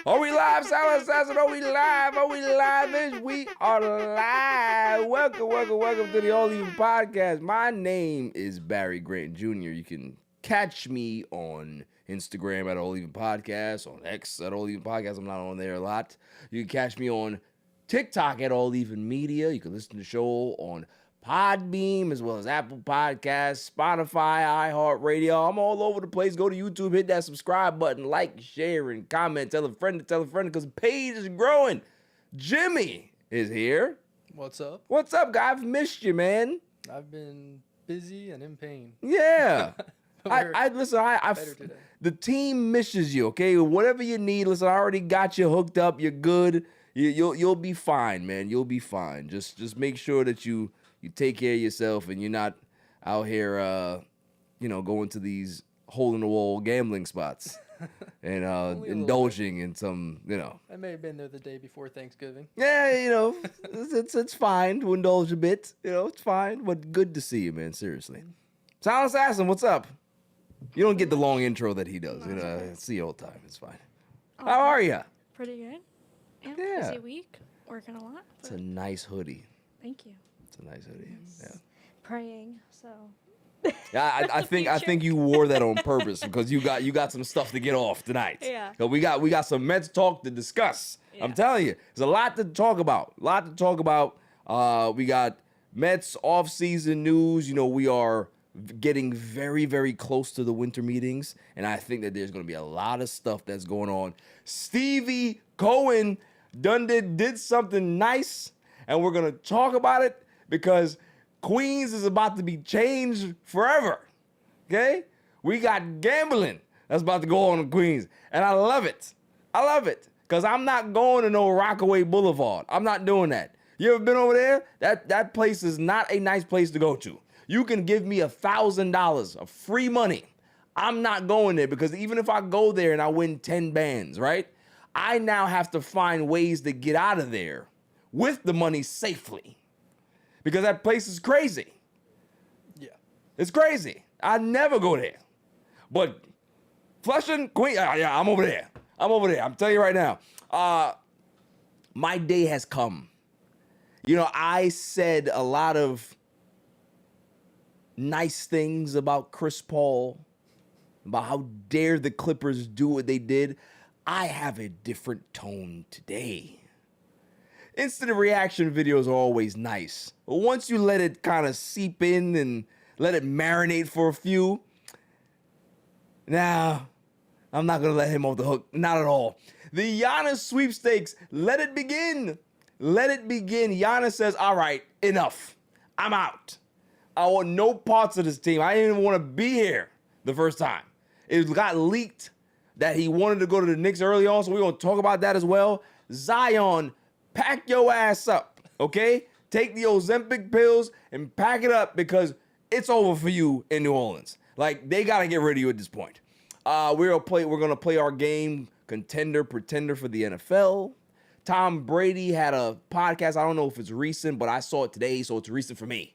Are we live, Silent Assassin? Are we live? Are we live? We are live. Welcome to the All Even Podcast. My name is Barry Grant Jr. You can catch me on Instagram at All Even Podcast, on X at All Even Podcast. I'm not on there a lot. You can catch me on TikTok at All Even Media. You can listen to the show on Podbeam, as well as Apple Podcasts, Spotify, iHeartRadio. I'm all over the place. Go to YouTube, hit that subscribe button, like, share, and comment. Tell a friend because the page is growing. Jimmy is here. What's up? What's up, guy? I've missed you, man. I've been busy and in pain. Yeah. Listen, the team misses you, okay? Whatever you need, listen, I already got you hooked up. You're good. You'll be fine, man. You'll be fine. Just make sure that you take care of yourself and you're not out here, going to these hole-in-the-wall gambling spots and indulging in some, I may have been there the day before Thanksgiving. Yeah, it's fine to indulge a bit. It's fine, but good to see you, man, seriously. Silent Assassin, what's up? You don't get the long intro that he does. I see you all the time. It's fine. How are you? Pretty good. Yeah. Busy week. Working a lot. It's a nice hoodie. Thank you. It's a nice hoodie. Yeah. Praying, so. Yeah, I think you wore that on purpose because you got some stuff to get off tonight. Yeah. So we got some Mets talk to discuss. Yeah. I'm telling you, there's a lot to talk about. We got Mets off-season news. We are getting very, very close to the winter meetings, and I think that there's going to be a lot of stuff that's going on. Stevie Cohen did something nice, and we're going to talk about it because Queens is about to be changed forever, okay? We got gambling that's about to go on in Queens, and I love it. Because I'm not going to no Rockaway Boulevard. I'm not doing that. You ever been over there? That place is not a nice place to go to. You can give me $1,000 of free money. I'm not going there because even if I go there and I win 10 bands, right? I now have to find ways to get out of there with the money safely because that place is crazy. Yeah. It's crazy. I never go there. But Flushing, Queen, yeah, I'm over there. I'm telling you right now. My day has come. I said a lot of nice things about Chris Paul, about how dare the Clippers do what they did. I have a different tone today. Instant reaction videos are always nice, but once you let it kind of seep in and let it marinate for a few, I'm not going to let him off the hook. Not at all. The Giannis sweepstakes, let it begin. Giannis says, all right, enough. I'm out. I want no parts of this team. I didn't even want to be here the first time. It got leaked that he wanted to go to the Knicks early on, so we're going to talk about that as well. Zion, pack your ass up, okay? Take the Ozempic pills and pack it up because it's over for you in New Orleans. Like, they got to get rid of you at this point. We're going to play our game, Contender, Pretender for the NFL. Tom Brady had a podcast. I don't know if it's recent, but I saw it today, so it's recent for me.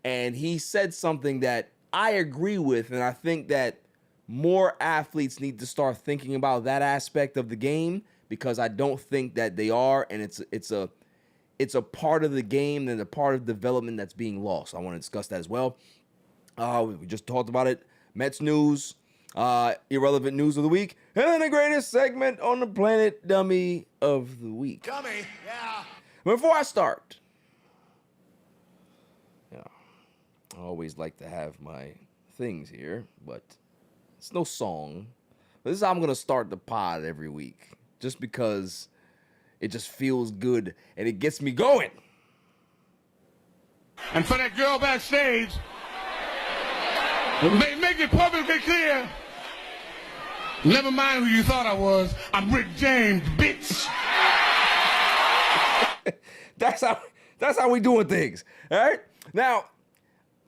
And he said something that I agree with, and I think that more athletes need to start thinking about that aspect of the game because I don't think that they are, and it's a part of the game and a part of development that's being lost. I want to discuss that as well. We just talked about it. Mets news, irrelevant news of the week, and then the greatest segment on the planet, Dummy of the Week. Dummy, yeah. Before I start, I always like to have my things here, but it's no song. But this is how I'm going to start the pod every week, just because it just feels good and it gets me going. And for that girl backstage, make it publicly clear, never mind who you thought I was, I'm Rick James, bitch. That's how we doing things, all right? Now,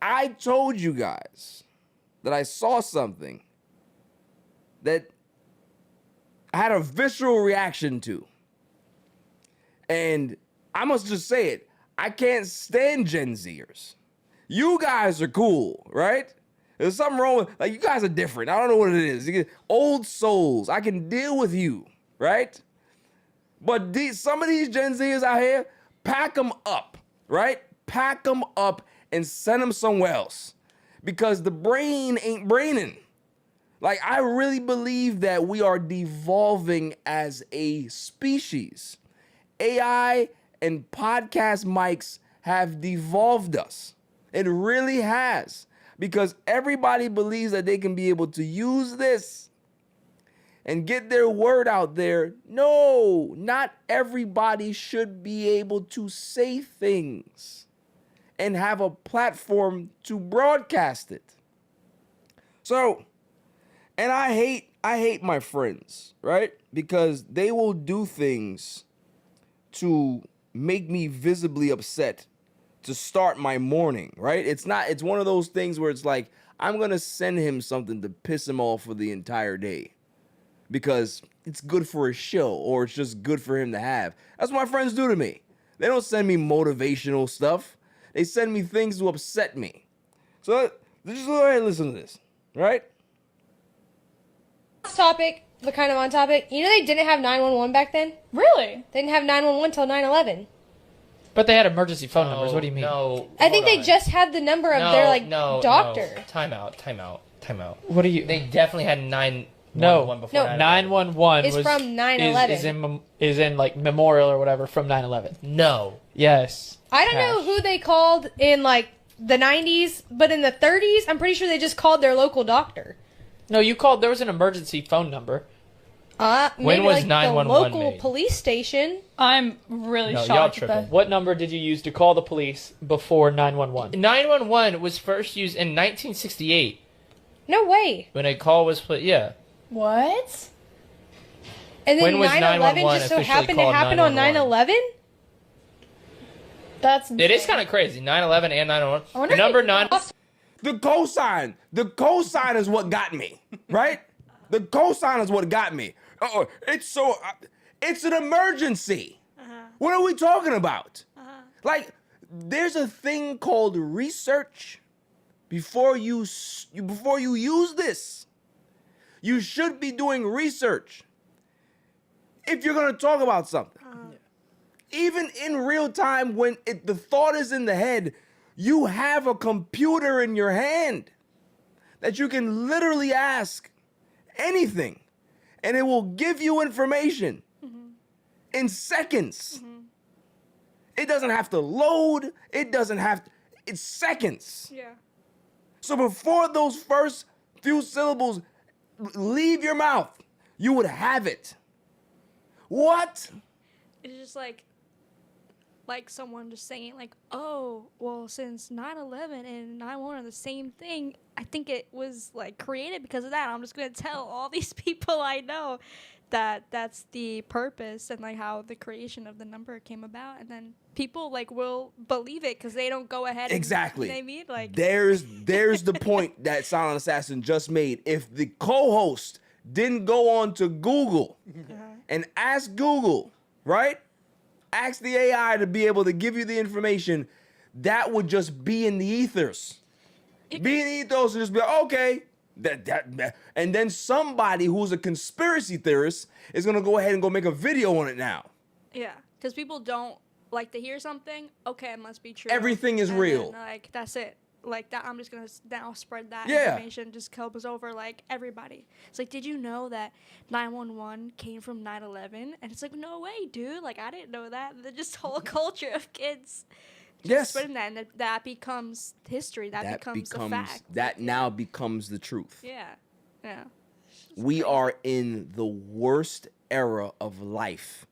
I told you guys that I saw something that I had a visceral reaction to. And I must just say it, I can't stand Gen Zers. You guys are cool, right? There's something wrong with, you guys are different. I don't know what it is. Old souls, I can deal with you, right? But some of these Gen Zers out here, pack them up, right? Pack them up and send them somewhere else because the brain ain't braining. Like, I really believe that we are devolving as a species. AI and podcast mics have devolved us. It really has. Because everybody believes that they can be able to use this and get their word out there. No, not everybody should be able to say things and have a platform to broadcast it. So, and I hate my friends, right? Because they will do things to make me visibly upset to start my morning, right? It's one of those things where it's like, I'm going to send him something to piss him off for the entire day because it's good for his show or it's just good for him to have. That's what my friends do to me. They don't send me motivational stuff. They send me things to upset me. So just go ahead and listen to this, right? Topic, but kind of on topic. You know they didn't have 911 back then? Really? They didn't have 911 till 9/11. But they had emergency phone numbers. What do you mean? No. I think hold they on. just had the number of their doctor. No. Time out. What do you? They definitely had 911 No. before. No. 911 It's was from 9/11. is in like memorial or whatever from 9/11. No. Yes. I don't know who they called in like the 90s, but in the 30s, I'm pretty sure they just called their local doctor. No, you called. There was an emergency phone number. Maybe When was like 911 the local made? police station. I'm really No, y'all shocked. tripping. What number did you use to call the police before 911? 911 was first used in 1968 No way. when a call was put. Yeah. What? And then When was 9/11 just so 911 happened to officially happen called on 9/11. That's It is kind of crazy. 911 and 911. I wonder The if number they- 9. The cosign. The cosign is what got me, right? The cosign is what got me. It's an emergency. What are we talking about? Like, there's a thing called research before you use this. You should be doing research if you're gonna talk about something. Even in real time, when the thought is in the head, you have a computer in your hand that you can literally ask anything, and it will give you information in seconds. It doesn't have to load. It's seconds. Yeah. So before those first few syllables leave your mouth, you would have it. What? It's just like someone just saying like, oh, well, since 9/11 and 9/11 are the same thing, I think it was like created because of that. I'm just gonna tell all these people I know that that's the purpose and like how the creation of the number came about, and then people like will believe it because they don't go ahead. Exactly. And, you know what I mean? Like There's the point that Silent Assassin just made. If the co-host didn't go on to Google and ask Google, right? Ask the AI to be able to give you the information, that would just be in the ethers. Be in the ethers and just be like, okay. That. And then somebody who's a conspiracy theorist is going to go ahead and go make a video on it now. Yeah, because people don't like to hear something. Okay, it must be true. Everything is And real. then, like that's it. Like that, I'm just gonna now spread that Yeah. information. Just covers over like everybody. It's like, did you know that 911 came from 9/11? And it's like, no way, dude. Like I didn't know that. They're just whole culture of kids. Just Yes. spreading that, and that becomes history. That becomes a fact. That now becomes the truth. Yeah, yeah. We are in the worst era of life.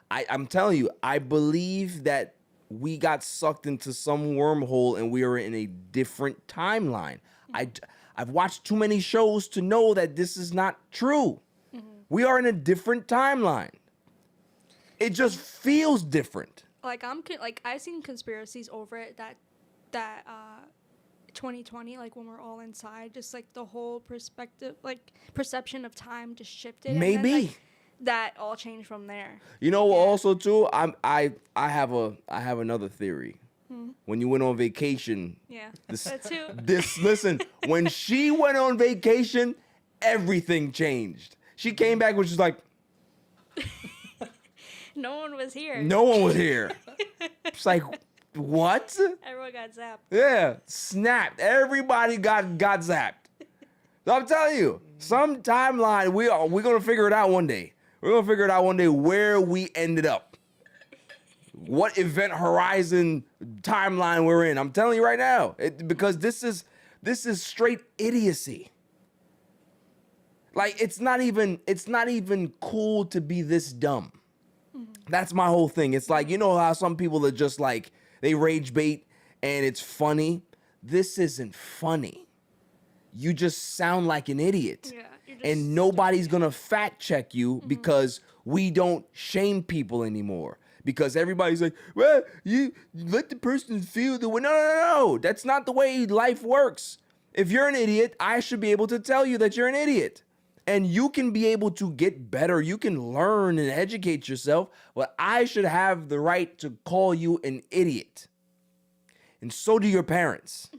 I'm telling you, I believe that we got sucked into some wormhole and we are in a different timeline. I've watched too many shows to know that this is not true. We are in a different timeline. It just feels different. Like I've seen conspiracies over it that 2020, like when we're all inside, just like the whole perception of time just shifted. And then, Maybe. like, that all changed from there. You know, also too, I have another theory. When you went on vacation, Yeah, This- that too. listen, when she went on vacation, everything changed. She came back, which is like, no one was here. No one was here. It's like, what? Everyone got zapped. Yeah, snapped. Everybody got zapped. So I'm telling you, some timeline, we're gonna figure it out one day. We're gonna figure it out one day where we ended up. What event horizon timeline we're in. I'm telling you right now. Because this is straight idiocy. Like, it's not even cool to be this dumb. That's my whole thing. It's like, you know how some people are just like, they rage bait and it's funny. This isn't funny. You just sound like an idiot. Yeah, you're just and nobody's gonna fact check you because we don't shame people anymore. Because everybody's like, well, you let the person feel the way. No. That's not the way life works. If you're an idiot, I should be able to tell you that you're an idiot. And you can be able to get better. You can learn and educate yourself. But I should have the right to call you an idiot. And so do your parents.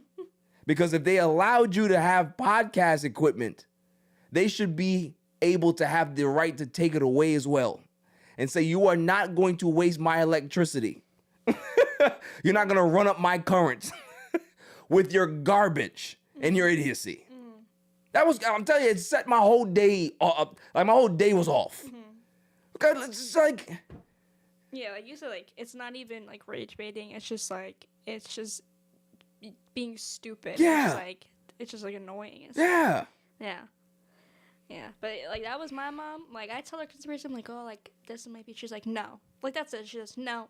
Because if they allowed you to have podcast equipment, they should be able to have the right to take it away as well. And say, you are not going to waste my electricity. You're not going to run up my currents with your garbage and your idiocy. I'm telling you, it set my whole day up. Like, my whole day was off. Because it's just like... Yeah, like you said, like, it's not even, like, rage baiting. It's just being stupid. Yeah. It's just, like, annoying. Yeah. Yeah. Yeah, but like that was my mom. Like I tell her conspiracy, I'm like, oh, like this might be. She's like, no, like that's it. She says no.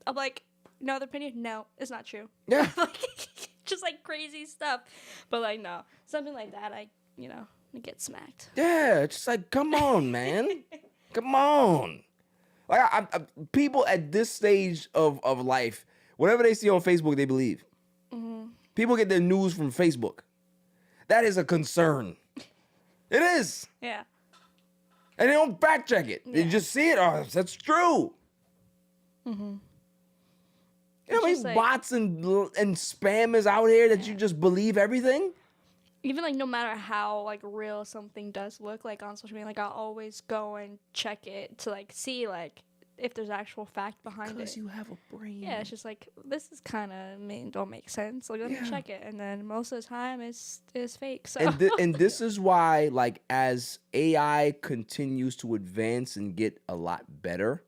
I'm like, no other opinion. No, it's not true. Yeah, like just like crazy stuff. But like no, something like that, I get smacked. Yeah, it's just like, come on, man, come on. Like I, people at this stage of life, whatever they see on Facebook, they believe. People get their news from Facebook. That is a concern. It is. Yeah. And they don't fact check it. They just see it. Oh, that's true. You know how many just like- bots and spam is out here that you just believe everything? Even like no matter how like real something does look like on social media, like I'll always go and check it to like see like if there's actual fact behind it. Because you have a brain. Yeah, it's just like this is kind of don't make sense. Like let me check it, and then most of the time it's fake. So And this is why, like, as AI continues to advance and get a lot better,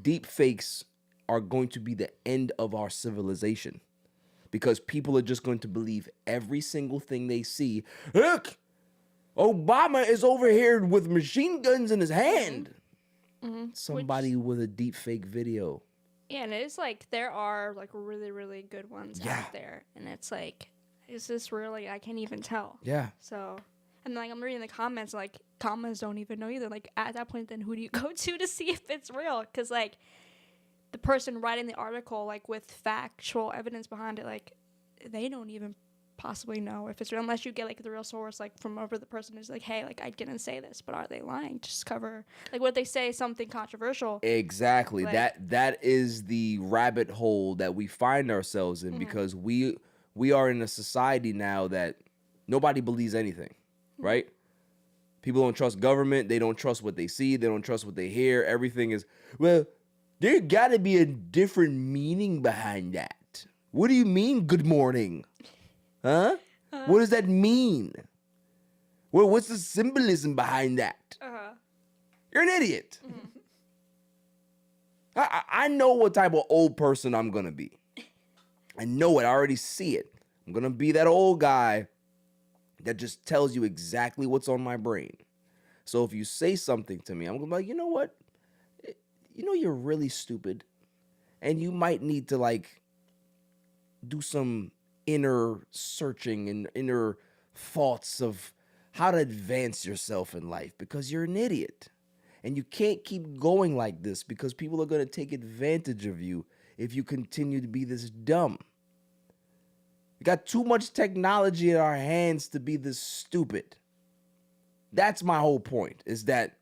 deep fakes are going to be the end of our civilization, because people are just going to believe every single thing they see. Look, Obama is over here with machine guns in his hand. Somebody with a deep fake video. yeah, and it's like there are like really really good ones out there, and it's like is this really? I can't even tell. Yeah. So, and like I'm reading the comments, like comments don't even know either. Like at that point, then who do you go to see if it's real? Because like the person writing the article, like with factual evidence behind it, like they don't even possibly know if it's real unless you get like the real source, like from over the person is like, hey, like I didn't say this, but are they lying? Just cover like what they say something controversial. Exactly. Like- that is the rabbit hole that we find ourselves in, because we are in a society now that nobody believes anything, right? People don't trust government. They don't trust what they see. They don't trust what they hear. Everything is, well, there got to be a different meaning behind that. What do you mean, good morning? Huh? What does that mean? Well, what's the symbolism behind that? You're an idiot. I know what type of old person I'm going to be. I know it. I already see it. I'm going to be that old guy that just tells you exactly what's on my brain. So if you say something to me, I'm going to be like, you know what? You know, you're really stupid. And you might need to, like, do some inner searching and inner thoughts of how to advance yourself in life, because you're an idiot. And you can't keep going like this, because people are going to take advantage of you if you continue to be this dumb. We got too much technology in our hands to be this stupid. That's my whole point, is that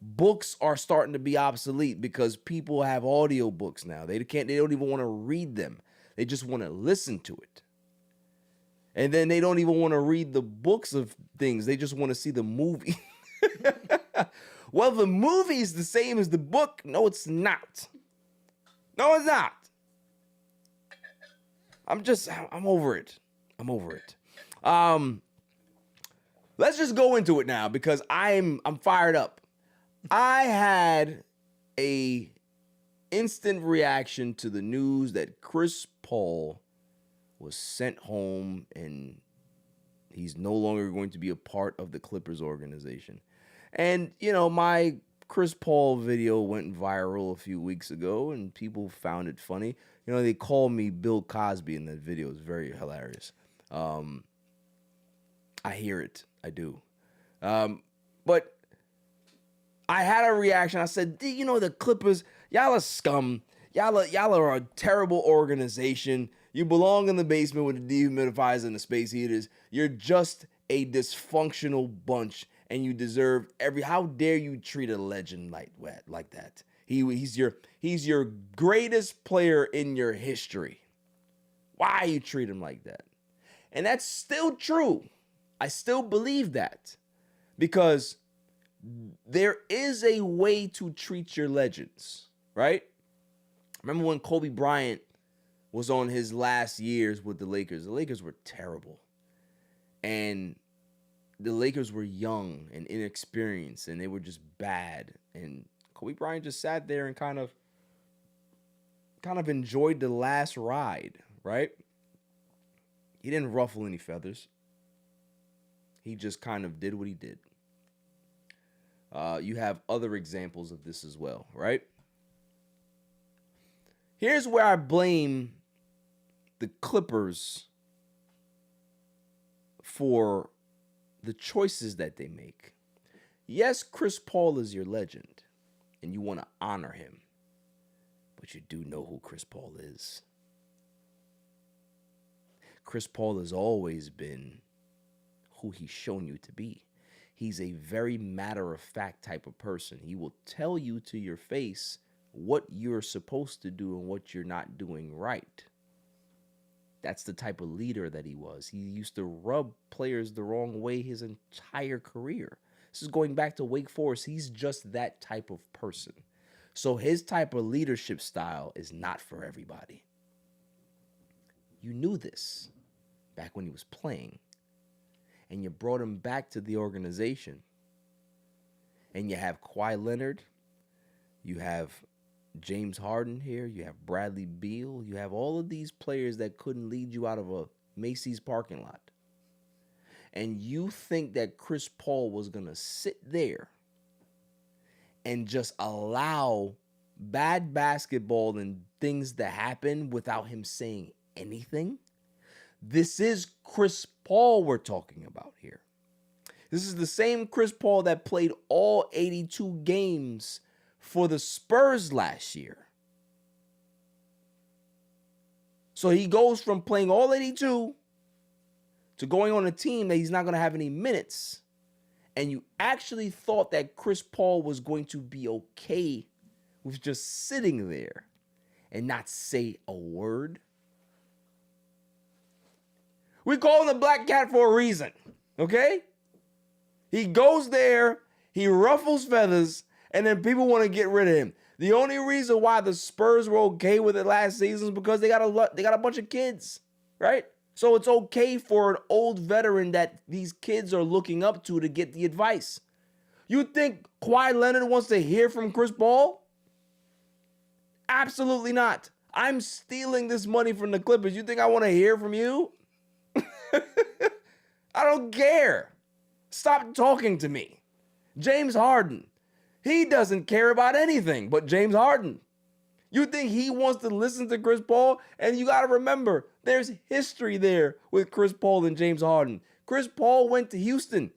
books are starting to be obsolete because people have audio books now. They don't even want to read them. They just want to listen to it. And then they don't even want to read the books of things. They just want to see the movie. Well, the movie's the same as the book. No, it's not. No, it's not. I'm over it. I'm over it. Let's just go into it now because I'm fired up. I had a instant reaction to the news that Chris Paul was sent home and he's no longer going to be a part of the Clippers organization. And, you know, my Chris Paul video went viral a few weeks ago and people found it funny. You know, they called me Bill Cosby in that video. It's very hilarious. I hear it. I do. But I had a reaction. I said, you know, the Clippers, y'all are scum. Y'all are a terrible organization. You belong in the basement with the dehumidifiers and the space heaters. You're just a dysfunctional bunch, and you deserve how dare you treat a legend like that? He's your greatest player in your history. Why you treat him like that? And that's still true. I still believe that because there is a way to treat your legends, right? Remember when Kobe Bryant was on his last years with the Lakers? The Lakers were terrible. And the Lakers were young and inexperienced, and they were just bad. And Kobe Bryant just sat there and kind of enjoyed the last ride, right? He didn't ruffle any feathers. He just kind of did what he did. You have other examples of this as well, right? Here's where I blame the Clippers for the choices that they make. Yes, Chris Paul is your legend, and you want to honor him, but you do know who Chris Paul is. Chris Paul has always been who he's shown you to be. He's a very matter-of-fact type of person. He will tell you to your face what you're supposed to do and what you're not doing right. That's the type of leader that he was. He used to rub players the wrong way his entire career. This is going back to Wake Forest. He's just that type of person. So his type of leadership style is not for everybody. You knew this back when he was playing. And you brought him back to the organization. And you have Kawhi Leonard. You have James Harden here. You have Bradley Beal. You have all of these players that couldn't lead you out of a Macy's parking lot. And you think that Chris Paul was going to sit there and just allow bad basketball and things to happen without him saying anything? This is Chris Paul we're talking about here. This is the same Chris Paul that played all 82 games for the Spurs last year. So he goes from playing all 82 to going on a team that he's not going to have any minutes. And you actually thought that Chris Paul was going to be okay with just sitting there and not say a word? We call him the Black Cat for a reason, okay? He goes there, he ruffles feathers, and then people want to get rid of him. The only reason why the Spurs were okay with it last season is because they got a bunch of kids, right? So it's okay for an old veteran that these kids are looking up to get the advice. You think Kawhi Leonard wants to hear from Chris Paul? Absolutely not. I'm stealing this money from the Clippers. You think I want to hear from you? I don't care. Stop talking to me. James Harden. He doesn't care about anything but James Harden. You think he wants to listen to Chris Paul? And you got to remember, there's history there with Chris Paul and James Harden. Chris Paul went to Houston.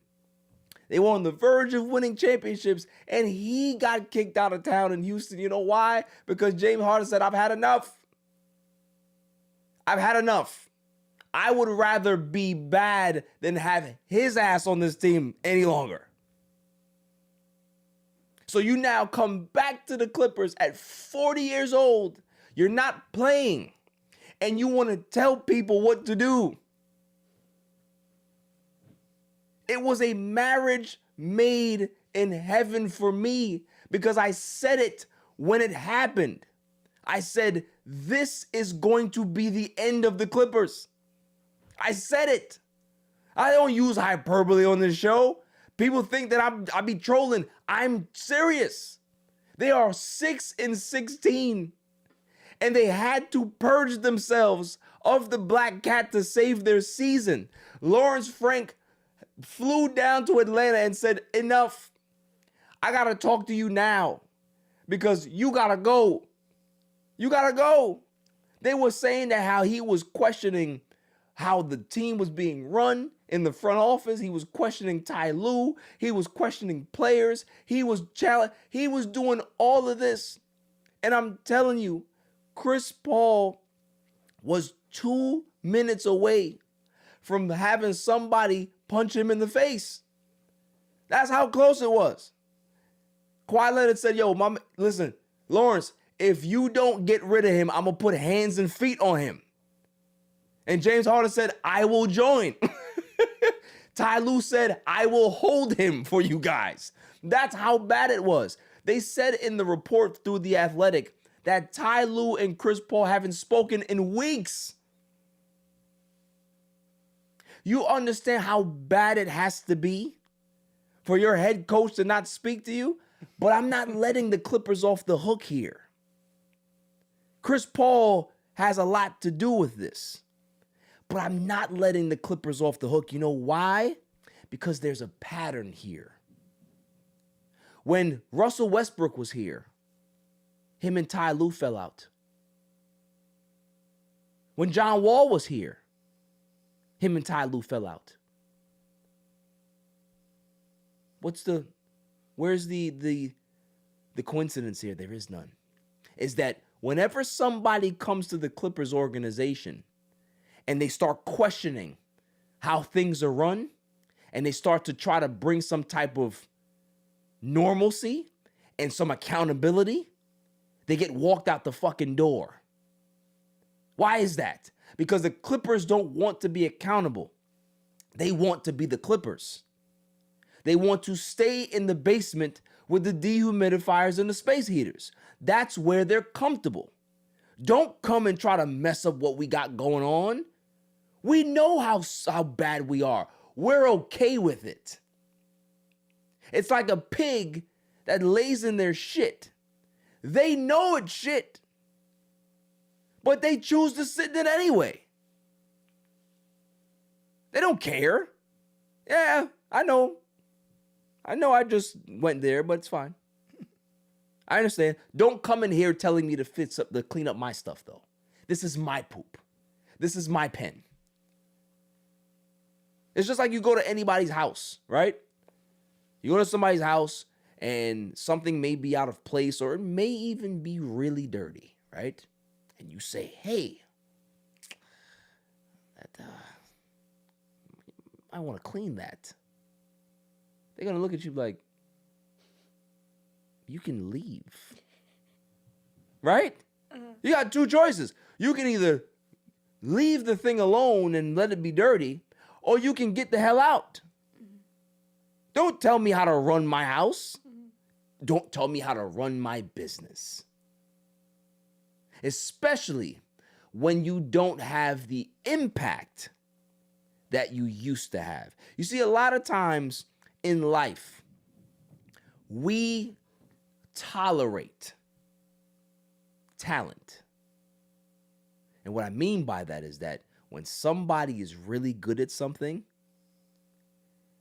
They were on the verge of winning championships, and he got kicked out of town in Houston. You know why? Because James Harden said, I've had enough. I've had enough. I would rather be bad than have his ass on this team any longer. So you now come back to the Clippers at 40 years old. You're not playing. And you want to tell people what to do. It was a marriage made in heaven for me because I said it when it happened. I said, this is going to be the end of the Clippers. I said it. I don't use hyperbole on this show. People think that I be trolling. I'm serious. They are 6-16, and they had to purge themselves of the Black Cat to save their season. Lawrence Frank flew down to Atlanta and said, enough. I got to talk to you now because you got to go. You got to go. They were saying that how he was questioning how the team was being run in the front office. He was questioning Ty Lue. He was questioning players. He was doing all of this. And I'm telling you, Chris Paul was 2 minutes away from having somebody punch him in the face. That's how close it was. Kawhi Leonard said, yo, listen, Lawrence, if you don't get rid of him, I'm going to put hands and feet on him. And James Harden said, I will join. Ty Lue said, I will hold him for you guys. That's how bad it was. They said in the report through The Athletic that Ty Lue and Chris Paul haven't spoken in weeks. You understand how bad it has to be for your head coach to not speak to you? But I'm not letting the Clippers off the hook here. Chris Paul has a lot to do with this. But I'm not letting the Clippers off the hook. You know why? Because there's a pattern here. When Russell Westbrook was here, him and Ty Lue fell out. When John Wall was here, him and Ty Lue fell out. Where's the coincidence here? There is none. Is that whenever somebody comes to the Clippers organization and they start questioning how things are run, and they start to try to bring some type of normalcy and some accountability, they get walked out the fucking door. Why is that? Because the Clippers don't want to be accountable. They want to be the Clippers. They want to stay in the basement with the dehumidifiers and the space heaters. That's where they're comfortable. Don't come and try to mess up what we got going on. We know how bad we are. We're okay with it. It's like a pig that lays in their shit. They know it's shit, but they choose to sit in it anyway. They don't care. Yeah, I know I just went there, but it's fine. I understand. Don't come in here telling me to clean up my stuff, though. This is my poop. This is my pen. It's just like you go to anybody's house, right? You go to somebody's house and something may be out of place or it may even be really dirty, right? And you say, hey, I want to clean that. They're going to look at you like, you can leave. Right? You got two choices. You can either leave the thing alone and let it be dirty, or you can get the hell out. Don't tell me how to run my house. Don't tell me how to run my business. Especially when you don't have the impact that you used to have. You see, a lot of times in life, we tolerate talent. And what I mean by that is that when somebody is really good at something,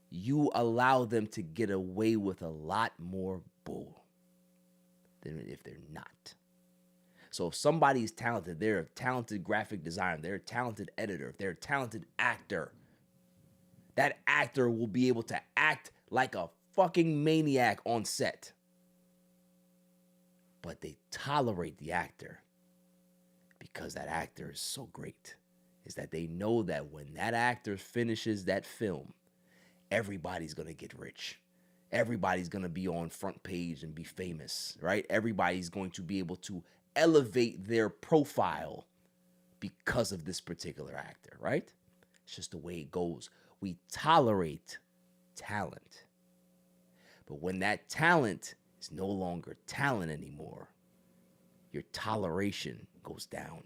you allow them to get away with a lot more bull than if they're not. So if somebody is talented, they're a talented graphic designer, they're a talented editor, they're a talented actor, that actor will be able to act like a fucking maniac on set. But they tolerate the actor because that actor is so great. Is that they know that when that actor finishes that film, everybody's going to get rich. Everybody's going to be on front page and be famous, right? Everybody's going to be able to elevate their profile because of this particular actor, right? It's just the way it goes. We tolerate talent. But when that talent is no longer talent anymore, your toleration goes down.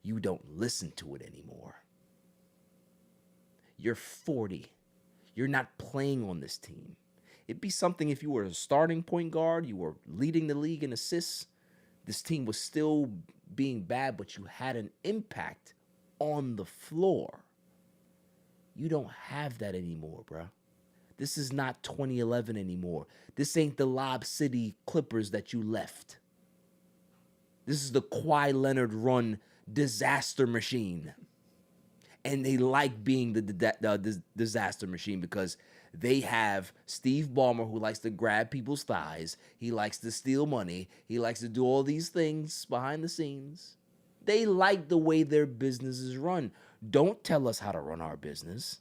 You don't listen to it anymore. You're 40. You're not playing on this team. It'd be something if you were a starting point guard, you were leading the league in assists, this team was still being bad, but you had an impact on the floor. You don't have that anymore, bro. This is not 2011 anymore. This ain't the Lob City Clippers that you left. This is the Kawhi Leonard run disaster machine. And they like being the disaster machine because they have Steve Ballmer, who likes to grab people's thighs. He likes to steal money. He likes to do all these things behind the scenes. They like the way their business is run. Don't tell us how to run our business.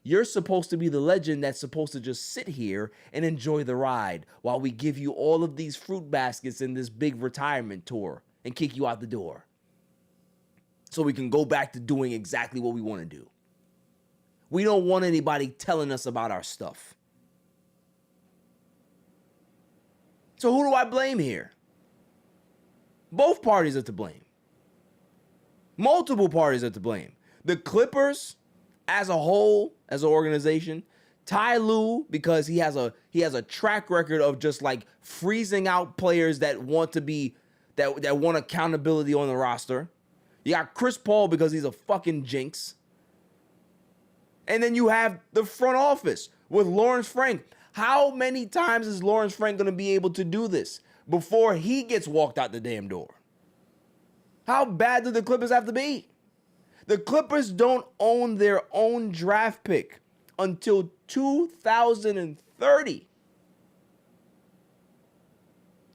You're supposed to be the legend that's supposed to just sit here and enjoy the ride while we give you all of these fruit baskets in this big retirement tour and kick you out the door. So we can go back to doing exactly what we want to do. We don't want anybody telling us about our stuff. So who do I blame here? Both parties are to blame. Multiple parties are to blame. The Clippers as a whole, as an organization, Ty Lue, because he has a track record of just like freezing out players that want to be that want accountability on the roster. You got Chris Paul because he's a fucking jinx. And then you have the front office with Lawrence Frank. How many times is Lawrence Frank going to be able to do this before he gets walked out the damn door? How bad do the Clippers have to be? The Clippers don't own their own draft pick until 2030.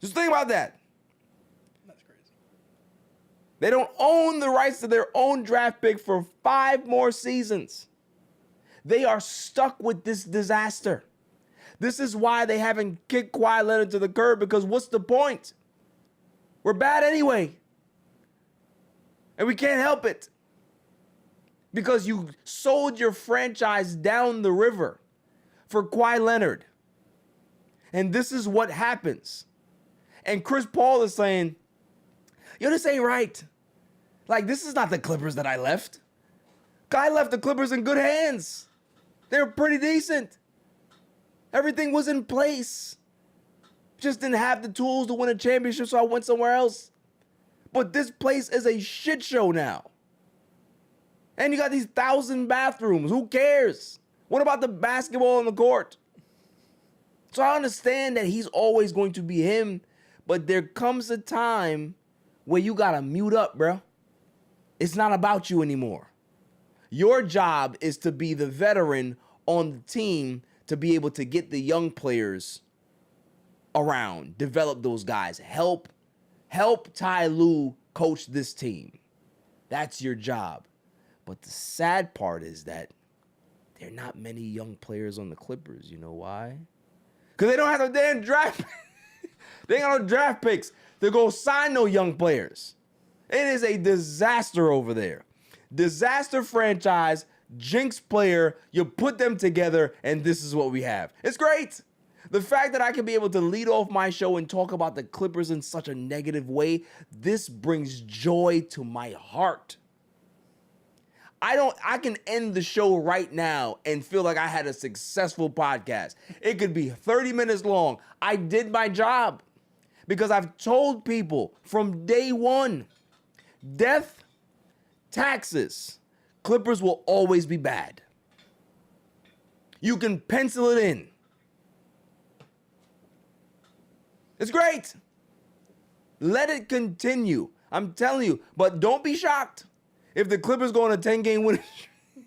Just think about that. That's crazy. They don't own the rights to their own draft pick for 5 more seasons. They are stuck with this disaster. This is why they haven't kicked Kawhi Leonard to the curb, because what's the point? We're bad anyway. And we can't help it. Because you sold your franchise down the river for Kawhi Leonard. And this is what happens. And Chris Paul is saying, yo, this ain't right. Like, this is not the Clippers that I left. I left the Clippers in good hands. They were pretty decent. Everything was in place. Just didn't have the tools to win a championship, so I went somewhere else. But this place is a shit show now. And you got these 1,000 bathrooms. Who cares? What about the basketball on the court? So I understand that he's always going to be him, but there comes a time where you gotta mute up, bro. It's not about you anymore. Your job is to be the veteran on the team to be able to get the young players around, develop those guys, help Ty Lue coach this team. That's your job. But the sad part is that there are not many young players on the Clippers. You know why? Because they don't have no damn draft. They ain't got no draft picks to go sign no young players. It is a disaster over there. Disaster franchise, jinx player, you put them together, and this is what we have. It's great. The fact that I can be able to lead off my show and talk about the Clippers in such a negative way, this brings joy to my heart. I can end the show right now and feel like I had a successful podcast. It could be 30 minutes long. I did my job because I've told people from day one, death, taxes, Clippers will always be bad. You can pencil it in. It's great. Let it continue. I'm telling you, but don't be shocked if the Clippers go on a 10-game winning streak.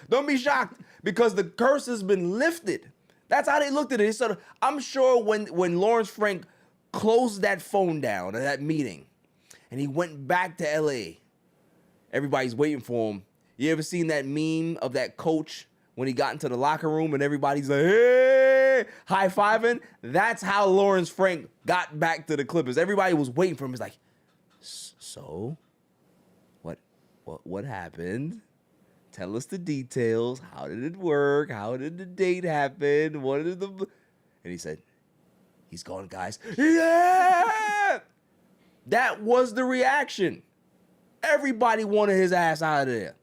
Don't be shocked because the curse has been lifted. That's how they looked at it. So I'm sure when Lawrence Frank closed that phone down at that meeting and he went back to LA, everybody's waiting for him. You ever seen that meme of that coach when he got into the locker room and everybody's like, hey, high-fiving? That's how Lawrence Frank got back to the Clippers. Everybody was waiting for him. He's like, so? What happened? Tell us the details. How did it work? How did the date happen? What did the... And he said, he's gone, guys. Yeah! That was the reaction. Everybody wanted his ass out of there.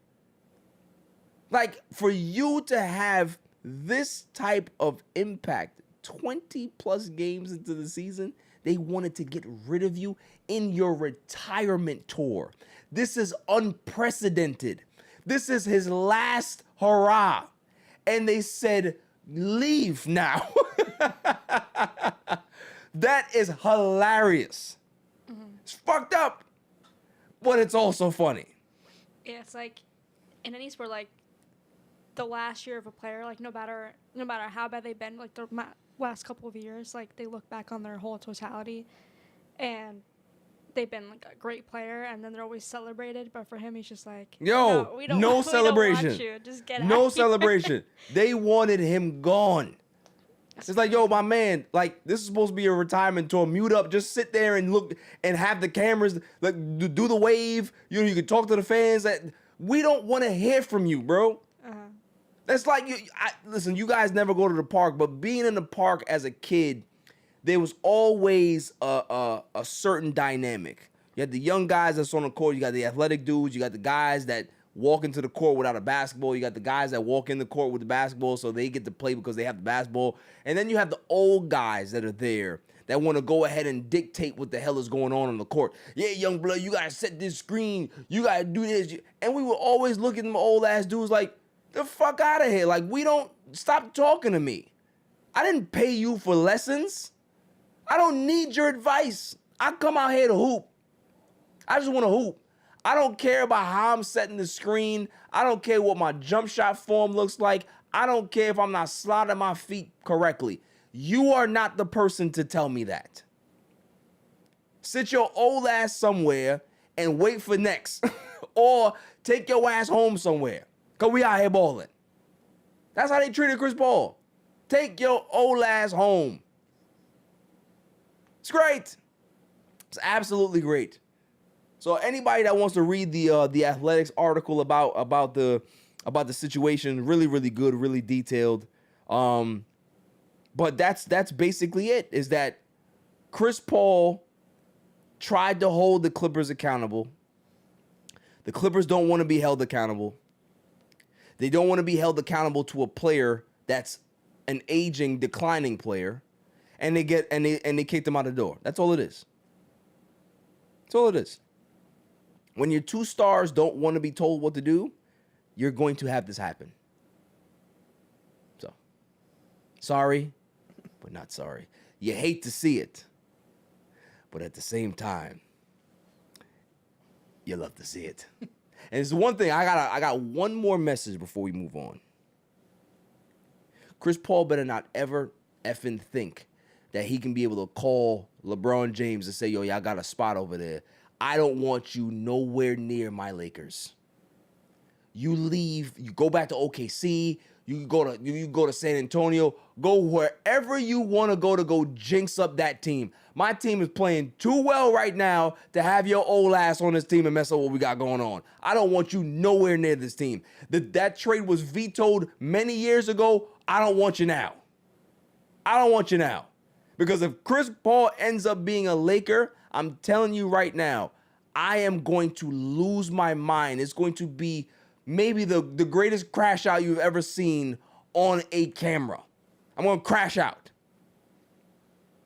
Like, for you to have this type of impact 20 plus games into the season, they wanted to get rid of you in your retirement tour. This is unprecedented. This is his last hurrah. And they said, leave now. That is hilarious. It's fucked up, but it's also funny. Yeah, it's like in any sport, like the last year of a player, like no matter how bad they've been, like the last couple of years, like they look back on their whole totality, and they've been like a great player, and then they're always celebrated. But for him, he's just like, yo, we don't, no we celebration. don't want you. Just get out No of here." celebration. They wanted him gone. It's like, yo, my man, like, this is supposed to be a retirement tour. Mute up, just sit there and look and have the cameras, like, do the wave. You know, you can talk to the fans. We don't want to hear from you, bro. That's like, listen, you guys never go to the park, but being in the park as a kid, there was always a certain dynamic. You had the young guys that's on the court. You got the athletic dudes. You got the guys that walk into the court without a basketball. You got the guys that walk in the court with the basketball so they get to play because they have the basketball. And then you have the old guys that are there that want to go ahead and dictate what the hell is going on the court. Yeah, young blood, you got to set this screen. You got to do this. And we would always look at them old-ass dudes like, the fuck out of here. Like, we don't... Stop talking to me. I didn't pay you for lessons. I don't need your advice. I come out here to hoop. I just want to hoop. I don't care about how I'm setting the screen. I don't care what my jump shot form looks like. I don't care if I'm not sliding my feet correctly. You are not the person to tell me that. Sit your old ass somewhere and wait for next. Or take your ass home somewhere. Because we out here balling. That's how they treated Chris Paul. Take your old ass home. It's great. It's absolutely great. So anybody that wants to read the Athletics article about the situation, really, really good, really detailed. But that's basically it, is that Chris Paul tried to hold the Clippers accountable. The Clippers don't want to be held accountable. They don't want to be held accountable to a player that's an aging, declining player, and they kicked him out the door. That's all it is. That's all it is. When your two stars don't want to be told what to do, you're going to have this happen. So, sorry, but not sorry. You hate to see it, but at the same time, you love to see it. And it's one thing, I got one more message before we move on. Chris Paul better not ever effing think that he can be able to call LeBron James and say, yo, y'all got a spot over there. I don't want you nowhere near my Lakers. You leave, you go back to OKC, you go to San Antonio, go wherever you want to go jinx up that team. My team is playing too well right now to have your old ass on this team and mess up what we got going on. I don't want you nowhere near this team. That trade was vetoed many years ago. I don't want you now. I don't want you now. Because if Chris Paul ends up being a Laker, I'm telling you right now, I am going to lose my mind. It's going to be maybe the greatest crash out you've ever seen on a camera. I'm going to crash out.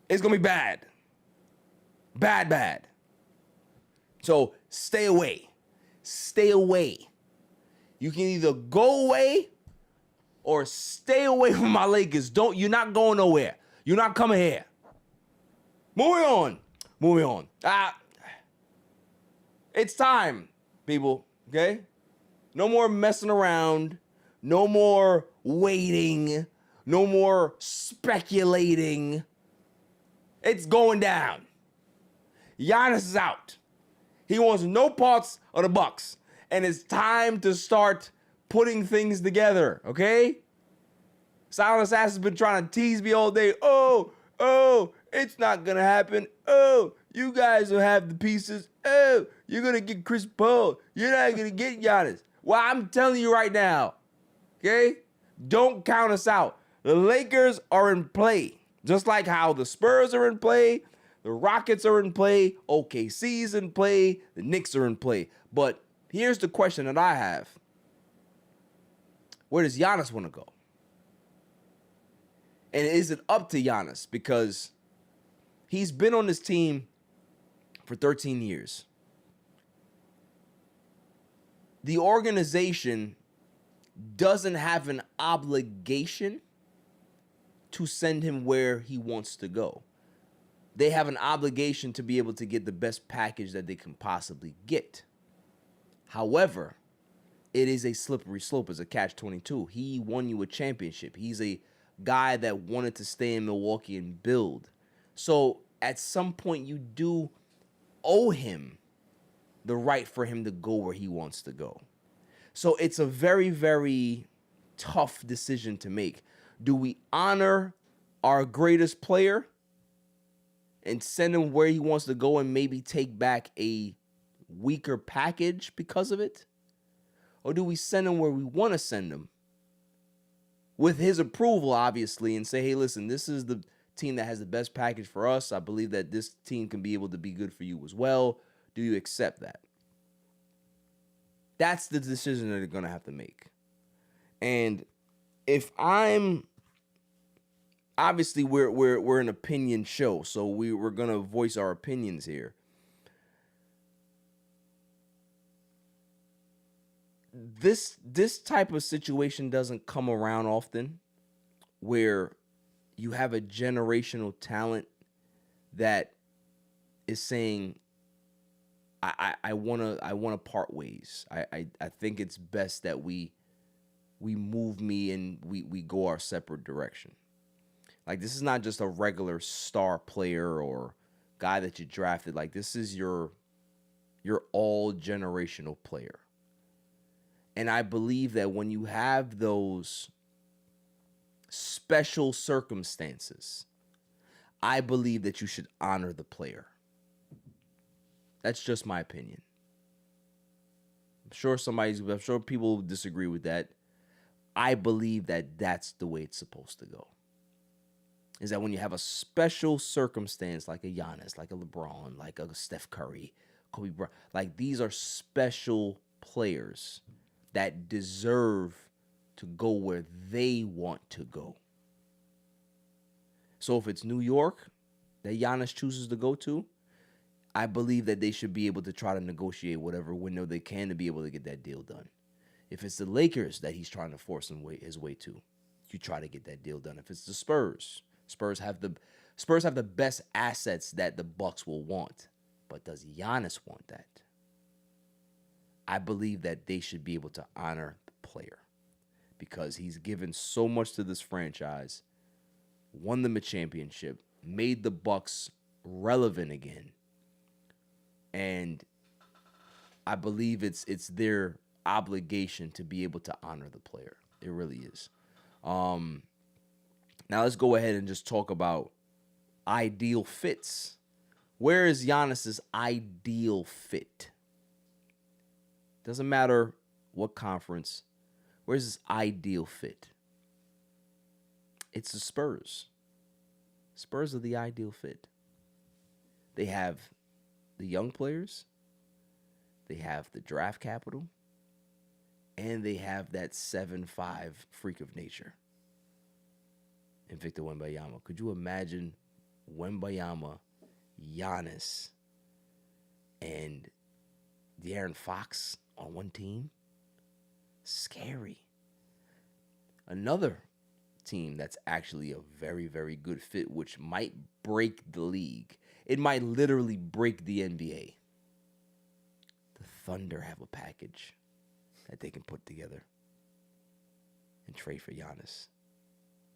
It's going to be bad. Bad. So stay away. Stay away. You can either go away or stay away from my Lakers. You're not going nowhere. You're not coming here. Moving on. It's time, people, okay? No more messing around. No more waiting. No more speculating. It's going down. Giannis is out. He wants no parts of the Bucks. And it's time to start putting things together, okay? Silent Assassin's been trying to tease me all day. Oh, it's not gonna happen. Oh, you guys will have the pieces. Oh, you're gonna get Chris Paul. You're not gonna get Giannis. Well, I'm telling you right now, okay? Don't count us out. The Lakers are in play, just like how the Spurs are in play, the Rockets are in play, OKC's in play, the Knicks are in play. But here's the question that I have. Where does Giannis want to go? And is it up to Giannis? Because he's been on this team for 13 years. The organization doesn't have an obligation to send him where he wants to go. They have an obligation to be able to get the best package that they can possibly get. However, it is a slippery slope as a catch-22. He won you a championship. He's a guy that wanted to stay in Milwaukee and build. So at some point, you do owe him the right for him to go where he wants to go. So it's a very, very tough decision to make. Do we honor our greatest player and send him where he wants to go and maybe take back a weaker package because of it? Or do we send him where we want to send him with his approval, obviously, and say, hey, listen, this is the team that has the best package for us. I believe that this team can be able to be good for you as well. Do you accept that? That's the decision that they're going to have to make. And if I'm obviously we're an opinion show, so we're going to voice our opinions here. This type of situation doesn't come around often, where you have a generational talent that is saying, I wanna part ways. I think it's best that we move me and we go our separate direction. Like, this is not just a regular star player or guy that you drafted. Like, this is your all generational player. And I believe that when you have those special circumstances, I believe that you should honor the player. That's just my opinion. I'm sure people disagree with that. I believe that that's the way it's supposed to go. Is that when you have a special circumstance like a Giannis, like a LeBron, like a Steph Curry, Kobe Bryant, like these are special players that deserve to go where they want to go. So if it's New York that Giannis chooses to go to, I believe that they should be able to try to negotiate whatever window they can to be able to get that deal done. If it's the Lakers that he's trying to force his way to, you try to get that deal done. If it's the Spurs have the best assets that the Bucks will want. But does Giannis want that? I believe that they should be able to honor the player because he's given so much to this franchise, won them a championship, made the Bucks relevant again. And I believe it's their obligation to be able to honor the player. It really is. Now let's go ahead and just talk about ideal fits. Where is Giannis's ideal fit? Doesn't matter what conference. Where's his ideal fit? It's the Spurs. Spurs are the ideal fit. They have the young players. They have the draft capital. And they have that 7'5" freak of nature in Victor Wembanyama. Could you imagine Wembanyama, Giannis, and De'Aaron Fox on one team? Scary. Another team that's actually a very, very good fit, which might break the league. It might literally break the NBA. The Thunder have a package that they can put together and trade for Giannis.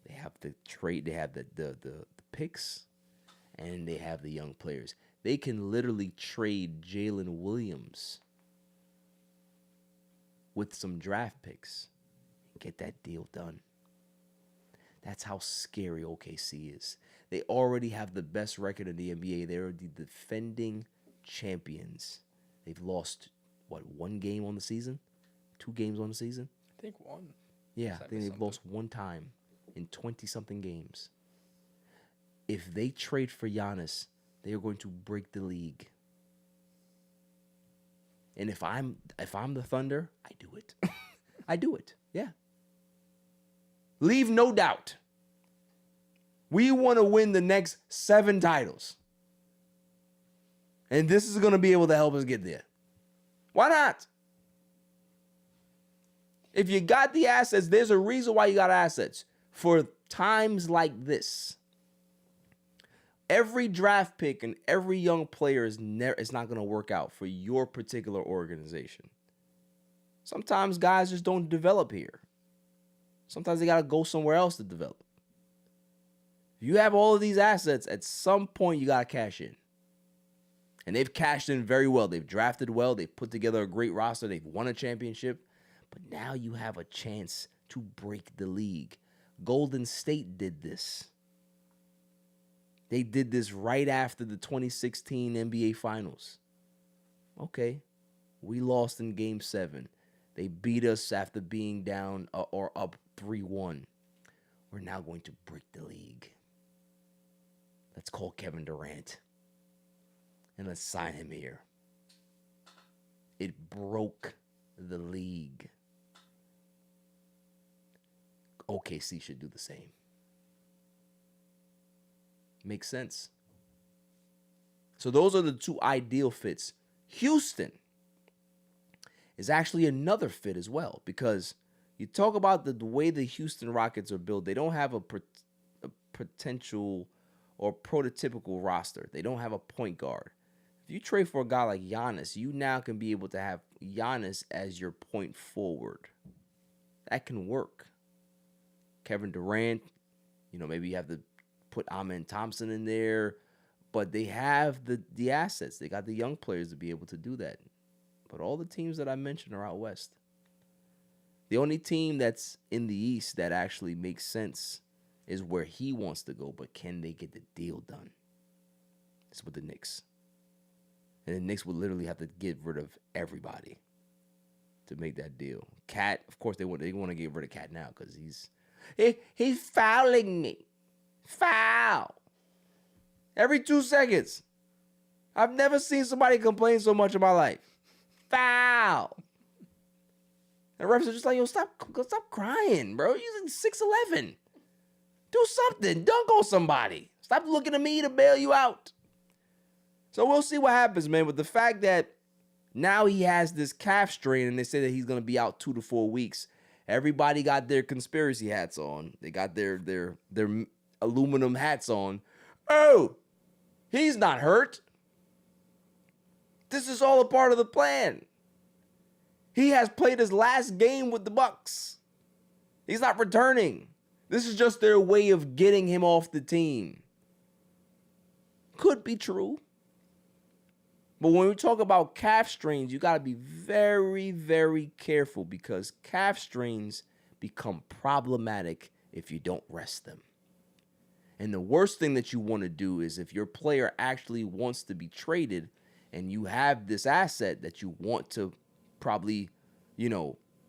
They have the trade. They have the picks, and they have the young players. They can literally trade Jalen Williams with some draft picks and get that deal done. That's how scary OKC is. They already have the best record in the NBA. They're the defending champions. They've lost, one game on the season? 2 games on the season? I think one. Yeah, I Sent think me they've lost one time in 20-something games. If they trade for Giannis, they are going to break the league. And if I'm the Thunder, I do it. I do it. Yeah. Leave no doubt. We want to win the next 7 titles. And this is going to be able to help us get there. Why not? If you got the assets, there's a reason why you got assets. For times like this. Every draft pick and every young player is not going to work out for your particular organization. Sometimes guys just don't develop here. Sometimes they got to go somewhere else to develop. If you have all of these assets, at some point you got to cash in. And they've cashed in very well. They've drafted well. They've put together a great roster. They've won a championship. But now you have a chance to break the league. Golden State did this. They did this right after the 2016 NBA Finals. Okay, we lost in Game 7. They beat us after being down or up 3-1. We're now going to break the league. Let's call Kevin Durant. And let's sign him here. It broke the league. OKC should do the same. Makes sense. So those are the 2 ideal fits. Houston is actually another fit as well, because you talk about the way the Houston Rockets are built. They don't have a potential or prototypical roster. They don't have a point guard. If you trade for a guy like Giannis, you now can be able to have Giannis as your point forward. That can work. Kevin Durant, maybe you have to put Amen Thompson in there, but they have the assets. They got the young players to be able to do that. But all the teams that I mentioned are out west. The only team that's in the East that actually makes sense is where he wants to go, but can they get the deal done? It's with the Knicks. And the Knicks would literally have to get rid of everybody to make that deal. Cat, of course, they want to get rid of Cat now because he's fouling me. Foul. Every 2 seconds. I've never seen somebody complain so much in my life. Foul. And refs are just like, yo, stop crying, bro. You're using 6'11". Do something. Dunk on somebody. Stop looking at me to bail you out. So we'll see what happens, man. With the fact that now he has this calf strain and they say that he's going to be out 2 to 4 weeks. Everybody got their conspiracy hats on. They got their aluminum hats on. Oh, he's not hurt. This is all a part of the plan. He has played his last game with the Bucks. He's not returning. This is just their way of getting him off the team. Could be true. But when we talk about calf strains, you got to be very, very careful because calf strains become problematic if you don't rest them. And the worst thing that you want to do is if your player actually wants to be traded and you have this asset that you want to probably,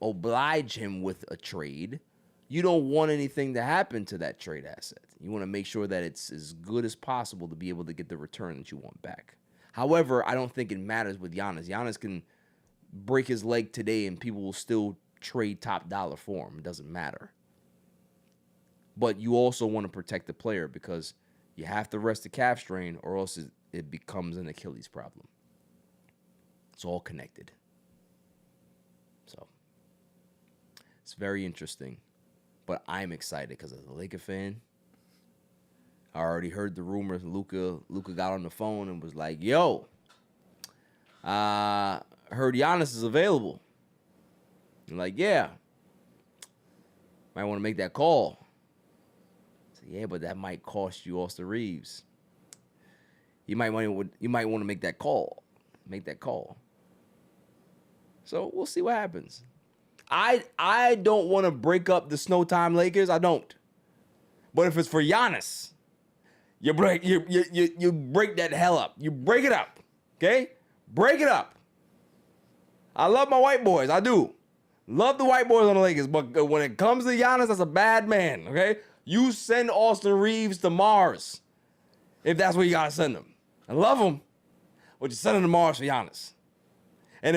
oblige him with a trade, you don't want anything to happen to that trade asset. You want to make sure that it's as good as possible to be able to get the return that you want back. However, I don't think it matters with Giannis. Giannis can break his leg today and people will still trade top dollar for him. It doesn't matter. But you also want to protect the player because you have to rest the calf strain or else it becomes an Achilles problem. It's all connected. So it's very interesting. But I'm excited because as a Laker fan, I already heard the rumors. Luka got on the phone and was like, yo, heard Giannis is available. I'm like, yeah. Might want to make that call. I said, yeah, but that might cost you Austin Reeves. You might want to make that call. Make that call. So we'll see what happens. I don't want to break up the Snow Time Lakers. I don't. But if it's for Giannis, you break that hell up. You break it up. Okay? Break it up. I love my white boys. I do. Love the white boys on the Lakers, but when it comes to Giannis, that's a bad man, okay? You send Austin Reeves to Mars if that's where you gotta send him. I love him, but you send him to Mars for Giannis. And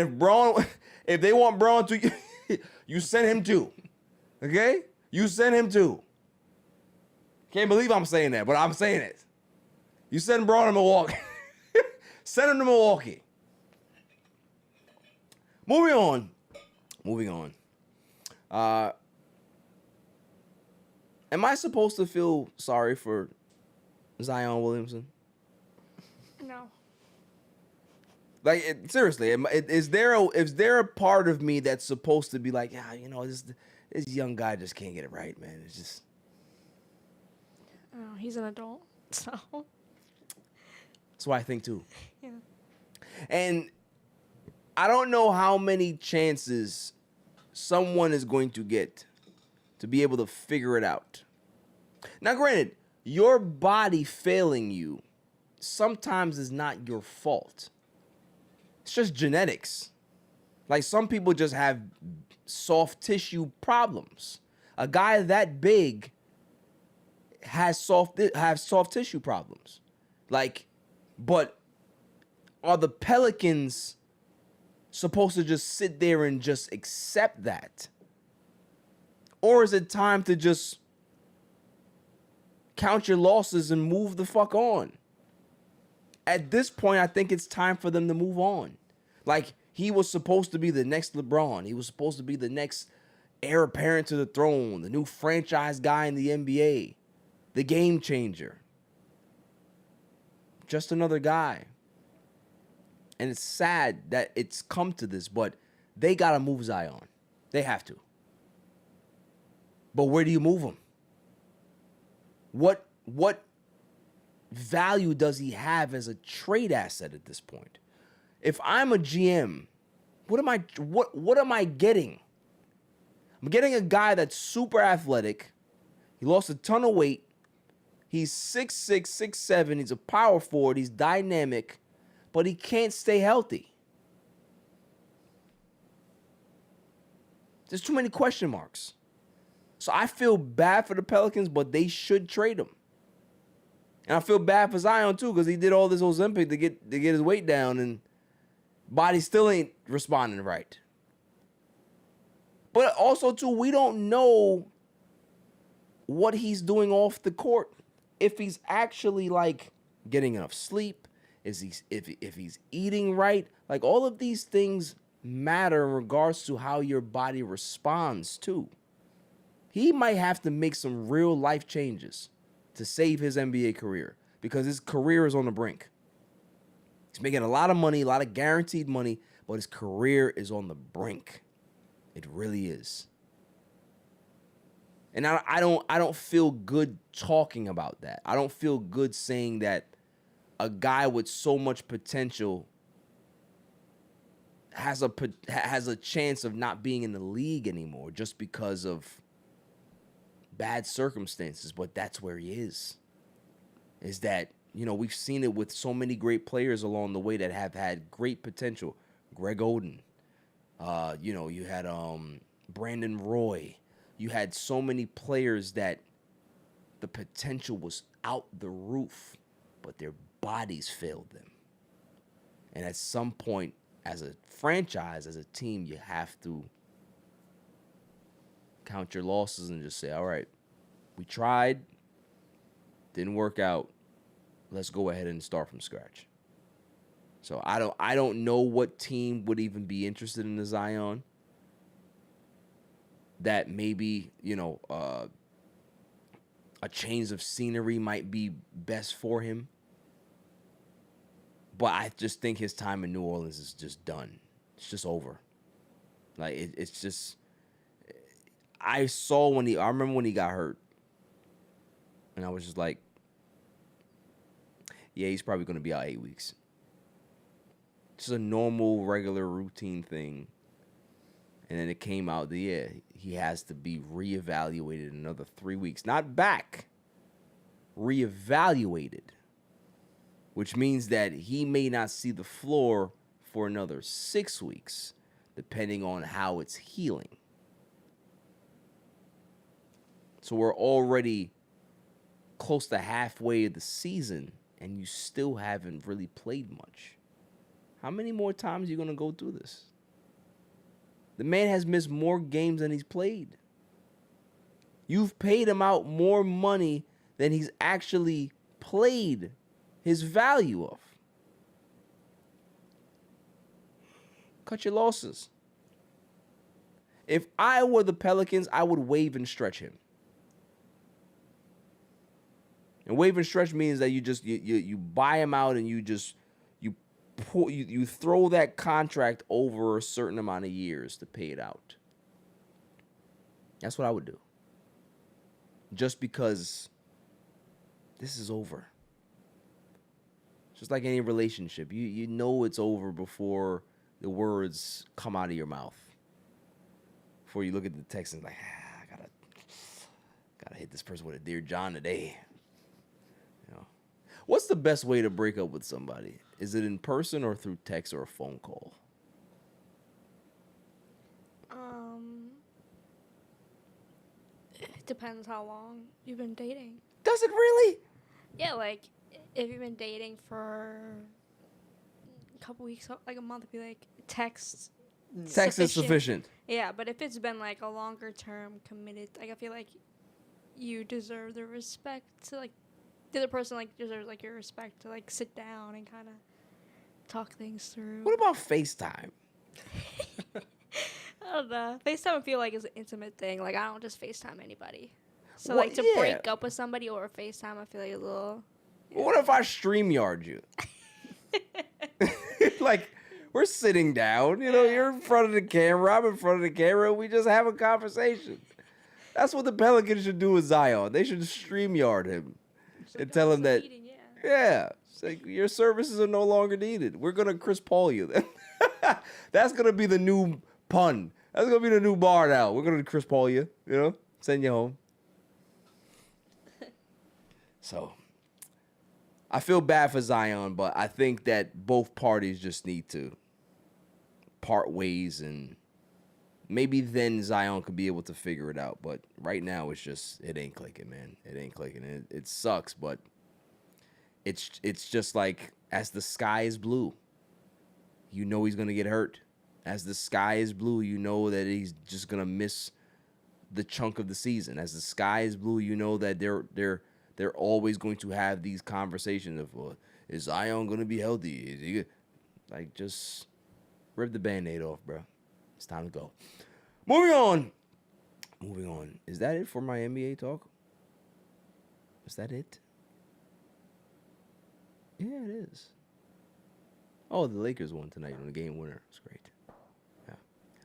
if they want Braun to, you send him too, okay? You send him too. Can't believe I'm saying that, but I'm saying it. You send Braun to Milwaukee. Send him to Milwaukee. Moving on. Am I supposed to feel sorry for Zion Williamson? No. Like, seriously, is there a part of me that's supposed to be like, yeah, you know, this young guy just can't get it right, man. It's just. Oh, he's an adult, so. That's what I think too. Yeah. And I don't know how many chances someone is going to get to be able to figure it out. Now, granted, your body failing you sometimes is not your fault. It's just genetics. Like, some people just have soft tissue problems. A guy that big has soft tissue problems. Like, but are the Pelicans supposed to just sit there and just accept that? Or is it time to just count your losses and move the fuck on? At this point, I think it's time for them to move on. Like, he was supposed to be the next LeBron. He was supposed to be the next heir apparent to the throne, the new franchise guy in the NBA, the game changer. Just another guy. And it's sad that it's come to this, but they got to move Zion. They have to. But where do you move him? What value does he have as a trade asset at this point? If I'm a GM, what am I getting? I'm getting a guy that's super athletic. He lost a ton of weight. He's 6'6", 6'7". He's a power forward. He's dynamic, but he can't stay healthy. There's too many question marks. So I feel bad for the Pelicans, but they should trade him. And I feel bad for Zion too, because he did all this Ozempic to get his weight down, and body still ain't responding right. But also too, we don't know what he's doing off the court. If he's actually like getting enough sleep, if he's eating right, like all of these things matter in regards to how your body responds too. He might have to make some real life changes to save his NBA career, because his career is on the brink. He's making a lot of money, a lot of guaranteed money, but his career is on the brink. It really is. And I don't feel good talking about that. I don't feel good saying that a guy with so much potential has a chance of not being in the league anymore just because of bad circumstances. But that's where he is. Is that, you know, we've seen it with so many great players along the way that have had great potential. Greg Oden. You know, you had Brandon Roy. You had so many players that the potential was out the roof, but their bodies failed them. And at some point, as a franchise, as a team, you have to count your losses and just say, all right, we tried, didn't work out, let's go ahead and start from scratch. So I don't know what team would even be interested in the Zion. That maybe, you know, a change of scenery might be best for him. But I just think his time in New Orleans is just done. It's just over. Like, it's just... I remember when he got hurt. And I was just like, yeah, he's probably going to be out 8 weeks. Just a normal, regular, routine thing. And then it came out that, yeah, he has to be reevaluated in another 3 weeks. Not back. Reevaluated. Which means that he may not see the floor for another 6 weeks. depending on how it's healing. So we're already close to halfway of the season, and you still haven't really played much. How many more times are you going to go through this? The man has missed more games than he's played. You've paid him out more money than he's actually played his value of. Cut your losses. If I were the Pelicans, I would waive and stretch him. And waive and stretch means that you buy him out and you throw that contract over a certain amount of years to pay it out. That's what I would do. Just because this is over. Just like any relationship, you know it's over before the words come out of your mouth. Before you look at the text and like, I gotta hit this person with a Dear John today. You know, what's the best way to break up with somebody? Is it in person or through text or a phone call? It depends how long you've been dating. Does it really? Yeah, like if you've been dating for a couple weeks, like a month, be like text. Text is sufficient. Yeah, but if it's been like a longer term committed, like I feel like you deserve the respect to like the other person like deserves like your respect to like sit down and kind of talk things through. What about FaceTime? I don't know. FaceTime I feel like is an intimate thing. Like I don't just FaceTime anybody. So Well, like to yeah. break up with somebody over FaceTime, I feel like a little. What if I StreamYard you? Like, we're sitting down, you know, you're in front of the camera, I'm in front of the camera, we just have a conversation. That's what the Pelicans should do with Zion. They should StreamYard him and tell him that, yeah, it's like, your services are no longer needed. We're going to Chris Paul you. That's going to be the new pun. That's going to be the new bar now. We're going to Chris Paul you, you know, send you home. So, I feel bad for Zion, but I think that both parties just need to part ways, and maybe then Zion could be able to figure it out. But right now, it's just, it ain't clicking, man. It ain't clicking. It sucks, but it's just like, as the sky is blue, you know he's going to get hurt. As the sky is blue, you know that he's just going to miss the chunk of the season. As the sky is blue, you know that they're always going to have these conversations of, well, is Zion going to be healthy? Is he like, just rip the Band-Aid off, bro. It's time to go. Moving on. Is that it for my NBA talk? Is that it? Yeah, it is. Oh, the Lakers won tonight on the game winner. It's great. Yeah.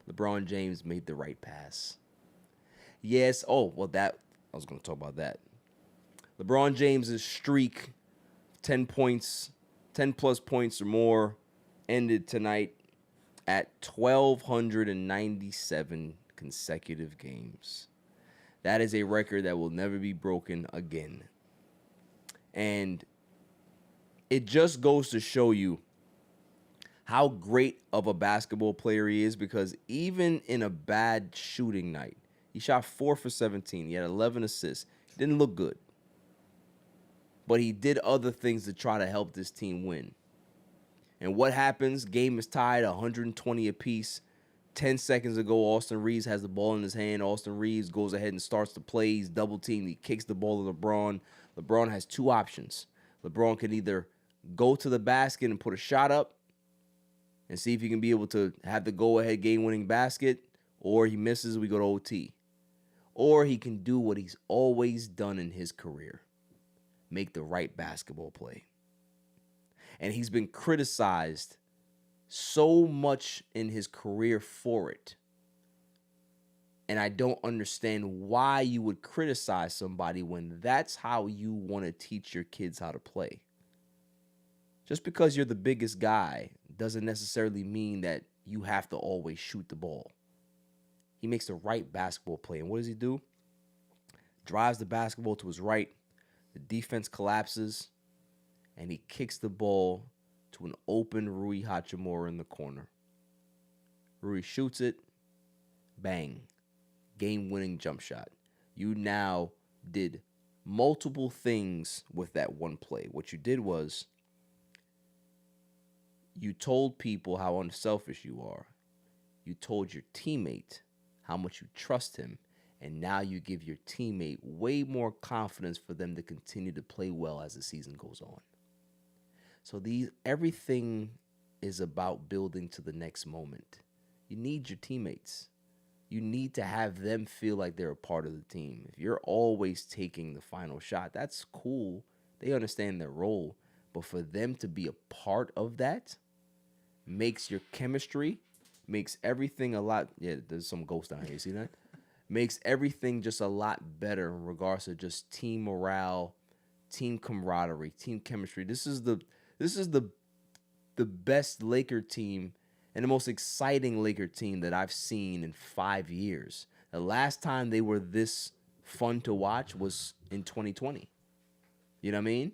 LeBron James made the right pass. Yes. Oh, well, I was going to talk about that. LeBron James' streak, 10 plus points or more, ended tonight at 1,297 consecutive games. That is a record that will never be broken again. And it just goes to show you how great of a basketball player he is, because even in a bad shooting night, he shot 4 for 17. He had 11 assists. Didn't look good. But he did other things to try to help this team win. And what happens? Game is tied 120 apiece. 10 seconds ago, Austin Reeves has the ball in his hand. Austin Reeves goes ahead and starts to play. He's double teamed. He kicks the ball to LeBron. LeBron has two options. LeBron can either go to the basket and put a shot up and see if he can be able to have the go-ahead game-winning basket, or he misses, we go to OT. Or he can do what he's always done in his career. Make the right basketball play. And he's been criticized so much in his career for it. And I don't understand why you would criticize somebody when that's how you want to teach your kids how to play. Just because you're the biggest guy doesn't necessarily mean that you have to always shoot the ball. He makes the right basketball play. And what does he do? Drives the basketball to his right. The defense collapses, and he kicks the ball to an open Rui Hachimura in the corner. Rui shoots it. Bang. Game-winning jump shot. You now did multiple things with that one play. What you did was you told people how unselfish you are. You told your teammate how much you trust him. And now you give your teammate way more confidence for them to continue to play well as the season goes on. So everything is about building to the next moment. You need your teammates. You need to have them feel like they're a part of the team. If you're always taking the final shot, that's cool. They understand their role. But for them to be a part of that makes your chemistry, makes everything a lot. Yeah, there's some ghosts down here. You see that? Makes everything just a lot better in regards to just team morale, team camaraderie, team chemistry. This is the best Laker team and the most exciting Laker team that I've seen in 5 years. The last time they were this fun to watch was in 2020. You know what I mean?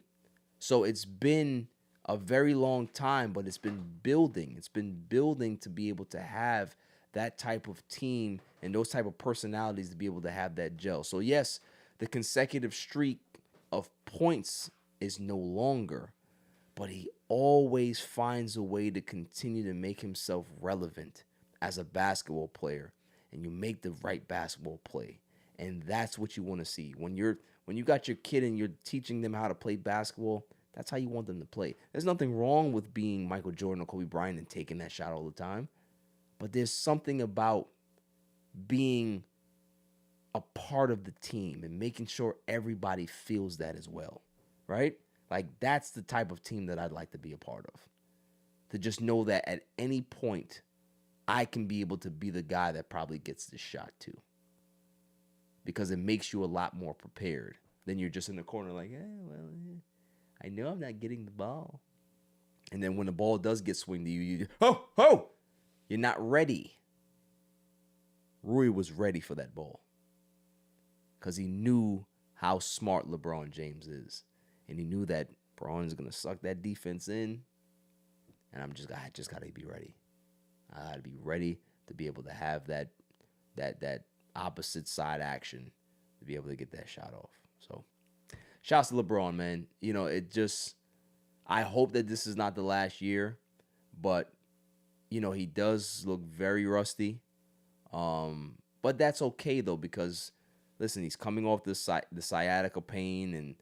So it's been a very long time, but it's been building. It's been building to be able to have that type of team and those type of personalities to be able to have that gel. So yes, the consecutive streak of points is no longer, but he always finds a way to continue to make himself relevant as a basketball player, and you make the right basketball play. And that's what you want to see. When you got your kid and you're teaching them how to play basketball, that's how you want them to play. There's nothing wrong with being Michael Jordan or Kobe Bryant and taking that shot all the time. But there's something about being a part of the team and making sure everybody feels that as well, right? Like, that's the type of team that I'd like to be a part of. To just know that at any point, I can be able to be the guy that probably gets this shot too. Because it makes you a lot more prepared than you're just in the corner like, I know I'm not getting the ball. And then when the ball does get swinged to you, you're not ready. Rui was ready for that ball because he knew how smart LeBron James is. And he knew that Braun's going to suck that defense in. And I just got to be ready. I got to be ready to be able to have that opposite side action to be able to get that shot off. So, shouts to LeBron, man. You know, I hope that this is not the last year, but, you know, he does look very rusty. But that's okay, though, because, listen, he's coming off the sciatica pain and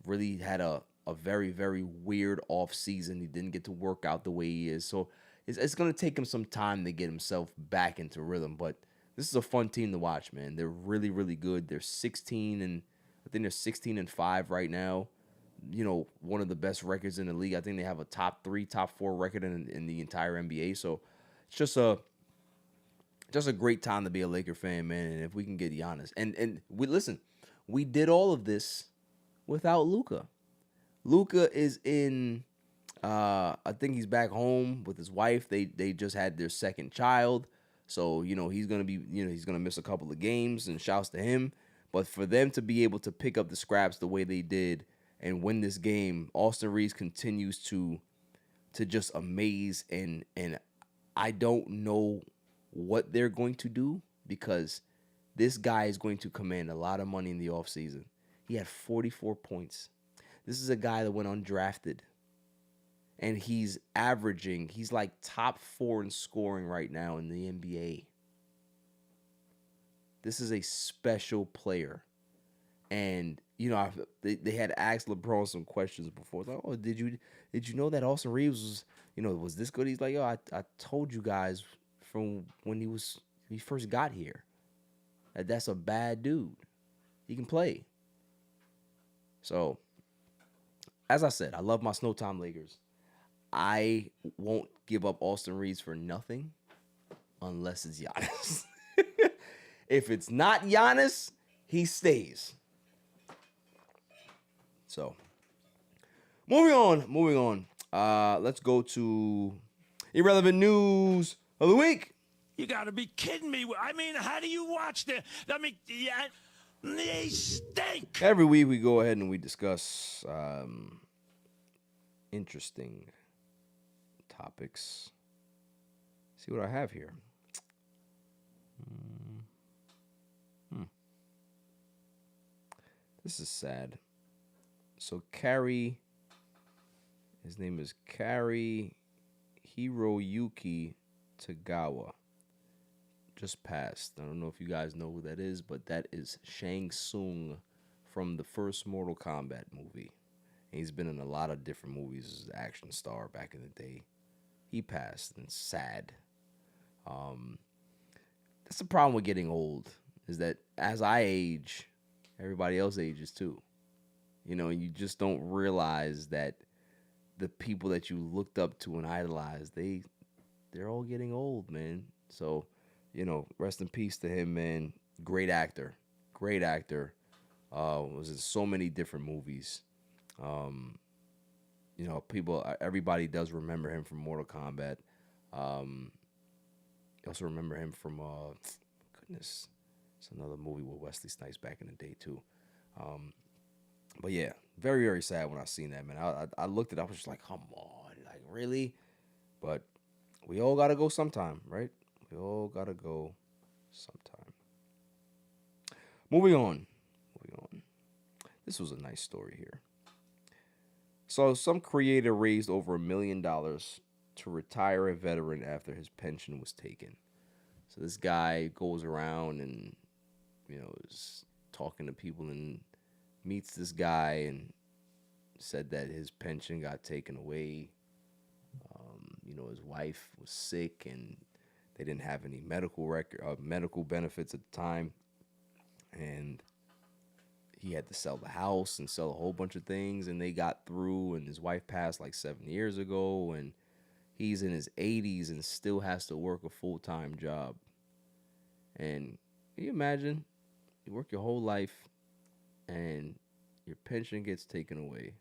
really had a very, very weird off season. He didn't get to work out the way he is. So it's going to take him some time to get himself back into rhythm. But this is a fun team to watch, man. They're really, really good. They're 16-5 right now. You know, one of the best records in the league. I think they have a top 3, top 4 record in the entire NBA. So it's just a great time to be a Laker fan, man. And if we can get Giannis. And we did all of this without Luka. Luka is in, I think he's back home with his wife. They just had their second child. So, you know, he's going to miss a couple of games, and shouts to him. But for them to be able to pick up the scraps the way they did and win this game, Austin Reeves continues to just amaze. And I don't know what they're going to do because this guy is going to command a lot of money in the offseason. He had 44 points. This is a guy that went undrafted. And he's like top 4 in scoring right now in the NBA. This is a special player. And, you know, they had asked LeBron some questions before. It's like, oh, did you know that Austin Reeves was this good? He's like, I told you guys from when he first got here that's a bad dude. He can play. So, as I said, I love my Snowtime Lakers. I won't give up Austin Reeves for nothing unless it's Giannis. If it's not Giannis, he stays. So, moving on. Let's go to Irrelevant News of the Week. You got to be kidding me. I mean, how do you watch the... I mean, yeah, they stink. Every week we go ahead and we discuss interesting topics. See what I have here. This is sad. So Kari, his name is Kari Hiroyuki Tagawa. Just passed. I don't know if you guys know who that is, but that is Shang Tsung from the first Mortal Kombat movie. And he's been in a lot of different movies as an action star back in the day. He passed, and it's sad. That's the problem with getting old, is that as I age, everybody else ages too. You know, you just don't realize that the people that you looked up to and idolized, they're all getting old, man. So, you know, rest in peace to him, man. Great actor. Great actor. Was in so many different movies. You know, everybody does remember him from Mortal Kombat. You also remember him from, goodness, it's another movie with Wesley Snipes back in the day, too. But yeah, very, very sad when I seen that, man. I looked at it, I was just like, come on, like, really? But we all got to go sometime, right? We all got to go sometime. Moving on. This was a nice story here. So some creator raised over $1 million to retire a veteran after his pension was taken. So this guy goes around and, you know, is talking to people and meets this guy and said that his pension got taken away. You know, his wife was sick and they didn't have any medical benefits at the time. And he had to sell the house and sell a whole bunch of things, and they got through, and his wife passed like 7 years ago, and he's in his 80s and still has to work a full-time job. And can you imagine? You work your whole life, and your pension gets taken away.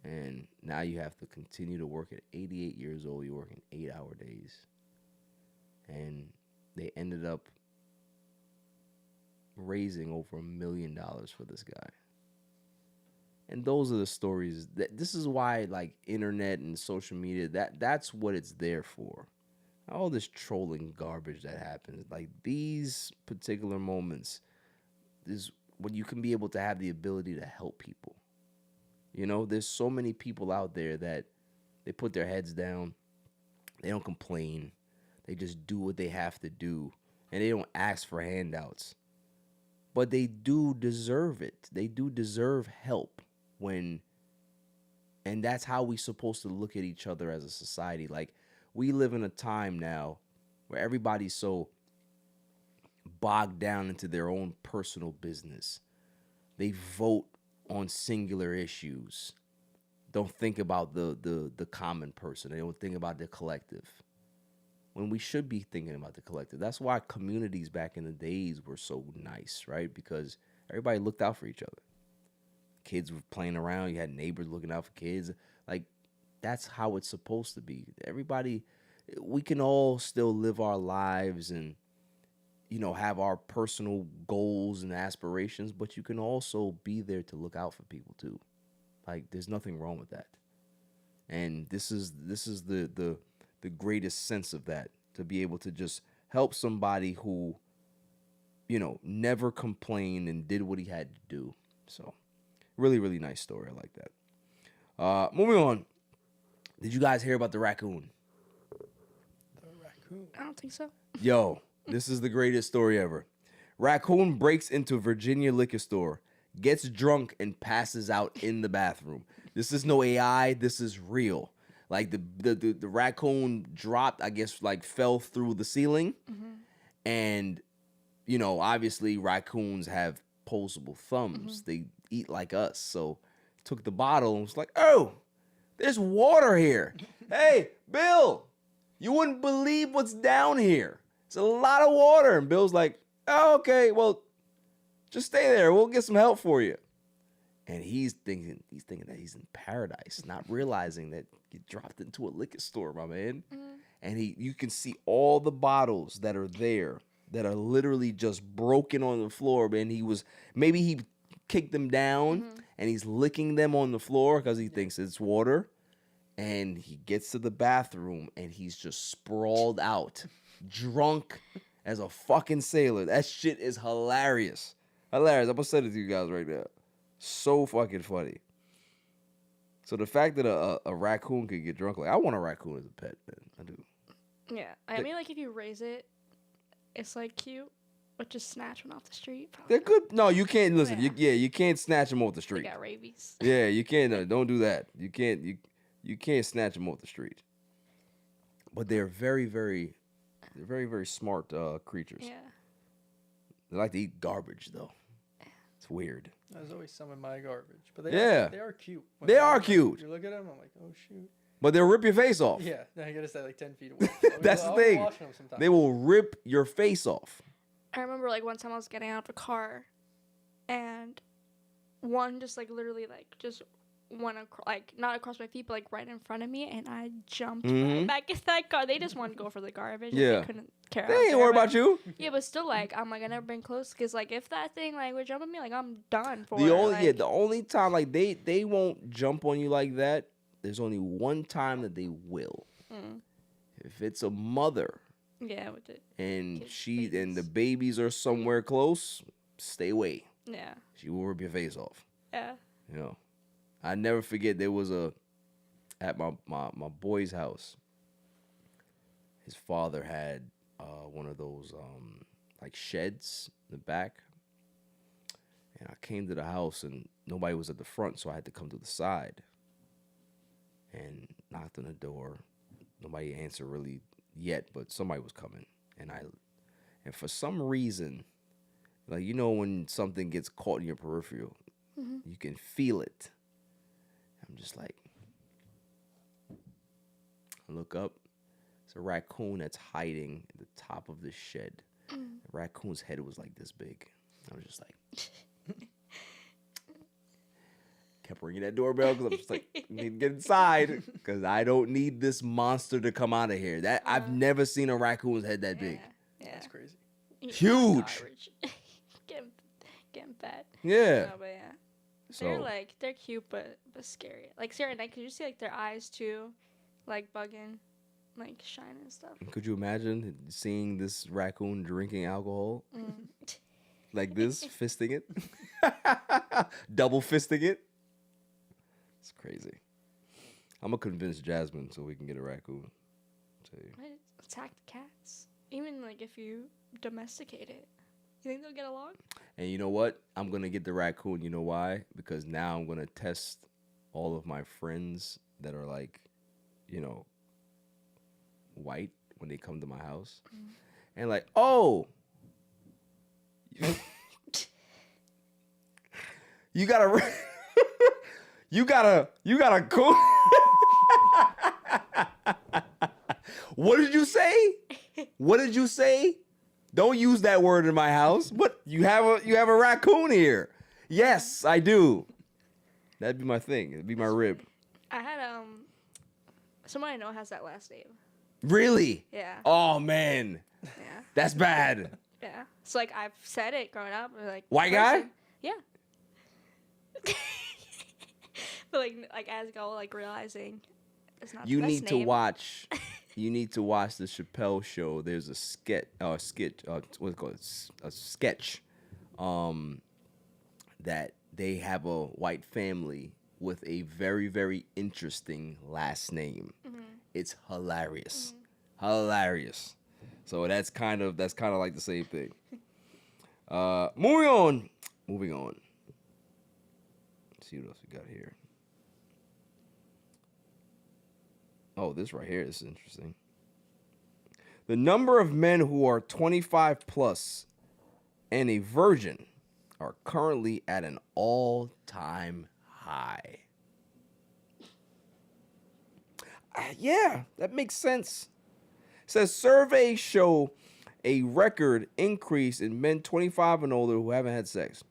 And now you have to continue to work at 88 years old. You're working 8-hour days. And they ended up raising over $1 million for this guy. And those are the stories. This is why, like, internet and social media, that's what it's there for. All this trolling garbage that happens, like these particular moments, is when you can be able to have the ability to help people. You know, there's so many people out there that they put their heads down, they don't complain, they just do what they have to do, and they don't ask for handouts. But they do deserve it. They do deserve help and that's how we're supposed to look at each other as a society. Like, we live in a time now where everybody's so bogged down into their own personal business. They vote on singular issues. Don't think about the common person. They don't think about the collective. When we should be thinking about the collective. That's why communities back in the days were so nice, right? Because everybody looked out for each other. Kids were playing around. You had neighbors looking out for kids. Like, that's how it's supposed to be. Everybody, we can all still live our lives and, you know, have our personal goals and aspirations, but you can also be there to look out for people too. Like, there's nothing wrong with that. And this is the greatest sense of that, to be able to just help somebody who, you know, never complained and did what he had to do. So really, really nice story. I like that. Moving on. Did you guys hear about the raccoon? The raccoon. I don't think so. Yo, this is the greatest story ever. Raccoon breaks into Virginia liquor store, gets drunk, and passes out in the bathroom. This is no AI. This is real. Like, the raccoon dropped, I guess, like, fell through the ceiling. Mm-hmm. And, you know, obviously raccoons have posable thumbs. Mm-hmm. They eat like us. So took the bottle and was like, oh, there's water here. Hey, Bill, you wouldn't believe what's down here. It's a lot of water. And Bill's like, oh, okay, well, just stay there. We'll get some help for you. And he's thinking that he's in paradise, not realizing that he dropped into a liquor store, my man. Mm-hmm. And you can see all the bottles that are there that are literally just broken on the floor. And maybe he kicked them down, mm-hmm. and he's licking them on the floor because he thinks it's water. And he gets to the bathroom and he's just sprawled out, drunk as a fucking sailor. That shit is hilarious. Hilarious. I'm gonna send it to you guys right now. So fucking funny. So the fact that a raccoon could get drunk, like I want a raccoon as a pet, man. I do. Yeah, I mean, like if you raise it, it's like cute, but just snatch one off the street. Probably They're good. No, you can't listen. Yeah. You can't snatch them off the they street. got rabies. Yeah, you can't. Don't do that. You can't. You can't snatch them off the street. But they're very, very smart creatures. Yeah. They like to eat garbage though. It's weird. There's always some in my garbage, but they are cute. When They are cute. You look at them, I'm like, oh shoot. But they'll rip your face off. Yeah, I gotta stay like 10 feet away. That's the I'll be thing. watching them sometimes. They will rip your face off. I remember like one time I was getting out of a car, and one just like literally like just went like not across my feet, but like right in front of me, and I jumped right back in that car. They just wanted to go for the garbage. and Yeah. They couldn't care. They I was ain't there, worried but- about you. Yeah, but still, like I'm like I never been close because like if that thing like would jump at me, like I'm done for. The only time like they won't jump on you like that. There's only one time that they will. If it's a mother Yeah, with it. and Kids, and the babies. babies are somewhere close, stay away. Yeah. She will rip your face off. Yeah. You know, I never forget there was at my boy's house. His father had one of those like sheds in the back, and I came to the house and nobody was at the front, so I had to come to the side and knocked on the door. Nobody answered really yet, but somebody was coming, and for some reason, like you know when something gets caught in your peripheral, you can feel it. I'm just like, I look up. It's a raccoon that's hiding at the top of the shed. The raccoon's head was like this big. I was just like, kept ringing that doorbell because I'm just like, I need to get inside because I don't need this monster to come out of here. That I've never seen a raccoon's head that big. Yeah. That's crazy. Huge. Getting fat. Yeah. No, but yeah. So They're cute but scary. Like Sarah and I, could you see like their eyes too, like bugging, like shine and stuff. could you imagine seeing this raccoon drinking alcohol? Like this, fisting it? Double fisting it? It's crazy. I'm going to convince Jasmine so we can get a raccoon. Tell you. Right? Attack the cats. Even like if you domesticate it. You think they'll get along? And you know what? I'm going to get the raccoon. You know why? Because now I'm going to test all of my friends that are like, you know, white when they come to my house. And like, oh, you got a you got a coon. What did you say? What did you say? Don't use that word in my house. What? You have a raccoon here. Yes, I do. That'd be my thing. It'd be my rib. I had someone I know has that last name. Really? Yeah. Oh man. Yeah. That's bad. Yeah. So like I've said it growing up. Like White guy? Yeah. But like as I go like realizing it's not. You the best need to name. watch. You need to watch the Chappelle Show. There's a sketch. What's it called? A sketch. That they have a white family with a very, very interesting last name. It's hilarious. Hilarious. So that's kind of like the same thing. Moving on. Let's see what else we got here. Oh, this right here is interesting. The number of men who are 25 plus and a virgin are currently at an all-time high. Yeah, that makes sense. It says surveys show a record increase in men 25 and older who haven't had sex,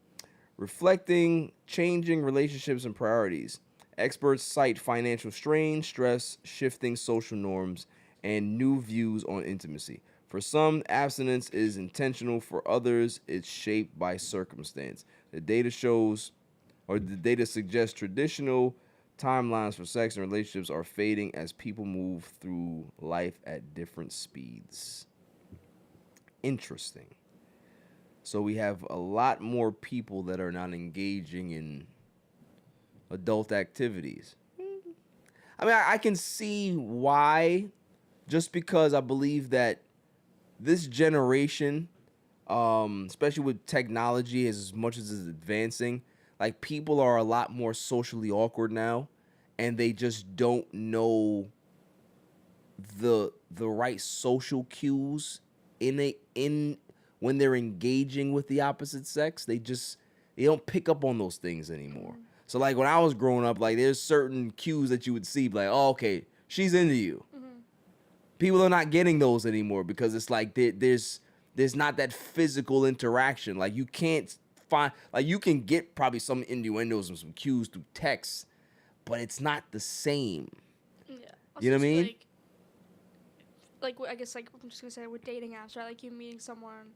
reflecting changing relationships and priorities. Experts cite financial strain, stress, shifting social norms, and new views on intimacy. For some, abstinence is intentional. For others, it's shaped by circumstance. The data suggests traditional timelines for sex and relationships are fading as people move through life at different speeds. Interesting. So we have a lot more people that are not engaging in adult activities. I mean, I can see why, just because I believe that this generation, especially with technology as much as it's advancing, like people are a lot more socially awkward now, and they just don't know the right social cues in when they're engaging with the opposite sex. They don't pick up on those things anymore. So like when I was growing up, like there's certain cues that you would see, like, oh, okay, she's into you. People are not getting those anymore because it's like there's not that physical interaction. Like you can't find, like you can get probably some innuendos and some cues through text, but it's not the same. Yeah. You know what I mean? Like I guess like I'm just gonna say with dating apps, right? Like you're meeting someone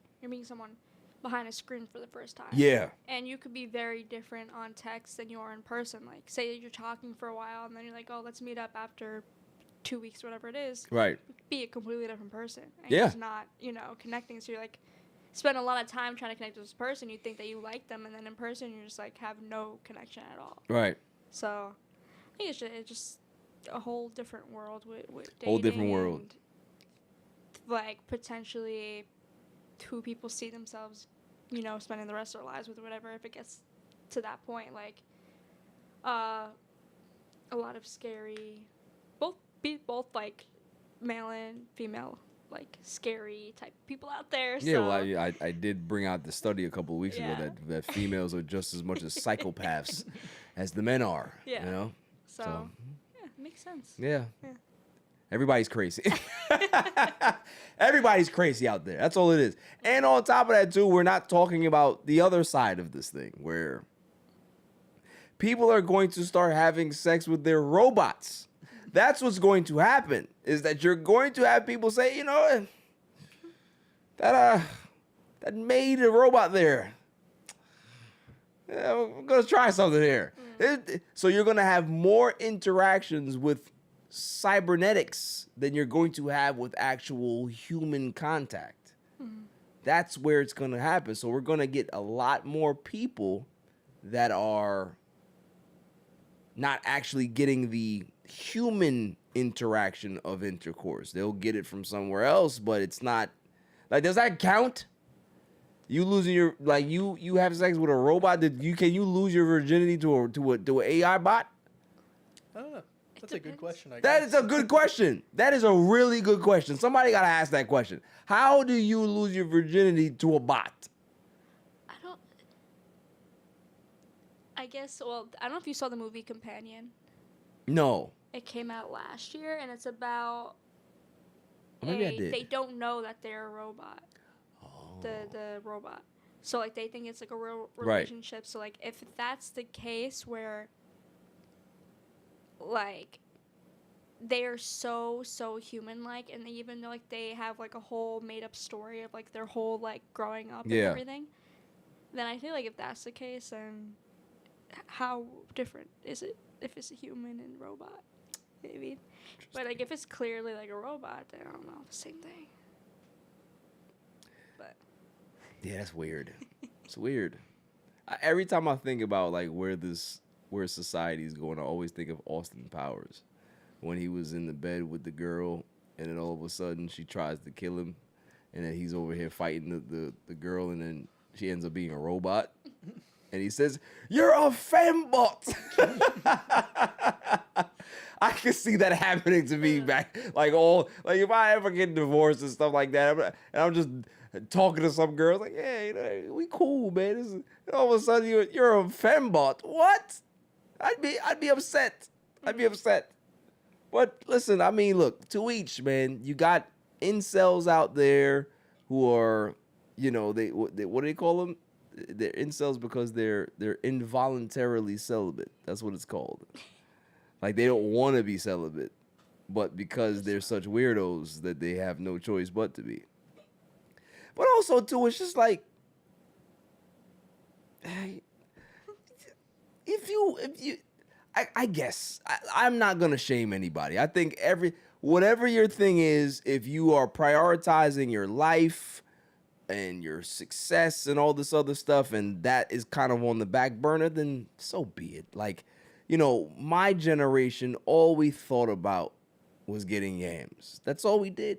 behind a screen for the first time. Yeah. And you could be very different on text than you are in person. Like say you're talking for a while and then you're like, oh, let's meet up after 2 weeks, whatever it is. Right. Be a completely different person. And Yeah. you're just not, connecting. So you're like spend a lot of time trying to connect with this person. You think that you like them, and then in person you're just like have no connection at all. Right. So I think it's just a whole different world with dating. Whole different world. And, like potentially who people see themselves, spending the rest of their lives with or whatever, if it gets to that point. Like a lot of scary, both like male and female, like scary type people out there. Yeah, so. well, I did bring out the study a couple of weeks ago that females are just as much as psychopaths as the men are. Yeah. You know? So yeah, it makes sense. Yeah. Yeah. Everybody's crazy. Everybody's crazy out there. That's all it is. And on top of that, too, we're not talking about the other side of this thing where people are going to start having sex with their robots. That's what's going to happen, is that you're going to have people say, that made a robot there. Yeah, we're going to try something here. So you're going to have more interactions with cybernetics than you're going to have with actual human contact. That's where it's going to happen. So we're going to get a lot more people that are not actually getting the human interaction of intercourse. They'll get it from somewhere else, but it's not like, does that count? You losing your, like, you have sex with a robot, can you lose your virginity to an AI bot? I don't know. That's a good question, I guess. That is a good question. That is a really good question. Somebody got to ask that question. How do you lose your virginity to a bot? I guess, well, I don't know if you saw the movie Companion. No. It came out last year, and it's about Maybe I did. they don't know that they're a robot. The robot. So, like, they think it's, like, a real relationship. Right. So, like, if that's the case where, like, they are so human-like, and they even know, like, they have, like, a whole made-up story of, like, their whole, like, growing up and everything, then I feel like if that's the case, then how different is it if it's a human and robot? You know what I mean? But, like, if it's clearly, like, a robot, then I don't know, the same thing. But yeah, that's weird. It's weird. Every time I think about, like, where society is going, I always think of Austin Powers when he was in the bed with the girl, and then all of a sudden she tries to kill him, and then he's over here fighting the girl, and then she ends up being a robot, and he says, "You're a fembot." I can see that happening to me back, like if I ever get divorced and stuff like that, and I'm just talking to some girls like, yeah, we cool, man. And all of a sudden you're a fembot. What? I'd be upset. I'd be upset. But listen, I mean, look, to each, man. You got incels out there who are, they what do they call them? They're incels because they're involuntarily celibate. That's what it's called. Like, they don't want to be celibate, but because they're such weirdos that they have no choice but to be. But also, too, it's just like, I guess I'm not gonna shame anybody. I think whatever your thing is, if you are prioritizing your life, and your success and all this other stuff, and that is kind of on the back burner, then so be it. Like, my generation, all we thought about was getting yams. That's all we did.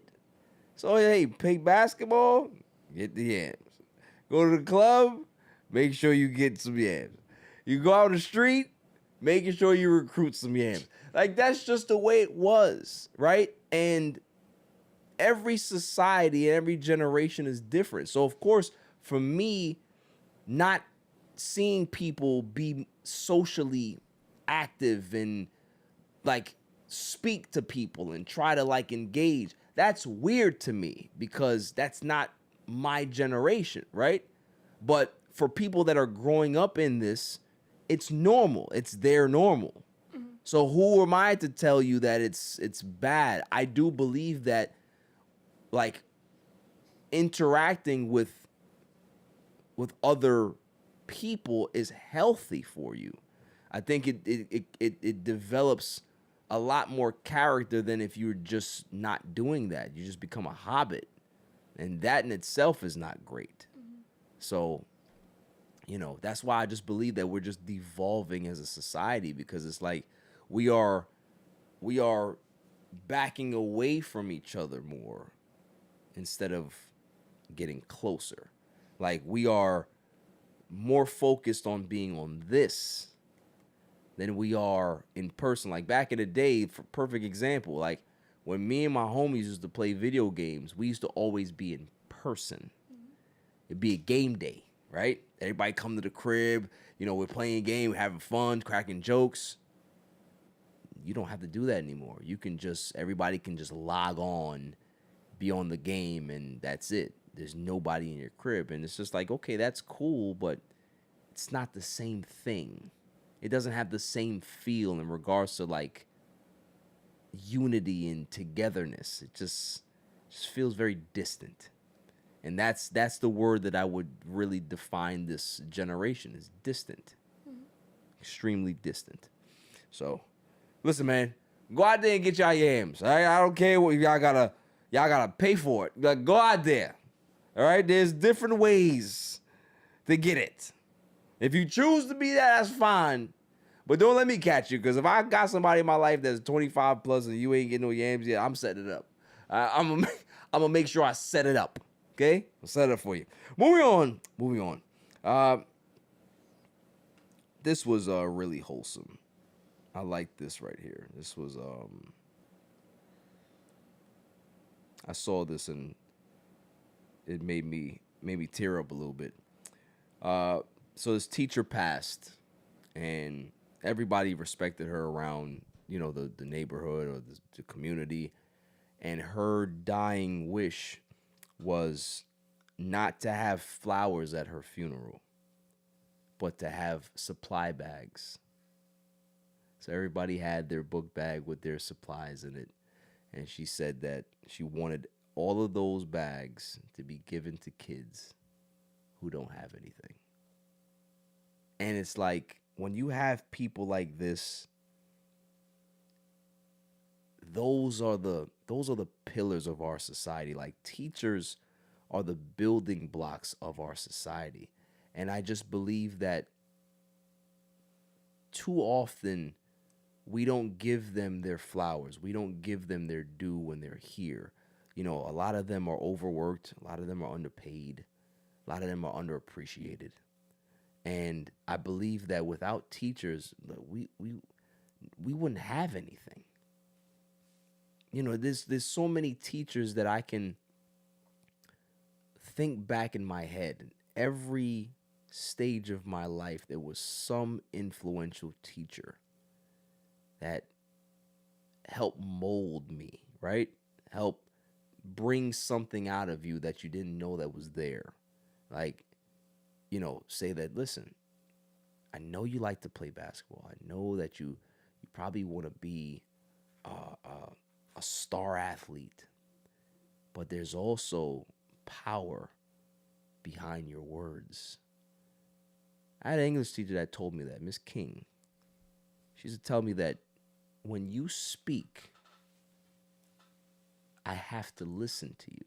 So, hey, play basketball, get the yams. Go to the club, make sure you get some yams. You go out the street, making sure you recruit some yams. Like, that's just the way it was, right? And every society, every generation is different. So, of course, for me, not seeing people be socially active and, like, speak to people and try to, like, engage, that's weird to me because that's not my generation, right? But for people that are growing up in this, it's normal. It's their normal. So who am I to tell you that it's bad? I do believe that, like, interacting with other people is healthy for you. I think it develops a lot more character than if you're just not doing that. You just become a hobbit, and that in itself is not great. So, that's why I just believe that we're just devolving as a society, because it's like we are backing away from each other more instead of getting closer. Like, we are more focused on being on this than we are in person. Like, back in the day, for perfect example, like when me and my homies used to play video games, we used to always be in person. It'd be a game day, right? Everybody come to the crib, we're playing a game, having fun, cracking jokes. You don't have to do that anymore. Everybody can just log on, be on the game, and that's it. There's nobody in your crib. And it's just like, okay, that's cool, but it's not the same thing. It doesn't have the same feel in regards to, like, unity and togetherness. It just feels very distant. And that's the word that I would really define this generation, is distant. Extremely distant. So, listen, man, go out there and get y'all yams. All right? I don't care what y'all gotta pay for it. Like, go out there. All right? There's different ways to get it. If you choose to be that, that's fine. But don't let me catch you, because if I got somebody in my life that's 25 plus and you ain't getting no yams yet, I'm setting it up. I'm gonna make sure I set it up. Okay? I'll set it up for you. Moving on. This was really wholesome. I like this right here. This was I saw this and it made me tear up a little bit. So this teacher passed, and everybody respected her around, the neighborhood or the community. And her dying wish was not to have flowers at her funeral, but to have supply bags. So everybody had their book bag with their supplies in it. And she said that she wanted all of those bags to be given to kids who don't have anything. And it's like, when you have people like this, those are the pillars of our society. Like, teachers are the building blocks of our society. And I just believe that too often we don't give them their flowers. We don't give them their due when they're here. A lot of them are overworked. A lot of them are underpaid. A lot of them are underappreciated. And I believe that without teachers, we wouldn't have anything. There's so many teachers that I can think back in my head. Every stage of my life, there was some influential teacher that helped mold me, right? Help bring something out of you that you didn't know that was there. Like, say that, listen, I know you like to play basketball. I know that you probably want to be a star athlete, but there's also power behind your words. I had an English teacher that told me that, Miss King. She used to tell me that when you speak, I have to listen to you.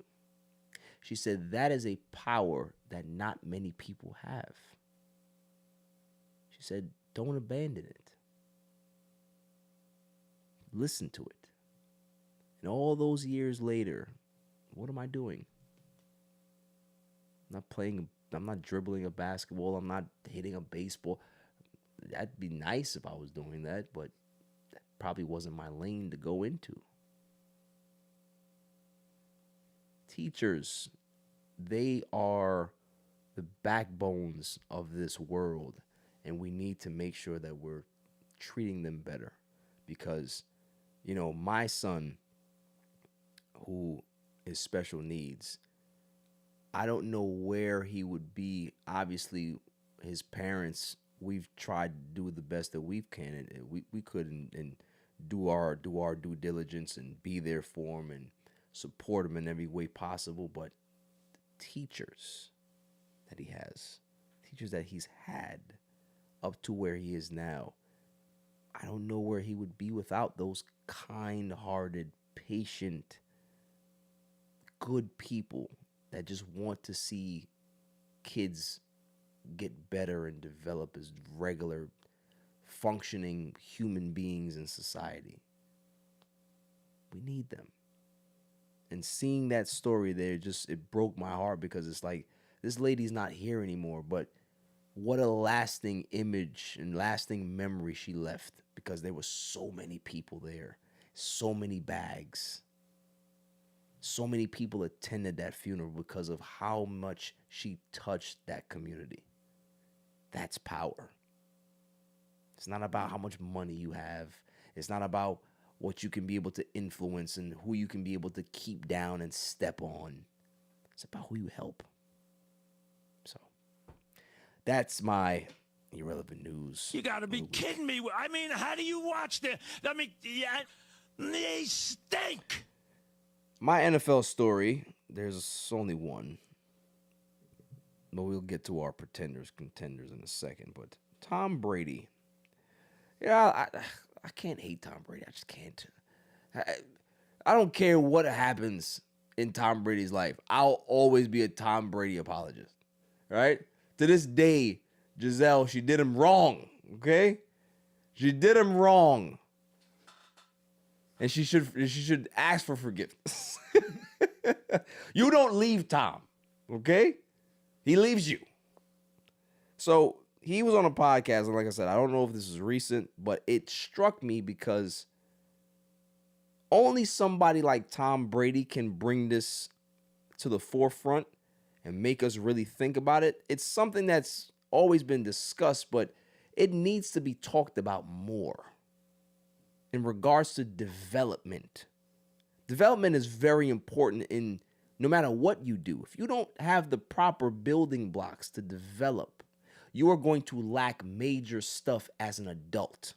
She said, that is a power that not many people have. She said, don't abandon it. Listen to it. And all those years later, what am I doing? I'm not dribbling a basketball. I'm not hitting a baseball. That'd be nice if I was doing that, but that probably wasn't my lane to go into. Teachers, they are the backbones of this world, and we need to make sure that we're treating them better because, you know, my son, who is special needs, I don't know where he would be. Obviously, his parents, we've tried to do the best that we can, and we could and do our due diligence and be there for him and support him in every way possible. But teachers that he has, teachers that he's had up to where he is now, I don't know where he would be without those kind-hearted, patient, good people that just want to see kids get better and develop as regular, functioning human beings in society. We need them. And seeing that story there, it broke my heart because it's like, this lady's not here anymore, but what a lasting image and lasting memory she left because there were so many people there, so many bags. So many people attended that funeral because of how much she touched that community. That's power. It's not about how much money you have. It's not about what you can be able to influence and who you can be able to keep down and step on. It's about who you help. So that's my irrelevant news. You got to be kidding me. I mean, how do you watch the... I mean, yeah, they stink. My NFL story, there's only one. But we'll get to our contenders in a second. But Tom Brady. Yeah, I can't hate Tom Brady. I just can't. I don't care what happens in Tom Brady's life. I'll always be a Tom Brady apologist. Right? To this day, Giselle, she did him wrong. Okay? She did him wrong. And she should ask for forgiveness. You don't leave Tom, okay? He leaves you. So he was on a podcast, and like I said, I don't know if this is recent, but it struck me because only somebody like Tom Brady can bring this to the forefront and make us really think about it. It's something that's always been discussed, but it needs to be talked about more. In regards to development. Development is very important in no matter what you do. If you don't have the proper building blocks to develop, you are going to lack major stuff as an adult.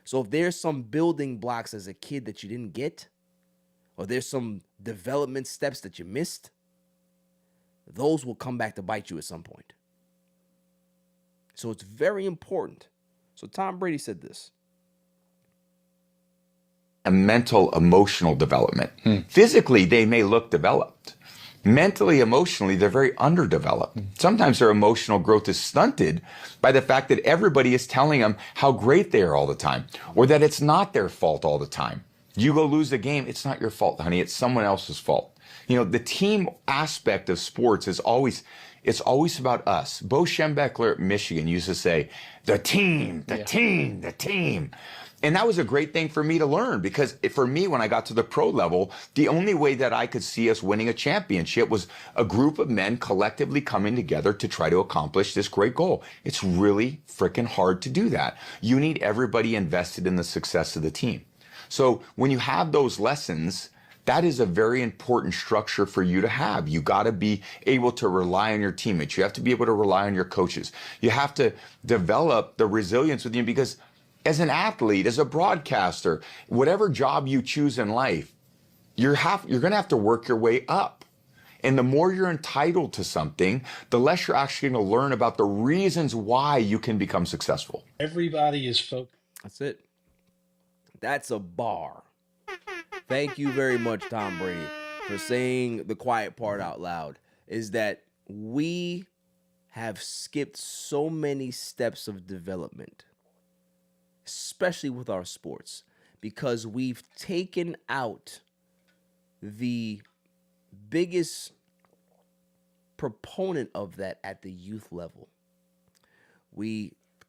So if there's some building blocks as a kid that you didn't get, or there's some development steps that you missed, those will come back to bite you at some point. So it's very important. So Tom Brady said this. A mental, emotional development. Physically, they may look developed. Mentally, emotionally, they're very underdeveloped. Sometimes their emotional growth is stunted by the fact that everybody is telling them how great they are all the time, or that it's not their fault all the time. You go lose the game, it's not your fault, honey, it's someone else's fault. You know, the team aspect of sports is always, it's always about us. Bo Schembechler at Michigan used to say, the team, the team, the team. And that was a great thing for me to learn because for me, when I got to the pro level, the only way that I could see us winning a championship was a group of men collectively coming together to try to accomplish this great goal. It's really freaking hard to do that. You need everybody invested in the success of the team. So when you have those lessons, that is a very important structure for you to have. You got to be able to rely on your teammates. You have to be able to rely on your coaches. You have to develop the resilience within you because as an athlete, as a broadcaster, whatever job you choose in life, you're going to have to work your way up. And the more you're entitled to something, the less you're actually going to learn about the reasons why you can become successful. Everybody is focused. That's it. That's a bar. Thank you very much, Tom Brady. for saying the quiet part out loud is that we have skipped so many steps of development, especially with our sports, because we've taken out the biggest proponent of that at the youth level.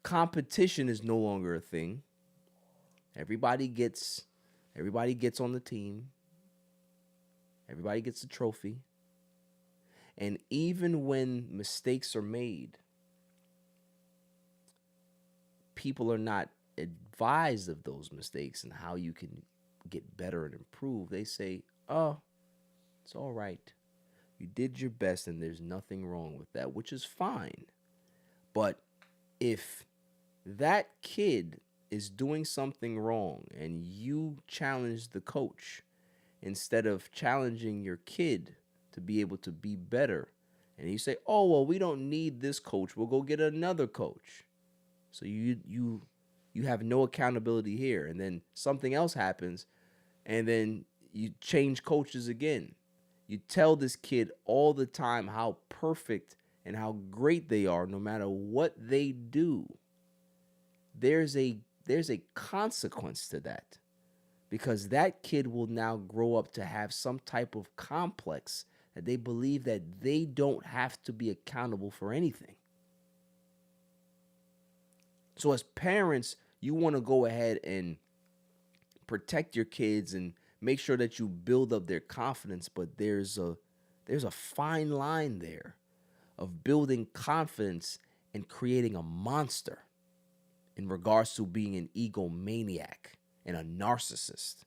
Competition is no longer a thing. Everybody gets on the team. Everybody gets a trophy. And even when mistakes are made, people are not advised of those mistakes and how you can get better and improve. They say, oh, it's all right. You did your best and there's nothing wrong with that, which is fine. But if that kid is doing something wrong and you challenge the coach instead of challenging your kid to be able to be better, and you say, oh, well, we don't need this coach, we'll go get another coach. So you have no accountability here, and then something else happens, and then you change coaches again. You tell this kid all the time how perfect and how great they are no matter what they do. There's a consequence to that, because that kid will now grow up to have some type of complex that they believe that they don't have to be accountable for anything. So as parents, you want to go ahead and protect your kids and make sure that you build up their confidence, but there's a fine line there of building confidence and creating a monster in regards to being an egomaniac and a narcissist.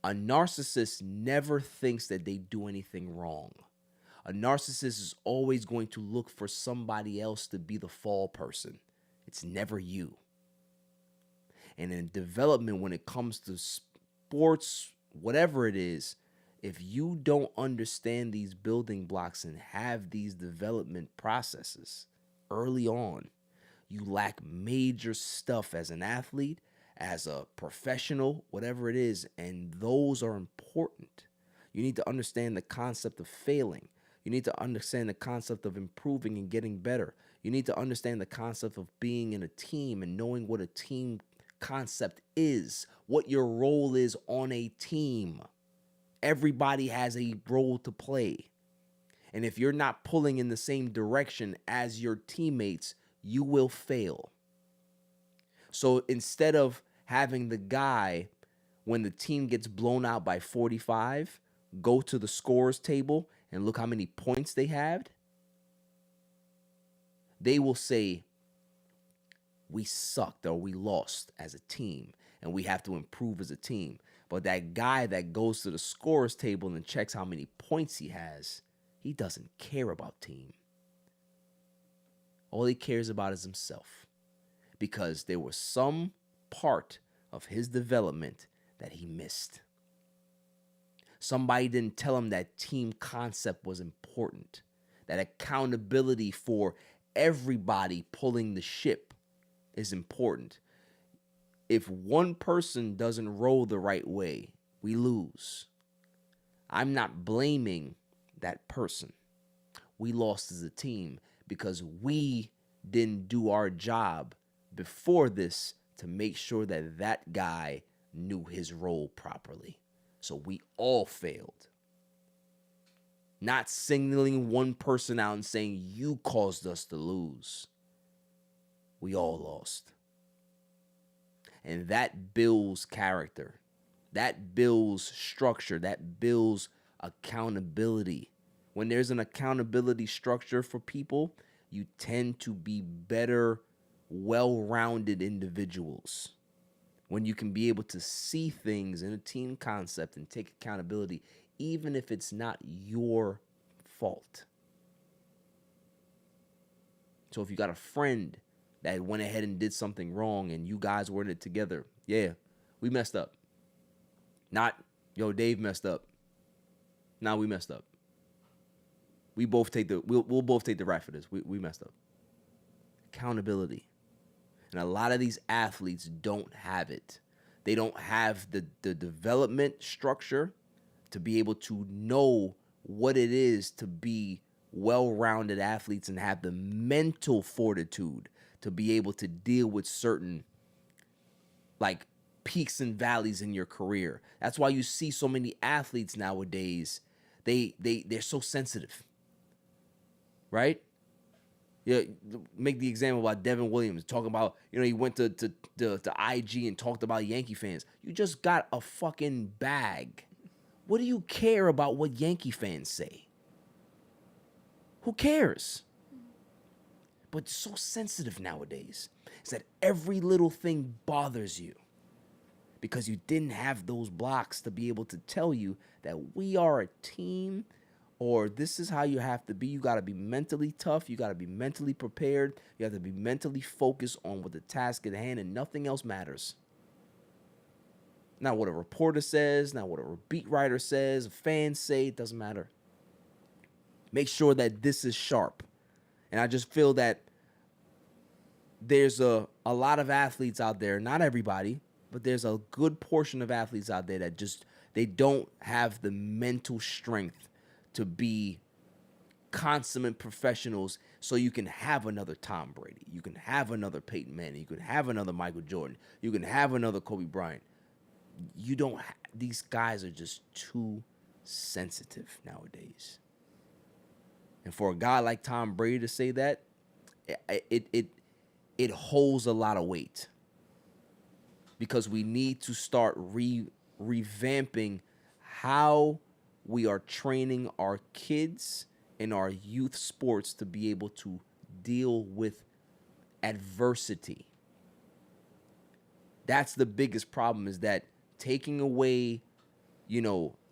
A narcissist never thinks that they do anything wrong. A narcissist is always going to look for somebody else to be the fall person. It's never you. And in development, when it comes to sports, whatever it is, if you don't understand these building blocks and have these development processes early on, you lack major stuff as an athlete, as a professional, whatever it is, and those are important. You need to understand the concept of failing. You need to understand the concept of improving and getting better. You need to understand the concept of being in a team and knowing what a team concept is, what your role is on a team. Everybody has a role to play. And if you're not pulling in the same direction as your teammates, you will fail. So instead of having the guy, when the team gets blown out by 45, go to the scorers table and look how many points they had, they will say, we sucked or we lost as a team and we have to improve as a team. But that guy that goes to the scorers table and checks how many points he has, he doesn't care about team. All he cares about is himself, because there was some part of his development that he missed. Somebody didn't tell him that team concept was important, that accountability for everybody pulling the ship is important. If one person doesn't row the right way, we lose. I'm not blaming that person. We lost as a team because we didn't do our job before this to make sure that that guy knew his role properly. So we all failed. Not singling one person out and saying, you caused us to lose. We all lost. And that builds character. That builds structure. That builds accountability. When there's an accountability structure for people, you tend to be better, well-rounded individuals. When you can be able to see things in a team concept and take accountability, even if it's not your fault. So if you got a friend that went ahead and did something wrong and you guys were in it together, yeah, we messed up. Not, yo, Dave messed up. Nah, we messed up. We'll both take the rap for this. We messed up. Accountability. And a lot of these athletes don't have it. They don't have the development structure to be able to know what it is to be well-rounded athletes and have the mental fortitude to be able to deal with certain like peaks and valleys in your career. That's why you see so many athletes nowadays. They're so sensitive, right? Yeah, make the example about Devin Williams talking about, he went to IG and talked about Yankee fans. You just got a fucking bag. What do you care about what Yankee fans say? Who cares? But it's so sensitive nowadays. It's that every little thing bothers you because you didn't have those blocks to be able to tell you that we are a team, or this is how you have to be. You got to be mentally tough. You got to be mentally prepared. You have to be mentally focused on what the task at hand, and nothing else matters. Not what a reporter says, not what a beat writer says, fans say, it doesn't matter. Make sure that this is sharp. And I just feel that there's a lot of athletes out there, not everybody, but there's a good portion of athletes out there that they don't have the mental strength to be consummate professionals, so you can have another Tom Brady, you can have another Peyton Manning, you can have another Michael Jordan, you can have another Kobe Bryant. You don't. These guys are just too sensitive nowadays. And for a guy like Tom Brady to say that, it holds a lot of weight, because we need to start revamping how we are training our kids in our youth sports to be able to deal with adversity. That's the biggest problem, is that taking away,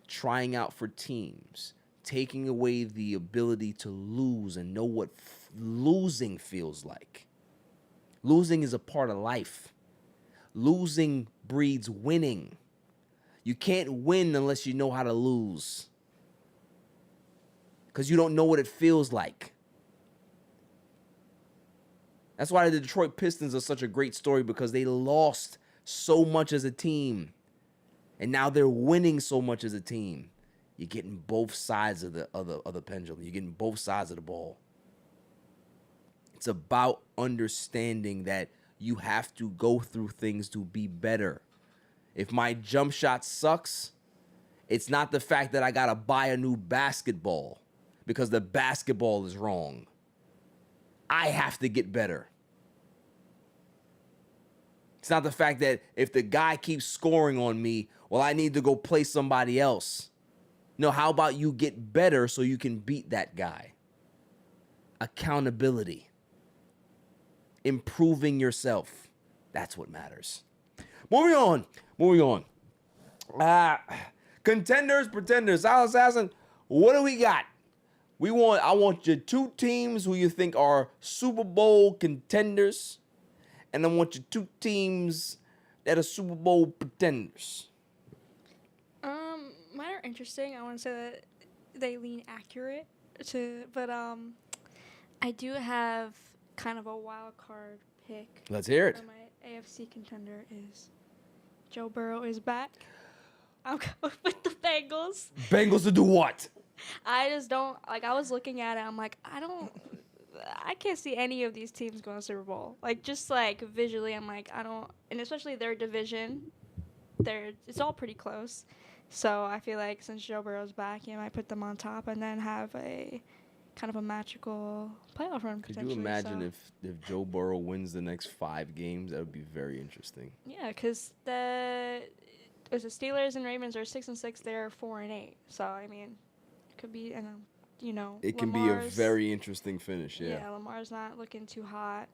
trying out for teams, taking away the ability to lose and know what losing feels like. Losing is a part of life. Losing breeds winning. You can't win unless you know how to lose, because you don't know what it feels like. That's why the Detroit Pistons are such a great story, because they lost so much as a team, and now they're winning so much as a team. You're getting both sides of the pendulum. You're getting both sides of the ball. It's about understanding that you have to go through things to be better. If my jump shot sucks, it's not the fact that I got to buy a new basketball because the basketball is wrong. I have to get better. It's not the fact that if the guy keeps scoring on me, well, I need to go play somebody else. No, how about you get better so you can beat that guy? Accountability. Improving yourself. That's what matters. Moving on. Contenders, pretenders. Silent Assassin, what do we got? I want your two teams who you think are Super Bowl contenders, and I want your two teams that are Super Bowl pretenders. Mine are interesting. I want to say that they lean accurate but I do have kind of a wild card pick. Let's hear it. My AFC contender is Joe Burrow is back. I'm going with the Bengals. Bengals to do what? I just don't, I was looking at it, I'm like, I can't see any of these teams going to Super Bowl. Just visually, I'm like, and especially their division, it's all pretty close. So I feel like since Joe Burrow's back, you might put them on top and then have a kind of a magical playoff run. Could you imagine if Joe Burrow wins the next 5 games? That would be very interesting. Yeah, because the Steelers and Ravens are 6-6. They're 4-8. So I mean, it could be, and it can be a very interesting finish. Yeah. Yeah, Lamar's not looking too hot.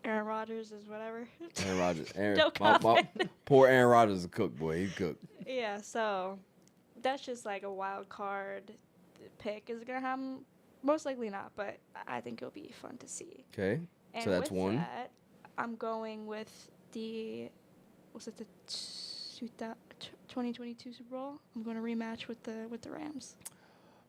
Aaron Rodgers is whatever. Aaron Rodgers. My poor Aaron Rodgers is a cook, boy. He's cooked. Yeah, so that's just a wild card pick. Is it going to happen? Most likely not, but I think it'll be fun to see. Okay, and so that's with one. That, I'm going with the 2022 Super Bowl. I'm going to rematch with the Rams.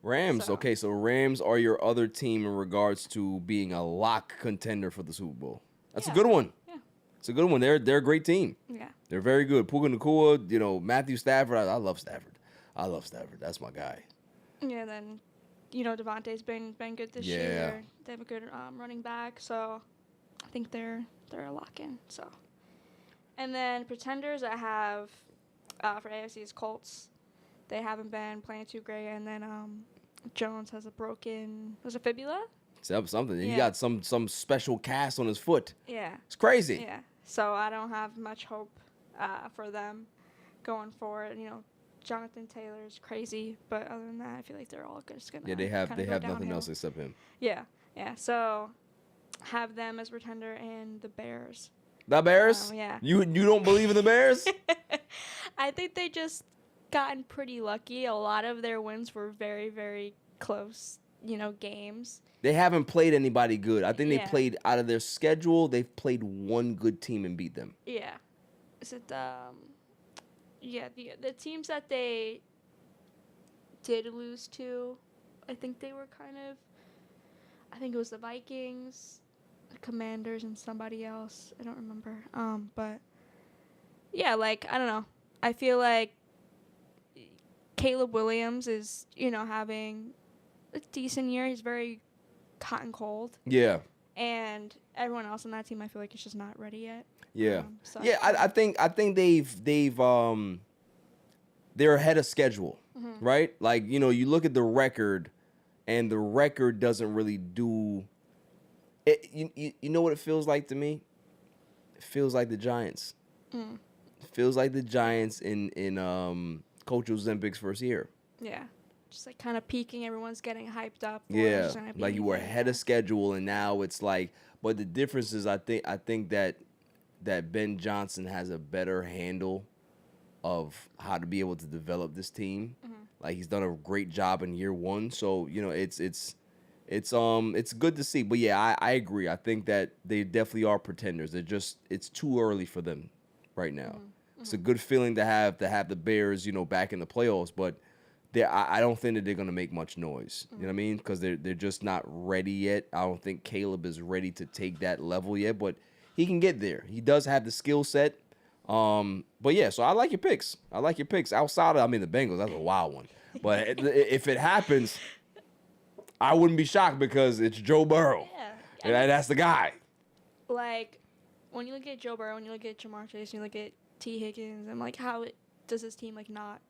Rams. So. Okay, so Rams are your other team in regards to being a lock contender for the Super Bowl. That's a good one. Yeah. It's a good one. They're a great team. Yeah. They're very good. Puka Nacua, Matthew Stafford. I love Stafford. I love Stafford. That's my guy. Yeah, then, Devontae's been good this Yeah. year. They have a good running back, so I think they're a lock in. So, and then pretenders I have for AFC is Colts. They haven't been playing too great, and then Jones has a broken fibula. Something. He Yeah. got some special cast on his foot. Yeah. It's crazy. Yeah. So I don't have much hope for them going forward. Jonathan Taylor's crazy, but other than that, I feel like they're all just gonna. Yeah, they have kinda go nothing downhill. else except him. Yeah. Yeah. So have them as pretender and the Bears. The Bears? Yeah. You don't believe in the Bears? I think they just gotten pretty lucky. A lot of their wins were very, very close, games. They haven't played anybody good. I think they Yeah. played out of their schedule. They've played one good team and beat them. Yeah. Is it the teams that they did lose to, I think they were I think it was the Vikings, the Commanders, and somebody else. I don't remember. But yeah, I don't know. I feel like Caleb Williams is, having a decent year. He's very hot and cold. Yeah. And everyone else on that team, I feel like, is just not ready yet. Yeah. So Yeah, I think they've they're ahead of schedule, right? Like, you look at the record and the record doesn't really do it. You know what it feels like to me? It feels like the Giants. It feels like the Giants in Coach Ozempic's first year. Yeah. Just kind of peaking, everyone's getting hyped up. Yeah, like you were ahead of schedule, and now it's like. But the difference is, I think that Ben Johnson has a better handle of how to be able to develop this team. Like he's done a great job in year one, so it's good to see. But yeah, I agree. I think that they definitely are pretenders. It's too early for them right now. It's a good feeling to have the Bears, back in the playoffs, but. I don't think that they're going to make much noise. You know what I mean? Because they're just not ready yet. I don't think Caleb is ready to take that level yet, but he can get there. He does have the skill set. But yeah, so I like your picks. Outside of, the Bengals, that's a wild one. But if it happens, I wouldn't be shocked because it's Joe Burrow. Yeah. And that's the guy. Like, when you look at Joe Burrow, when you look at Jamar Chase, and you look at T. Higgins, I'm like, does this team, not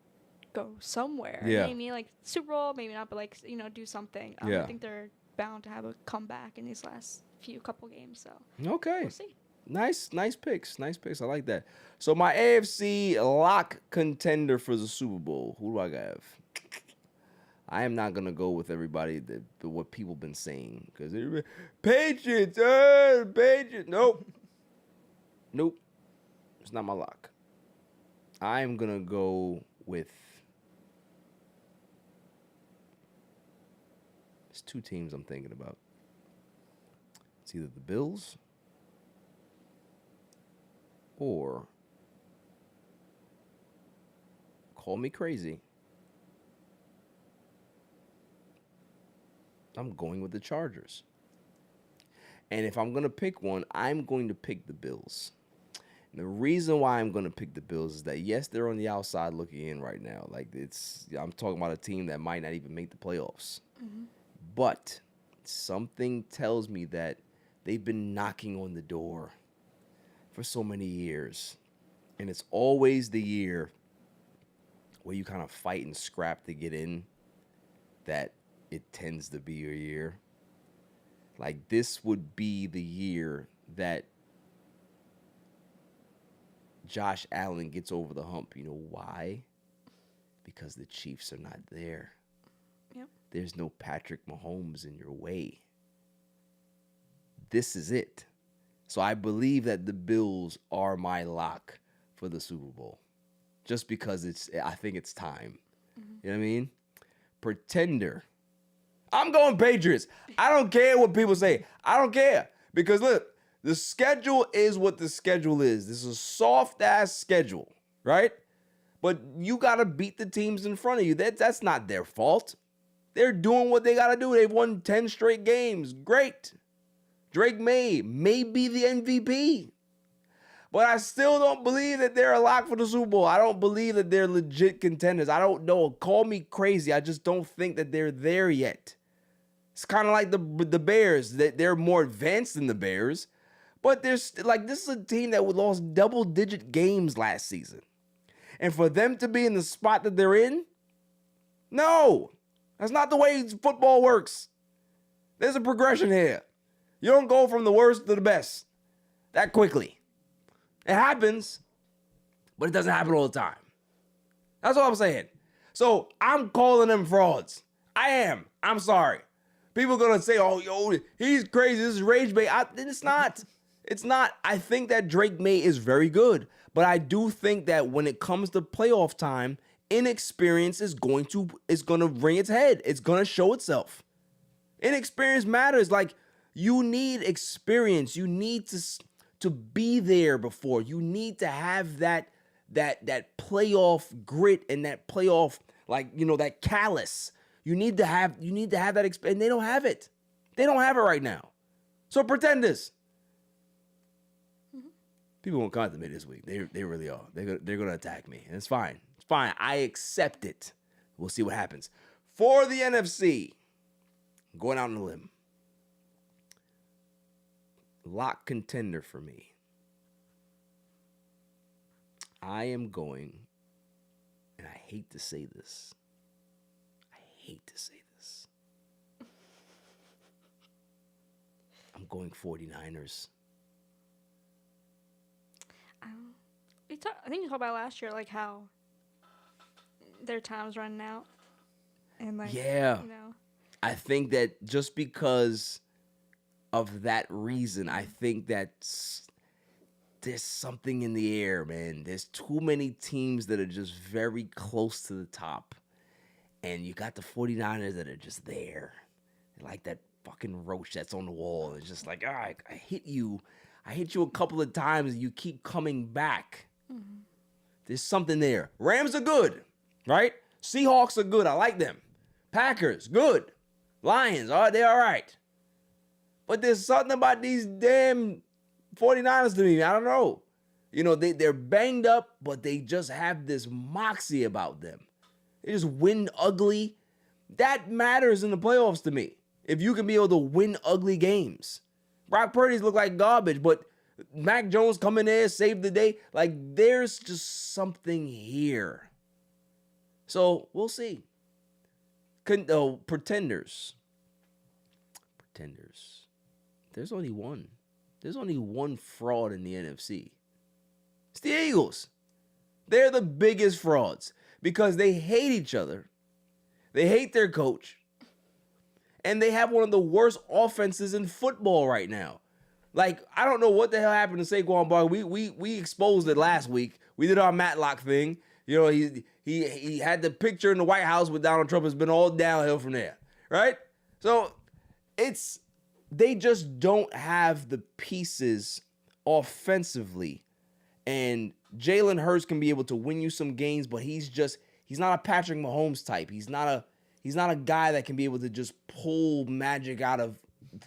go somewhere? Yeah. You know what I mean? Like, Super Bowl, maybe not, but, do something. Yeah. I think they're bound to have a comeback in these last couple games, so. Okay. We'll see. Nice picks. I like that. So my AFC lock contender for the Super Bowl. Who do I have? I am not gonna go with everybody what people been saying because Patriots. Nope. It's not my lock. I am gonna go with. There's two teams I'm thinking about. It's either the Bills or, call me crazy, I'm going with the Chargers. And if I'm going to pick one, I'm going to pick the Bills. And the reason why I'm going to pick the Bills is that, yes, they're on the outside looking in right now. I'm talking about a team that might not even make the playoffs. But something tells me that they've been knocking on the door for so many years. And it's always the year where you kind of fight and scrap to get in that it tends to be your year. Like, this would be the year that Josh Allen gets over the hump. You know why? Because the Chiefs are not there. Yep. There's no Patrick Mahomes in your way. This is it. So I believe that the Bills are my lock for the Super Bowl. Just because I think it's time. You know what I mean? Pretender. I'm going Patriots. I don't care what people say. I don't care. Because look, the schedule is what the schedule is. This is a soft-ass schedule, right? But you got to beat the teams in front of you. That's not their fault. They're doing what they got to do. They've won 10 straight games. Great. Drake may be the MVP. But I still don't believe that they're a lock for the Super Bowl. I don't believe that they're legit contenders. I don't know. Call me crazy. I just don't think that they're there yet. It's kind of like the Bears. They're more advanced than the Bears. But there's like, this is a team that lost double-digit games last season. And for them to be in the spot that they're in, no. That's not the way football works. There's a progression here. You don't go from the worst to the best that quickly. It happens, but it doesn't happen all the time. That's all I'm saying. So I'm calling them frauds. I am. I'm sorry. People are going to say, oh, yo, he's crazy. This is rage bait. It's not. It's not. I think that Drake May is very good. But I do think that when it comes to playoff time, inexperience is going to ring its head. It's going to show itself. Inexperience matters. Like, you need experience. You need to be there before. You need to have that playoff grit and that playoff, like, you know, that callous. You need to have that experience. And they don't have it. They don't have it right now. So Pretenders. People won't come to me this week. They really are. They're going to attack me. And it's fine. It's fine. I accept it. We'll see what happens. For the NFC, I'm going out on a limb. Lock contender for me. I am going, and I hate to say this. I'm going 49ers. I think you talked about last year, like how their time's running out, and like, yeah, you know. I think that just because of that reason, I think that there's something in the air, man. There's too many teams that are just very close to the top, and you got the 49ers that are just there, like that fucking roach that's on the wall. It's just like, all right, I hit you a couple of times, and you keep coming back. Mm-hmm. There's something there. Rams are good, right? Seahawks are good. I like them. Packers, good. Lions, they're all right. But there's something about these damn 49ers to me. I don't know. You know, they're banged up, but they just have this moxie about them. They just win ugly. That matters in the playoffs to me. If you can be able to win ugly games. Brock Purdy's look like garbage, but Mac Jones come in there, save the day. Like, there's just something here. So, we'll see. Pretenders. There's only one. There's only one fraud in the NFC. It's the Eagles. They're the biggest frauds because they hate each other. They hate their coach. And they have one of the worst offenses in football right now. Like, I don't know what the hell happened to Saquon Barkley. We exposed it last week. We did our Matlock thing. You know, he had the picture in the White House with Donald Trump. It's been all downhill from there, right? So they just don't have the pieces offensively. And Jalen Hurts can be able to win you some games, but he's not a Patrick Mahomes type. He's not a guy that can be able to just pull magic out of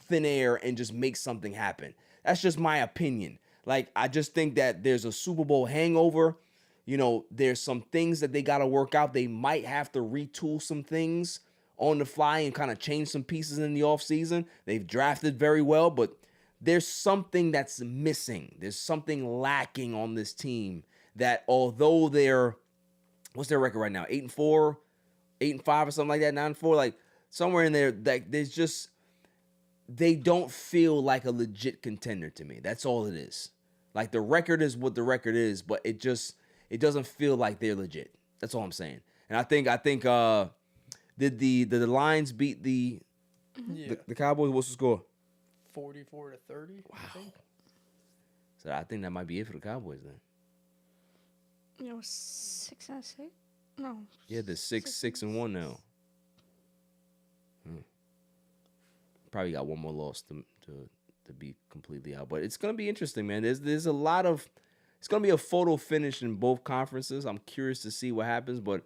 thin air and just make something happen. That's just my opinion. Like, I just think that there's a Super Bowl hangover. You know, there's some things that they got to work out. They might have to retool some things on the fly and kind of change some pieces in the offseason. They've drafted very well, but there's something that's missing. There's something lacking on this team that, although what's their record right now? 8-4, 8-5 or something like that, 9-4, like somewhere in there. Like, they don't feel like a legit contender to me. That's all it is. Like, the record is what the record is, but it doesn't feel like they're legit. That's all I'm saying. And I think did the Lions beat the Cowboys? What's the score? 44-30. Wow. I think. So I think that might be it for the Cowboys then. You know, 6-6. No. Yeah, they're 6-1 now. Probably got one more loss to be completely out, but it's gonna be interesting, man. There's a lot of. It's gonna be a photo finish in both conferences. I'm curious to see what happens, but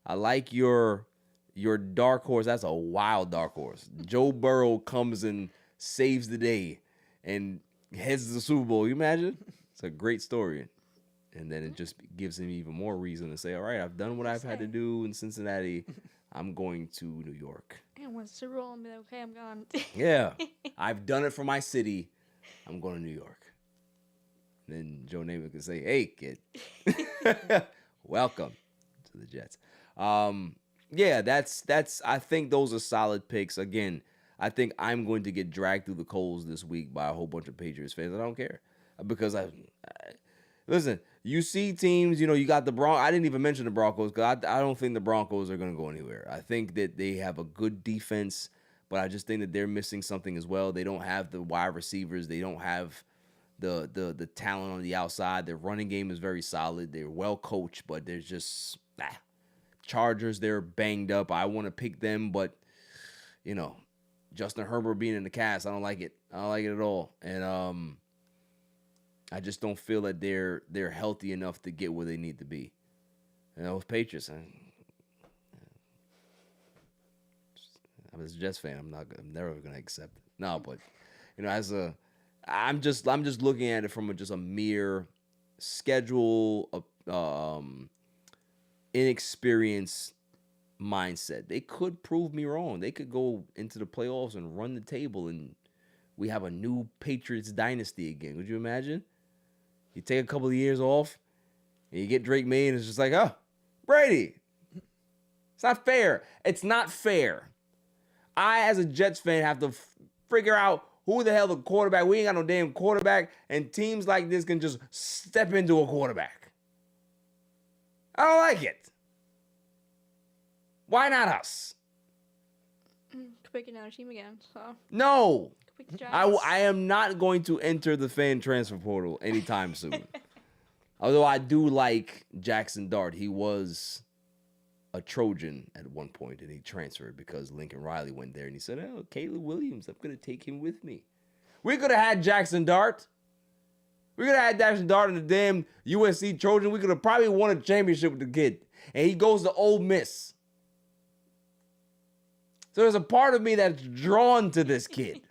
I like your dark horse. That's a wild dark horse. Joe Burrow comes and saves the day and heads to the Super Bowl. You imagine? It's a great story. And then it just gives him even more reason to say, all right, I've done what I've had to do in Cincinnati. I'm going to New York. And once the roll, and be like, okay, I'm gone. Yeah. I've done it for my city. I'm going to New York. And then Joe Namath can say, hey, kid. Welcome to the Jets. Yeah, that's. I think those are solid picks. Again, I think I'm going to get dragged through the coals this week by a whole bunch of Patriots fans. I don't care because listen. You see teams. You got the Broncos. I didn't even mention the Broncos because I don't think the Broncos are going to go anywhere. I think that they have a good defense, but I just think that they're missing something as well. They don't have the wide receivers. They don't have the talent on the outside. Their running game is very solid. They're well coached, but there's just Chargers. They're banged up. I want to pick them, but Justin Herbert being in the cast, I don't like it. I don't like it at all. And I just don't feel that they're healthy enough to get where they need to be. With Patriots, I'm a Jets fan. I'm never gonna accept it. No, but I'm just looking at it from just a mere schedule, inexperienced mindset. They could prove me wrong. They could go into the playoffs and run the table, and we have a new Patriots dynasty again. Would you imagine? You take a couple of years off, and you get Drake May, and it's just like, oh, Brady. It's not fair. It's not fair. I, as a Jets fan, have to figure out who the hell the quarterback. We ain't got no damn quarterback, and teams like this can just step into a quarterback. I don't like it. Why not us? Could pick another team again. So no. Could pick the Giants. I am not going to enter the fan transfer portal anytime soon. Although I do like Jackson Dart. He was a Trojan at one point, and he transferred because Lincoln Riley went there, and he said, oh, Caleb Williams, I'm going to take him with me. We could have had Jackson Dart. We could have had Jackson Dart in the damn USC Trojan. We could have probably won a championship with the kid. And he goes to Ole Miss. So there's a part of me that's drawn to this kid.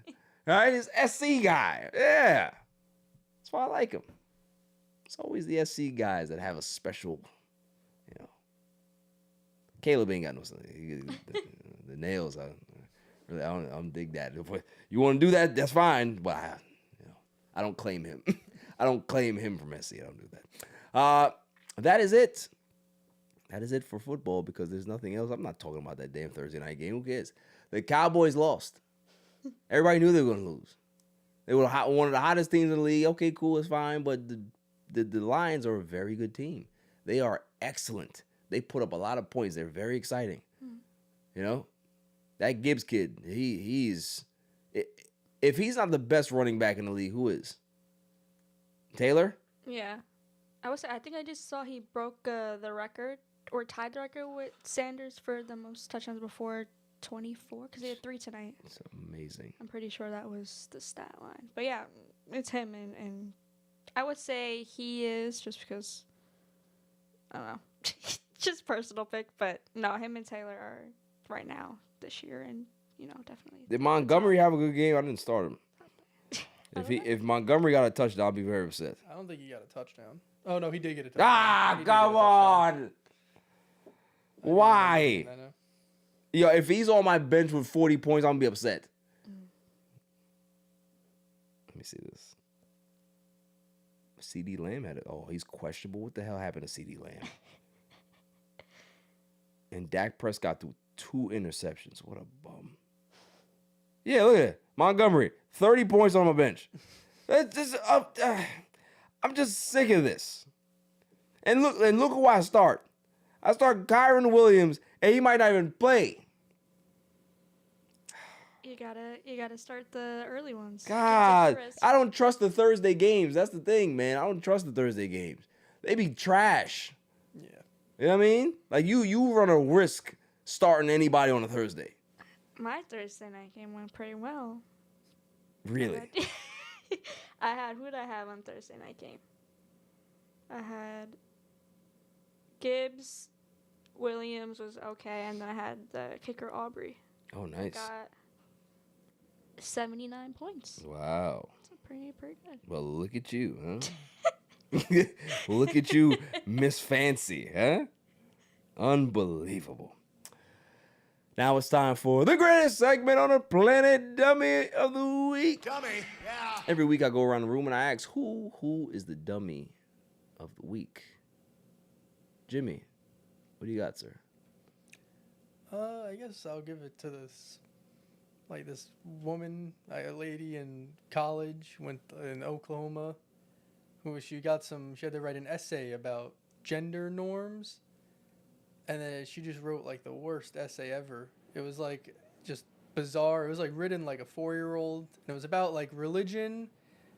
Right? He's SC guy. Yeah. That's why I like him. It's always the SC guys that have a special, Caleb ain't got no the nails. I don't dig that. If you want to do that, that's fine. But I don't claim him. I don't claim him from SC. I don't do that. That is it. That is it for football because there's nothing else. I'm not talking about that damn Thursday night game. Who cares? The Cowboys lost. Everybody knew they were going to lose. They were one of the hottest teams in the league. Okay, cool, it's fine. But the Lions are a very good team. They are excellent. They put up a lot of points. They're very exciting. That Gibbs kid, he's if he's not the best running back in the league, who is? Taylor? Yeah. I think I just saw he broke the record or tied the record with Sanders for the most touchdowns before 24 because he had 3 tonight. It's amazing. I'm pretty sure that was the stat line. But yeah, it's him and I would say he is just because I don't know. Just personal pick, but no, him and Taylor are right now this year and definitely. Did Montgomery have a good game? I didn't start him. If Montgomery got a touchdown, I'll be very upset. I don't think he got a touchdown. Oh no, he did get a touchdown. Come on. Why? I know. Yo, if he's on my bench with 40 points, I'm gonna be upset. Let me see this. CD Lamb had it. Oh, he's questionable. What the hell happened to CD Lamb? And Dak Prescott threw 2 interceptions. What a bum. Yeah, look at it. Montgomery, 30 points on my bench. I'm just sick of this. And look at why I start. I start Kyron Williams, and he might not even play. You gotta start the early ones. God, I don't trust the Thursday games. That's the thing, man. I don't trust the Thursday games. They be trash. Yeah. You know what I mean? Like you run a risk starting anybody on a Thursday. My Thursday night game went pretty well. Really? Who did I have on Thursday night game? I had Gibbs, Williams was okay, and then I had the kicker Aubrey. Oh, nice. I got 79 points. Wow. That's a pretty good. Well, look at you, huh? Look at you, Miss Fancy, huh? Unbelievable. Now it's time for the greatest segment on the planet, Dummy of the Week. Dummy, yeah. Every week I go around the room and I ask, who is the dummy of the week? Jimmy, what do you got, sir? I guess I'll give it to this woman, a lady in college, went in Oklahoma, she had to write an essay about gender norms, and then she just wrote like the worst essay ever. It was like just bizarre. It was like written like a 4-year-old, and it was about like religion.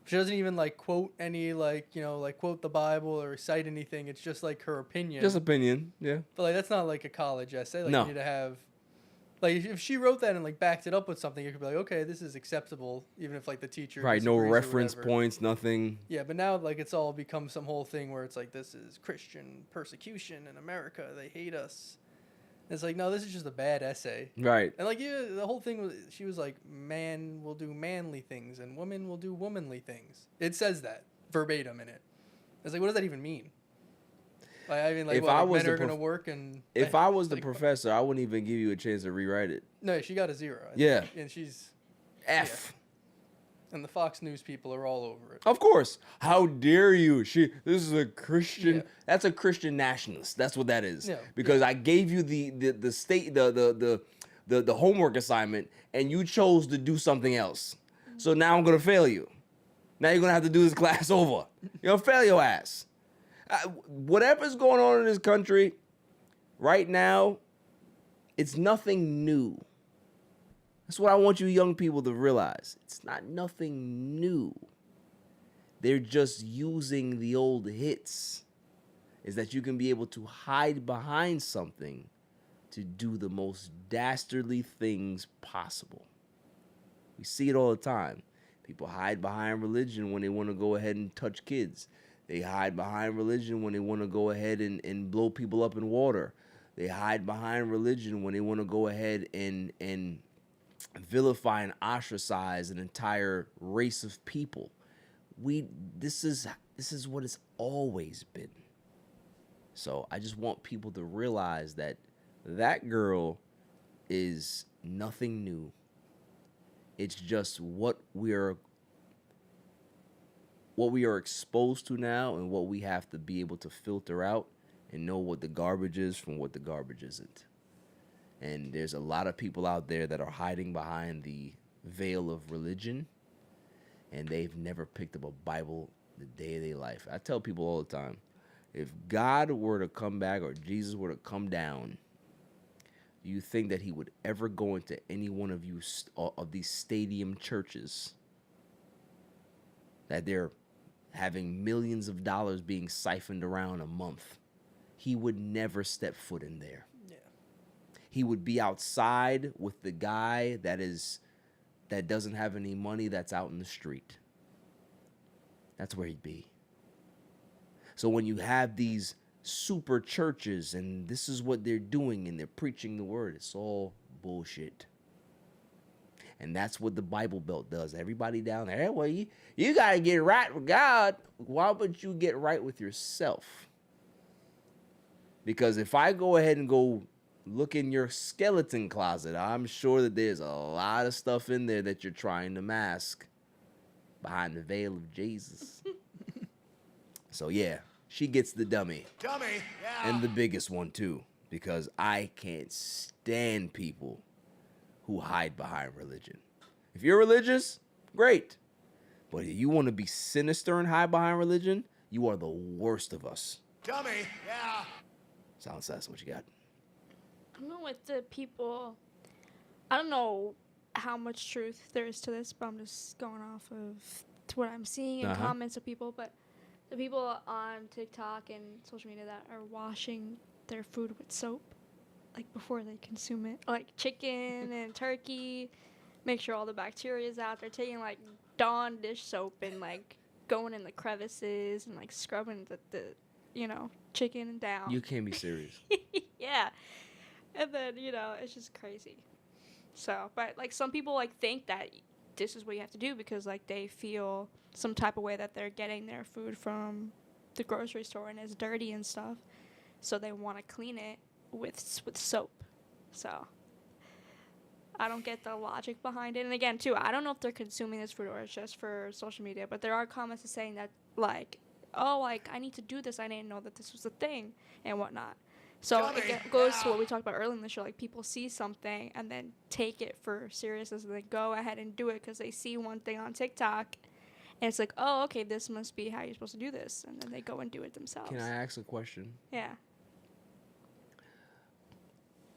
She doesn't even like quote any quote the Bible or cite anything. It's just like her opinion. Just opinion, yeah. But like that's not like a college essay. Like No. you need to have, like if she wrote that and like backed it up with something, you could be like, okay, this is acceptable, even if like the teacher Right, no disagrees or reference whatever. points, nothing. Yeah, but now like it's all become some whole thing where it's like this is Christian persecution in America. They hate us. It's like no, this is just a bad essay. Right. And like the whole thing was she was like man will do manly things and woman will do womanly things. It says that verbatim in it. It's like what does that even mean? Like, I mean, like, If what, I like was men the are gonna work and If I was the like, professor, I wouldn't even give you a chance to rewrite it. no, she got a 0. I think. Yeah. And she's F. and the Fox News people are all over it. Of course. How dare you? This is a Christian. Yeah. That's a Christian nationalist. That's what that is. Yeah. Because I gave you the state the homework assignment and you chose to do something else. So now I'm gonna fail you. Now you're gonna have to do this class over. You're gonna fail your ass. Whatever's going on in this country right now, it's nothing new. That's what I want you young people to realize. It's not nothing new. They're just using the old hits. Is that you can be able to hide behind something to do the most dastardly things possible. We see it all the time. People hide behind religion when they want to go ahead and touch kids. They hide behind religion when they want to go ahead and blow people up in water. They hide behind religion when they want to go ahead and vilify and ostracize an entire race of people. This is what it's always been. So I just want people to realize that girl is nothing new. It's just what we are exposed to now and what we have to be able to filter out and know what the garbage is from what the garbage isn't. And there's a lot of people out there that are hiding behind the veil of religion, and they've never picked up a Bible the day of their life. I tell people all the time, if God were to come back or Jesus were to come down, do you think that he would ever go into any one of you of these stadium churches that they're having millions of dollars being siphoned around a month? He would never step foot in there. Yeah. He would be outside with the guy that doesn't have any money that's out in the street. That's where he'd be. So when you have these super churches and this is what they're doing and they're preaching the word, it's all bullshit. And that's what the Bible Belt does. Everybody down there, hey, well, you got to get right with God. Why would you get right with yourself? Because if I go ahead and go look in your skeleton closet, I'm sure that there's a lot of stuff in there that you're trying to mask behind the veil of Jesus. So yeah, she gets the dummy. Dummy, yeah. And the biggest one too, because I can't stand people who hide behind religion. If you're religious, great. But if you want to be sinister and hide behind religion, you are the worst of us. Dummy, yeah. Sounds that's what you got. I don't know with the people. I don't know how much truth there is to this, but I'm just going off of what I'm seeing in comments of people. But the people on TikTok and social media that are washing their food with soap, like before they consume it, like chicken and turkey, make sure all the bacteria is out. They're taking like Dawn dish soap and like going in the crevices and like scrubbing the chicken down. You can't be serious. Yeah. And then, it's just crazy. So, but like some people like think that this is what you have to do, because like they feel some type of way that they're getting their food from the grocery store and it's dirty and stuff, so they want to clean it with soap. So I don't get the logic behind it. And again, too, I don't know if they're consuming this food or it's just for social media, but there are comments saying that like, oh, like I need to do this, I didn't know that this was a thing and whatnot. So it goes to what we talked about earlier in the show. Like, people see something and then take it for seriousness and they go ahead and do it because they see one thing on TikTok. And it's like, oh, okay, this must be how you're supposed to do this. And then they go and do it themselves. Can I ask a question? Yeah.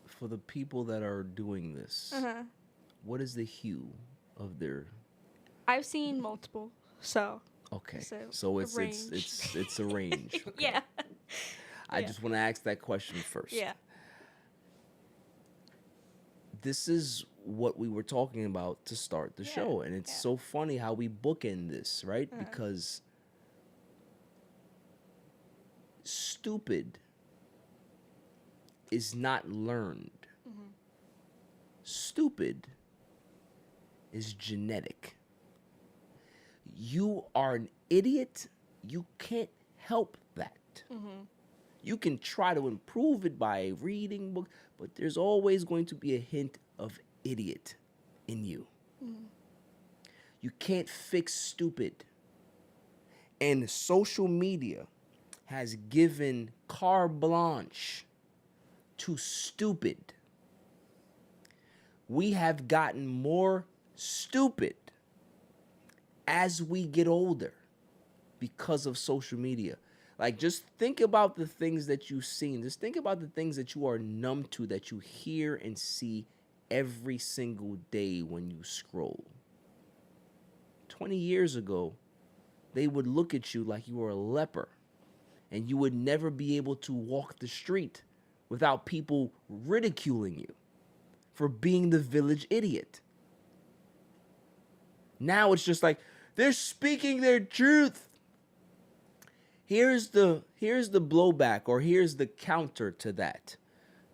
For the people that are doing this, what is the hue of their... I've seen multiple, so... Okay, So it's a range. Okay. Yeah. I just want to ask that question first. Yeah. This is what we were talking about to start the show, and it's so funny how we bookend this, right? Because stupid is not learned. Stupid is genetic. You are an idiot. You can't help that. You can try to improve it by reading books, but there's always going to be a hint of idiot in you. You can't fix stupid. And social media has given carte blanche to stupid. We have gotten more stupid as we get older because of social media. Like, just think about the things that you've seen. Just think about the things that you are numb to, that you hear and see every single day when you scroll. 20 years ago, they would look at you like you were a leper, and you would never be able to walk the street without people ridiculing you for being the village idiot. Now it's just like, they're speaking their truth. Here's the blowback, or here's the counter to that.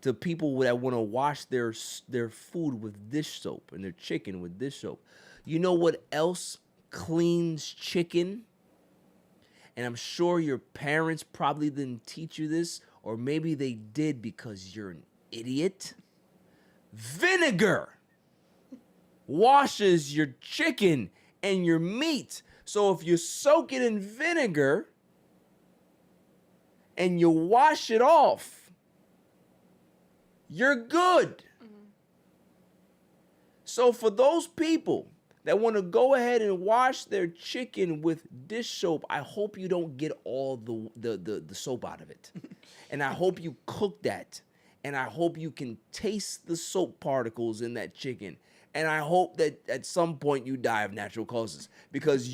To people that want to wash their food with dish soap and their chicken with dish soap. You know what else cleans chicken? And I'm sure your parents probably didn't teach you this, or maybe they did because you're an idiot. Vinegar washes your chicken and your meat. So if you soak it in vinegar and you wash it off, you're good. So for those people that want to go ahead and wash their chicken with dish soap, I hope you don't get all the soap out of it. And I hope you cook that. And I hope you can taste the soap particles in that chicken. And I hope that at some point you die of natural causes. Because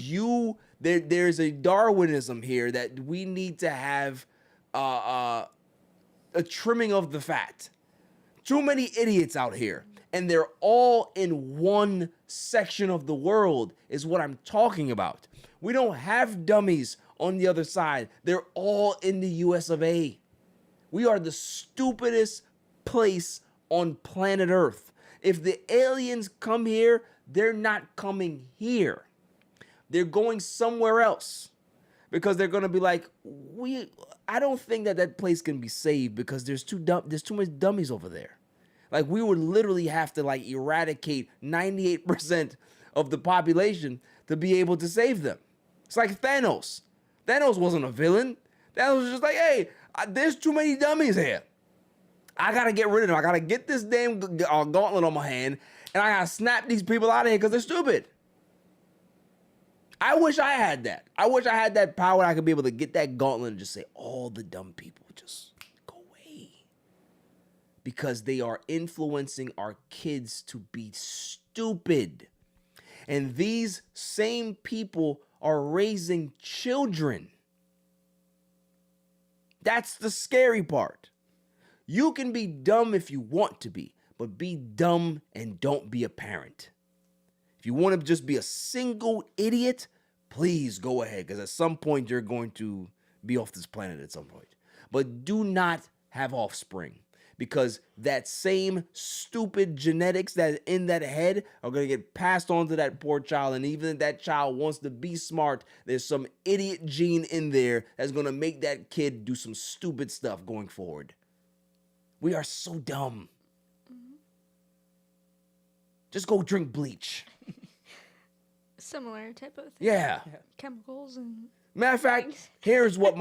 there's a Darwinism here that we need to have a trimming of the fat. Too many idiots out here, and they're all in one section of the world is what I'm talking about. We don't have dummies on the other side. They're all in the US of A. We are the stupidest place on planet Earth. If the aliens come here, they're not coming here. They're going somewhere else. Because they're gonna be like, I don't think that place can be saved because there's too much dummies over there. Like, we would literally have to like eradicate 98% of the population to be able to save them. It's like Thanos. Thanos wasn't a villain. Thanos was just like, hey, there's too many dummies here. I gotta get rid of them. I gotta get this damn gauntlet on my hand, and I gotta snap these people out of here because they're stupid. I wish I had that. I wish I had that power. I could be able to get that gauntlet and just say, all the dumb people, just go away. Because they are influencing our kids to be stupid. And these same people are raising children. That's the scary part. You can be dumb if you want to be, but be dumb and don't be a parent. If you want to just be a single idiot, please go ahead, because at some point you're going to be off this planet at some point. But do not have offspring, because that same stupid genetics that is in that head are going to get passed on to that poor child. And even if that child wants to be smart, there's some idiot gene in there that's going to make that kid do some stupid stuff going forward. We are so dumb. Just go drink bleach. Similar type of thing. Yeah. Chemicals and Matter of fact, here's what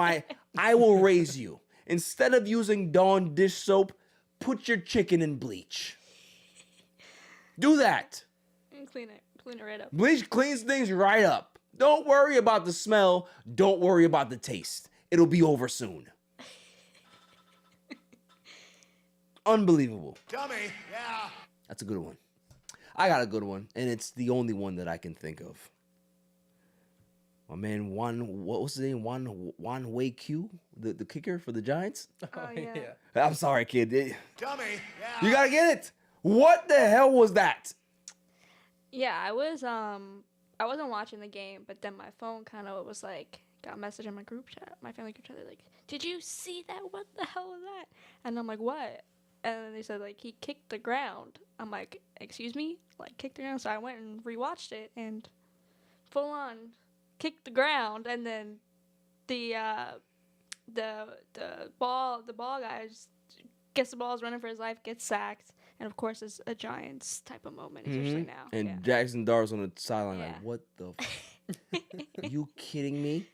I will raise you. Instead of using Dawn dish soap, put your chicken in bleach. Do that. and clean it right up. Bleach cleans things right up. Don't worry about the smell. Don't worry about the taste. It'll be over soon. Unbelievable. Dummy, yeah. That's a good one. I got a good one, and it's the only one that I can think of. My man, what was his name? Juan Wei Q, the kicker for the Giants. Oh, yeah. I'm sorry, kid. Dummy, yeah. You gotta get it. What the hell was that? Yeah, I wasn't watching the game, but then my phone kind of was like, got a message in my group chat, my family group chat. They're like, "Did you see that? What the hell was that?" And I'm like, "What?" And then they said, like, he kicked the ground. I'm like, "Excuse me?" Like, kicked the ground. So I went and rewatched it, and full on kicked the ground. And then the ball guy just gets the balls running for his life, gets sacked. And, of course, it's a Giants type of moment, especially now. And Jackson Dart's on the sideline Yeah. like, what the Are you kidding me?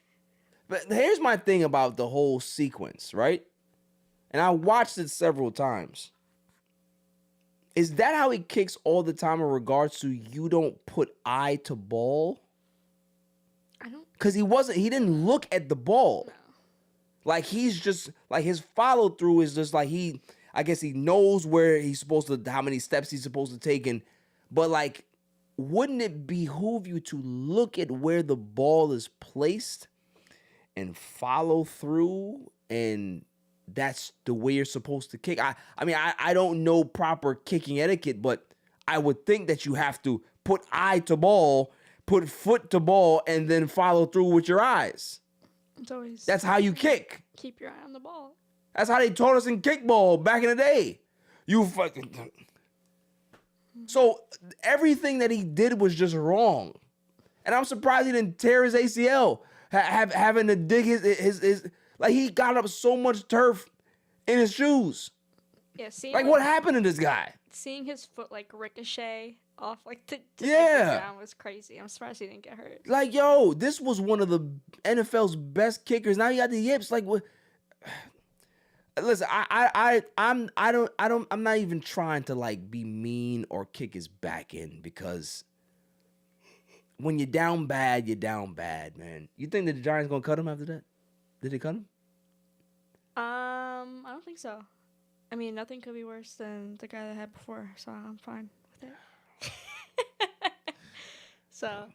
But here's my thing about the whole sequence, right? And I watched it several times. Is that how he kicks all the time in regards to you don't put eye to ball? I don't. Because he didn't look at the ball. No. Like he's just, like his follow through is just like I guess he knows where he's supposed to, how many steps he's supposed to take. But like, wouldn't it behoove you to look at where the ball is placed and follow through? And that's the way you're supposed to kick. I mean, I don't know proper kicking etiquette, but I would think that you have to put eye to ball, put foot to ball, and then follow through with your eyes. It's always. That's how you kick. Keep your eye on the ball. That's how they taught us in kickball back in the day. You fucking. So everything that he did was just wrong, and I'm surprised he didn't tear his ACL. Having to dig his like he got up so much turf in his shoes. Yeah, seeing Like what happened to this guy? Seeing his foot like ricochet off like to Yeah. the ground was crazy. I'm surprised he didn't get hurt. Like yo, this was one of the NFL's best kickers. Now you got the yips. Like what? Listen, I'm not even trying to like be mean or kick his back in, because when you're down bad, man. You think that the Giants gonna cut him after that? Did they cut him? I don't think so. I mean, nothing could be worse than the guy that I had before, so I'm fine with it. So,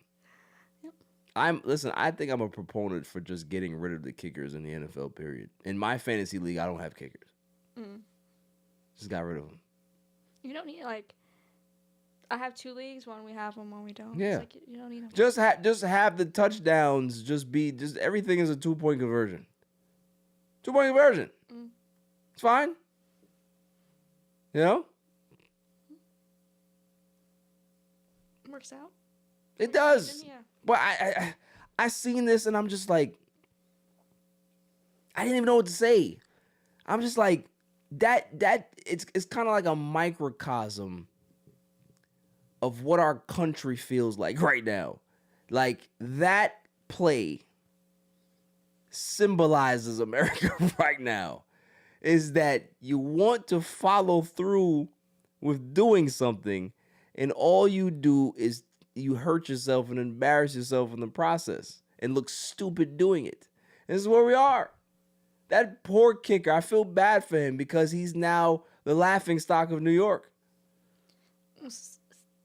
yep. I think I'm a proponent for just getting rid of the kickers in the NFL, period. In my fantasy league, I don't have kickers. Just got rid of them. You don't need like. I have 2 leagues. One we have them, one we don't. Yeah. It's like, you don't need them. Just have the touchdowns. Just everything is a 2-point conversion. 2-point conversion. It's fine. You know? Works out. It does. Yeah. But I seen this and I'm just like, I didn't even know what to say. I'm just like, that it's kind of like a microcosm of what our country feels like right now. Like that play symbolizes America right now, is that you want to follow through with doing something, and all you do is you hurt yourself and embarrass yourself in the process and look stupid doing it. This is where we are. That poor kicker, I feel bad for him because he's now the laughingstock of New York.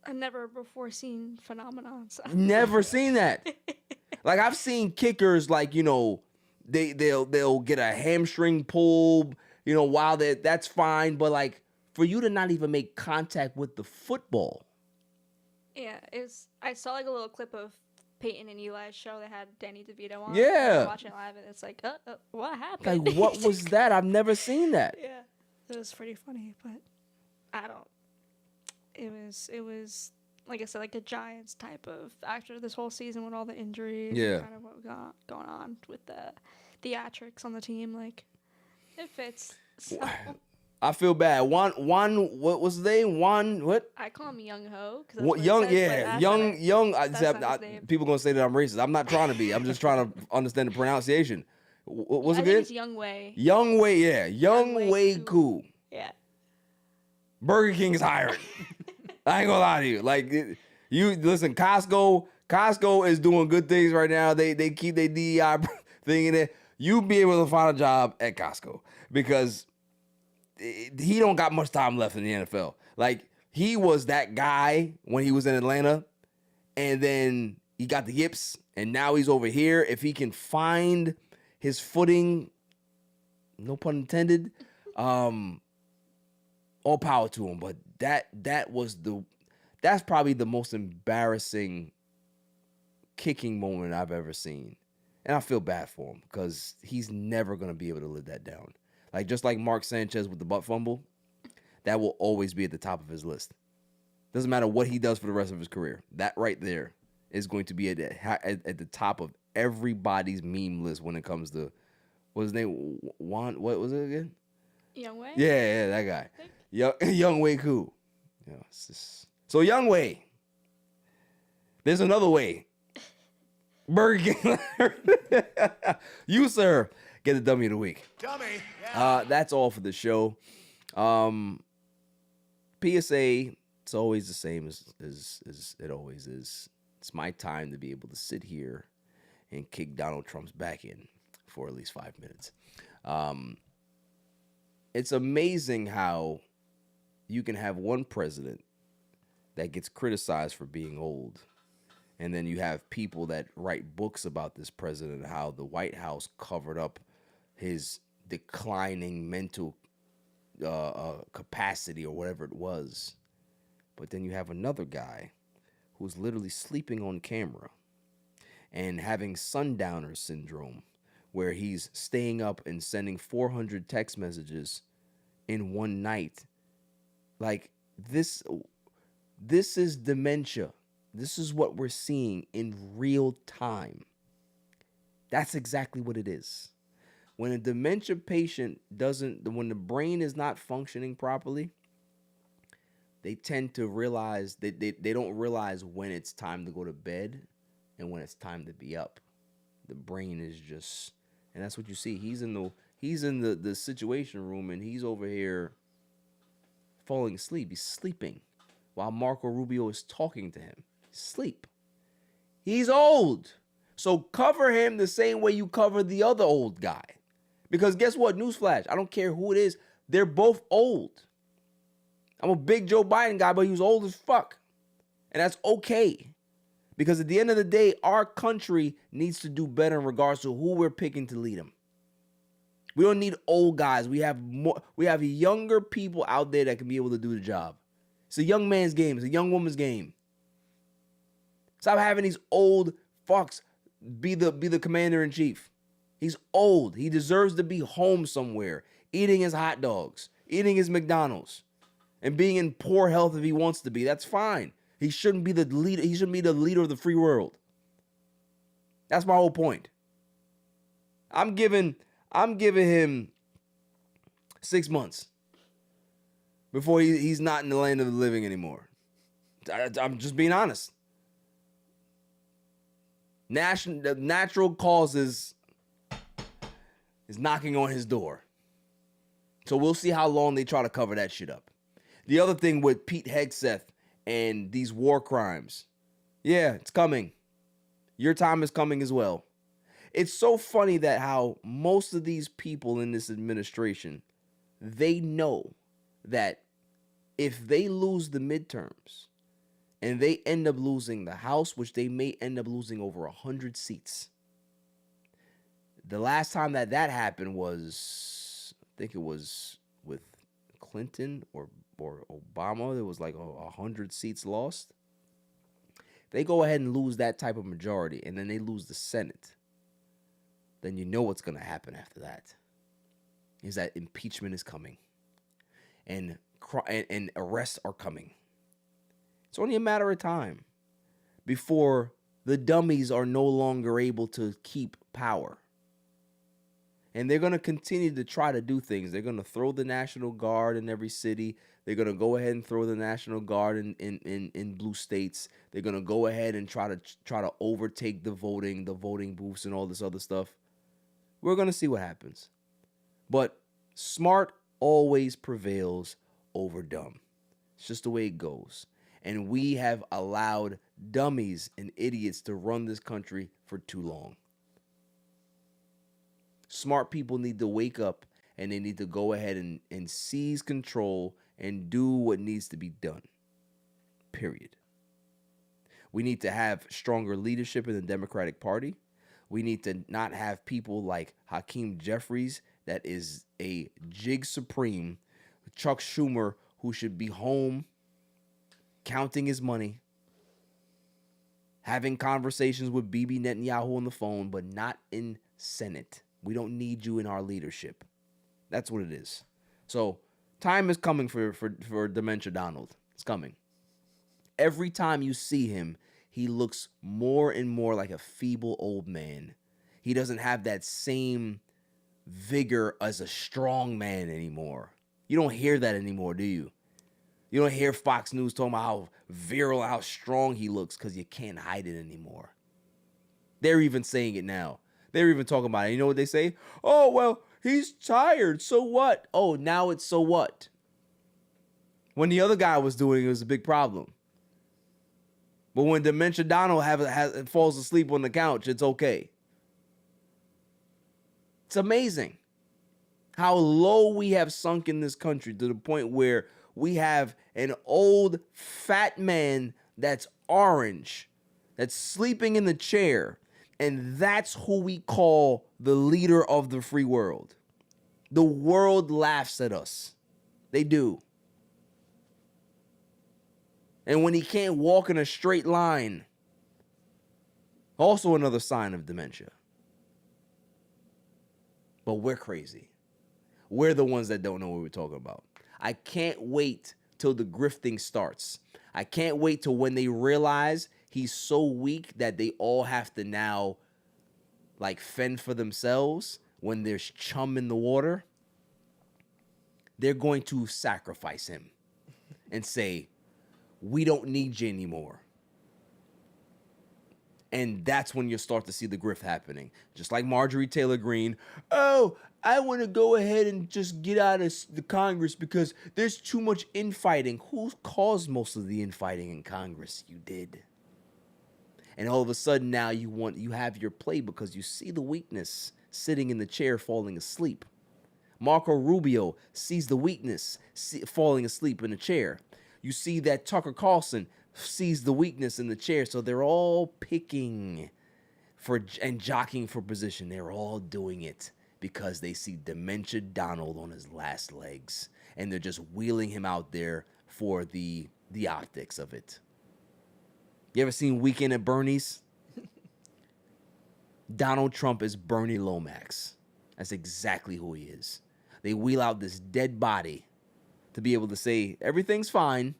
I've never before seen phenomenon. So. Never seen that. Like I've seen kickers like, you know, they'll get a hamstring pull, you know, while that's fine, but like for you to not even make contact with the football. Yeah, I saw like a little clip of Peyton and Eli's show. They had Danny DeVito on. Yeah. I was watching it live, and it's like, what happened? Like what was that? I've never seen that. Yeah. It was pretty funny, but I don't. It was like I said, like a Giants type of after this whole season with all the injuries. Yeah. And kind of what we got going on with the theatrics on the team. Like it fits. So I feel bad. What was his name? What? I call him Young Ho. Young. That's not his name. People gonna say that I'm racist. I'm not trying to be. I'm just trying to understand the pronunciation. What's I it think good? it's Young Wei. Young Wei, yeah. Young Wei Koo. Yeah. Burger King is hiring. I ain't gonna lie to you. Like, you listen, Costco is doing good things right now. They keep their DEI thing in it. You be able to find a job at Costco because he don't got much time left in the NFL. Like, he was that guy when he was in Atlanta, and then he got the yips, and now he's over here. If he can find his footing, no pun intended, all power to him. But that's probably the most embarrassing kicking moment I've ever seen. And I feel bad for him because he's never going to be able to live that down. Like, just like Mark Sanchez with the butt fumble, that will always be at the top of his list. Doesn't matter what he does for the rest of his career. That right there is going to be at the top of everybody's meme list when it comes to, what's his name? What was it again? Young Wei? Yeah, that guy. Young Wei Koo. Yeah, so Young Wei. There's another way. Burger King. You, sir, get the dummy of the week. Dummy. That's all for the show. PSA, it's always the same as it always is. It's my time to be able to sit here and kick Donald Trump's back in for at least 5 minutes. It's amazing how you can have one president that gets criticized for being old, and then you have people that write books about this president, how the White House covered up his declining mental capacity or whatever it was. But then you have another guy who's literally sleeping on camera and having sundowner syndrome, where he's staying up and sending 400 text messages in one night. Like, this is dementia. This is what we're seeing in real time. That's exactly what it is. When a dementia patient when the brain is not functioning properly, they tend to realize that they don't realize when it's time to go to bed and when it's time to be up. The brain is just, and that's what you see. He's in the situation room, and he's over here falling asleep. He's sleeping while Marco Rubio is talking to him. Sleep. He's old. So cover him the same way you cover the other old guy. Because guess what? Newsflash. I don't care who it is. They're both old. I'm a big Joe Biden guy, but he was old as fuck. And that's okay. Because at the end of the day, our country needs to do better in regards to who we're picking to lead them. We don't need old guys. We have younger people out there that can be able to do the job. It's a young man's game. It's a young woman's game. Stop having these old fucks be the commander in chief. He's old. He deserves to be home somewhere, eating his hot dogs, eating his McDonald's, and being in poor health if he wants to be. That's fine. He shouldn't be the leader. He shouldn't be the leader of the free world. That's my whole point. I'm giving him 6 months before he's not in the land of the living anymore. I'm just being honest. The natural causes is knocking on his door. So we'll see how long they try to cover that shit up. The other thing with Pete Hegseth and these war crimes, yeah, it's coming. Your time is coming as well. It's so funny that how most of these people in this administration, they know that if they lose the midterms and they end up losing the House, which they may end up losing over 100 seats. The last time that happened was, I think it was with Clinton or Obama. There was like 100 seats lost. They go ahead and lose that type of majority, and then they lose the Senate. Then you know what's going to happen after that. Is that impeachment is coming. and arrests are coming. It's only a matter of time before the dummies are no longer able to keep power. And they're going to continue to try to do things. They're going to throw the National Guard in every city. They're going to go ahead and throw the National Guard in blue states. They're going to go ahead and try to overtake the voting booths and all this other stuff. We're going to see what happens. But smart always prevails over dumb. It's just the way it goes. And we have allowed dummies and idiots to run this country for too long. Smart people need to wake up and they need to go ahead and seize control and do what needs to be done. Period. We need to have stronger leadership in the Democratic Party. We need to not have people like Hakeem Jeffries, that is a jig supreme. Chuck Schumer, who should be home counting his money, having conversations with Bibi Netanyahu on the phone, but not in Senate. We don't need you in our leadership. That's what it is. So time is coming for Dementia Donald. It's coming. Every time you see him, he looks more and more like a feeble old man. He doesn't have that same vigor as a strong man anymore. You don't hear that anymore, do you? You don't hear Fox News talking about how virile, how strong he looks, because you can't hide it anymore. They're even saying it now. They're even talking about it. You know what they say? Oh, well, he's tired. So what? Oh, now it's so what? When the other guy was doing it, it was a big problem. But when Dementia Donald falls asleep on the couch, it's okay. It's amazing how low we have sunk in this country to the point where we have an old fat man that's orange, that's sleeping in the chair, and that's who we call the leader of the free world. The world laughs at us. They do. And when he can't walk in a straight line, also another sign of dementia. But we're crazy. We're the ones that don't know what we're talking about. I can't wait till the grifting starts. I can't wait till when they realize he's so weak that they all have to now like fend for themselves. When there's chum in the water, they're going to sacrifice him and say, we don't need you anymore. And that's when you'll start to see the grift happening. Just like Marjorie Taylor Greene. Oh, I want to go ahead and just get out of the Congress because there's too much infighting. Who caused most of the infighting in Congress? You did. And all of a sudden now you have your play because you see the weakness sitting in the chair falling asleep. Marco Rubio sees the weakness falling asleep in a chair. You see that Tucker Carlson sees the weakness in the chair. So they're all picking and jockeying for position. They're all doing it because they see Dementia Donald on his last legs. And they're just wheeling him out there for the optics of it. You ever seen Weekend at Bernie's? Donald Trump is Bernie Lomax. That's exactly who he is. They wheel out this dead body to be able to say everything's fine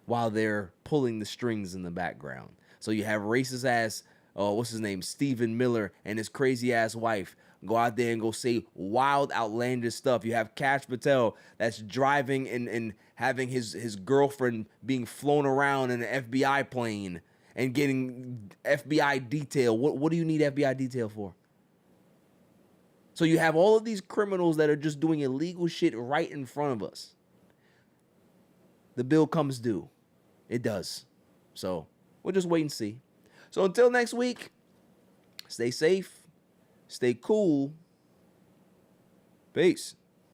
while they're pulling the strings in the background. So you have racist ass, what's his name, Stephen Miller and his crazy ass wife go out there and go say wild, outlandish stuff. You have Kash Patel that's driving and having his girlfriend being flown around in an FBI plane and getting FBI detail. What do you need FBI detail for? So you have all of these criminals that are just doing illegal shit right in front of us. The bill comes due. It does. So we'll just wait and see. So until next week, stay safe, stay cool. Peace.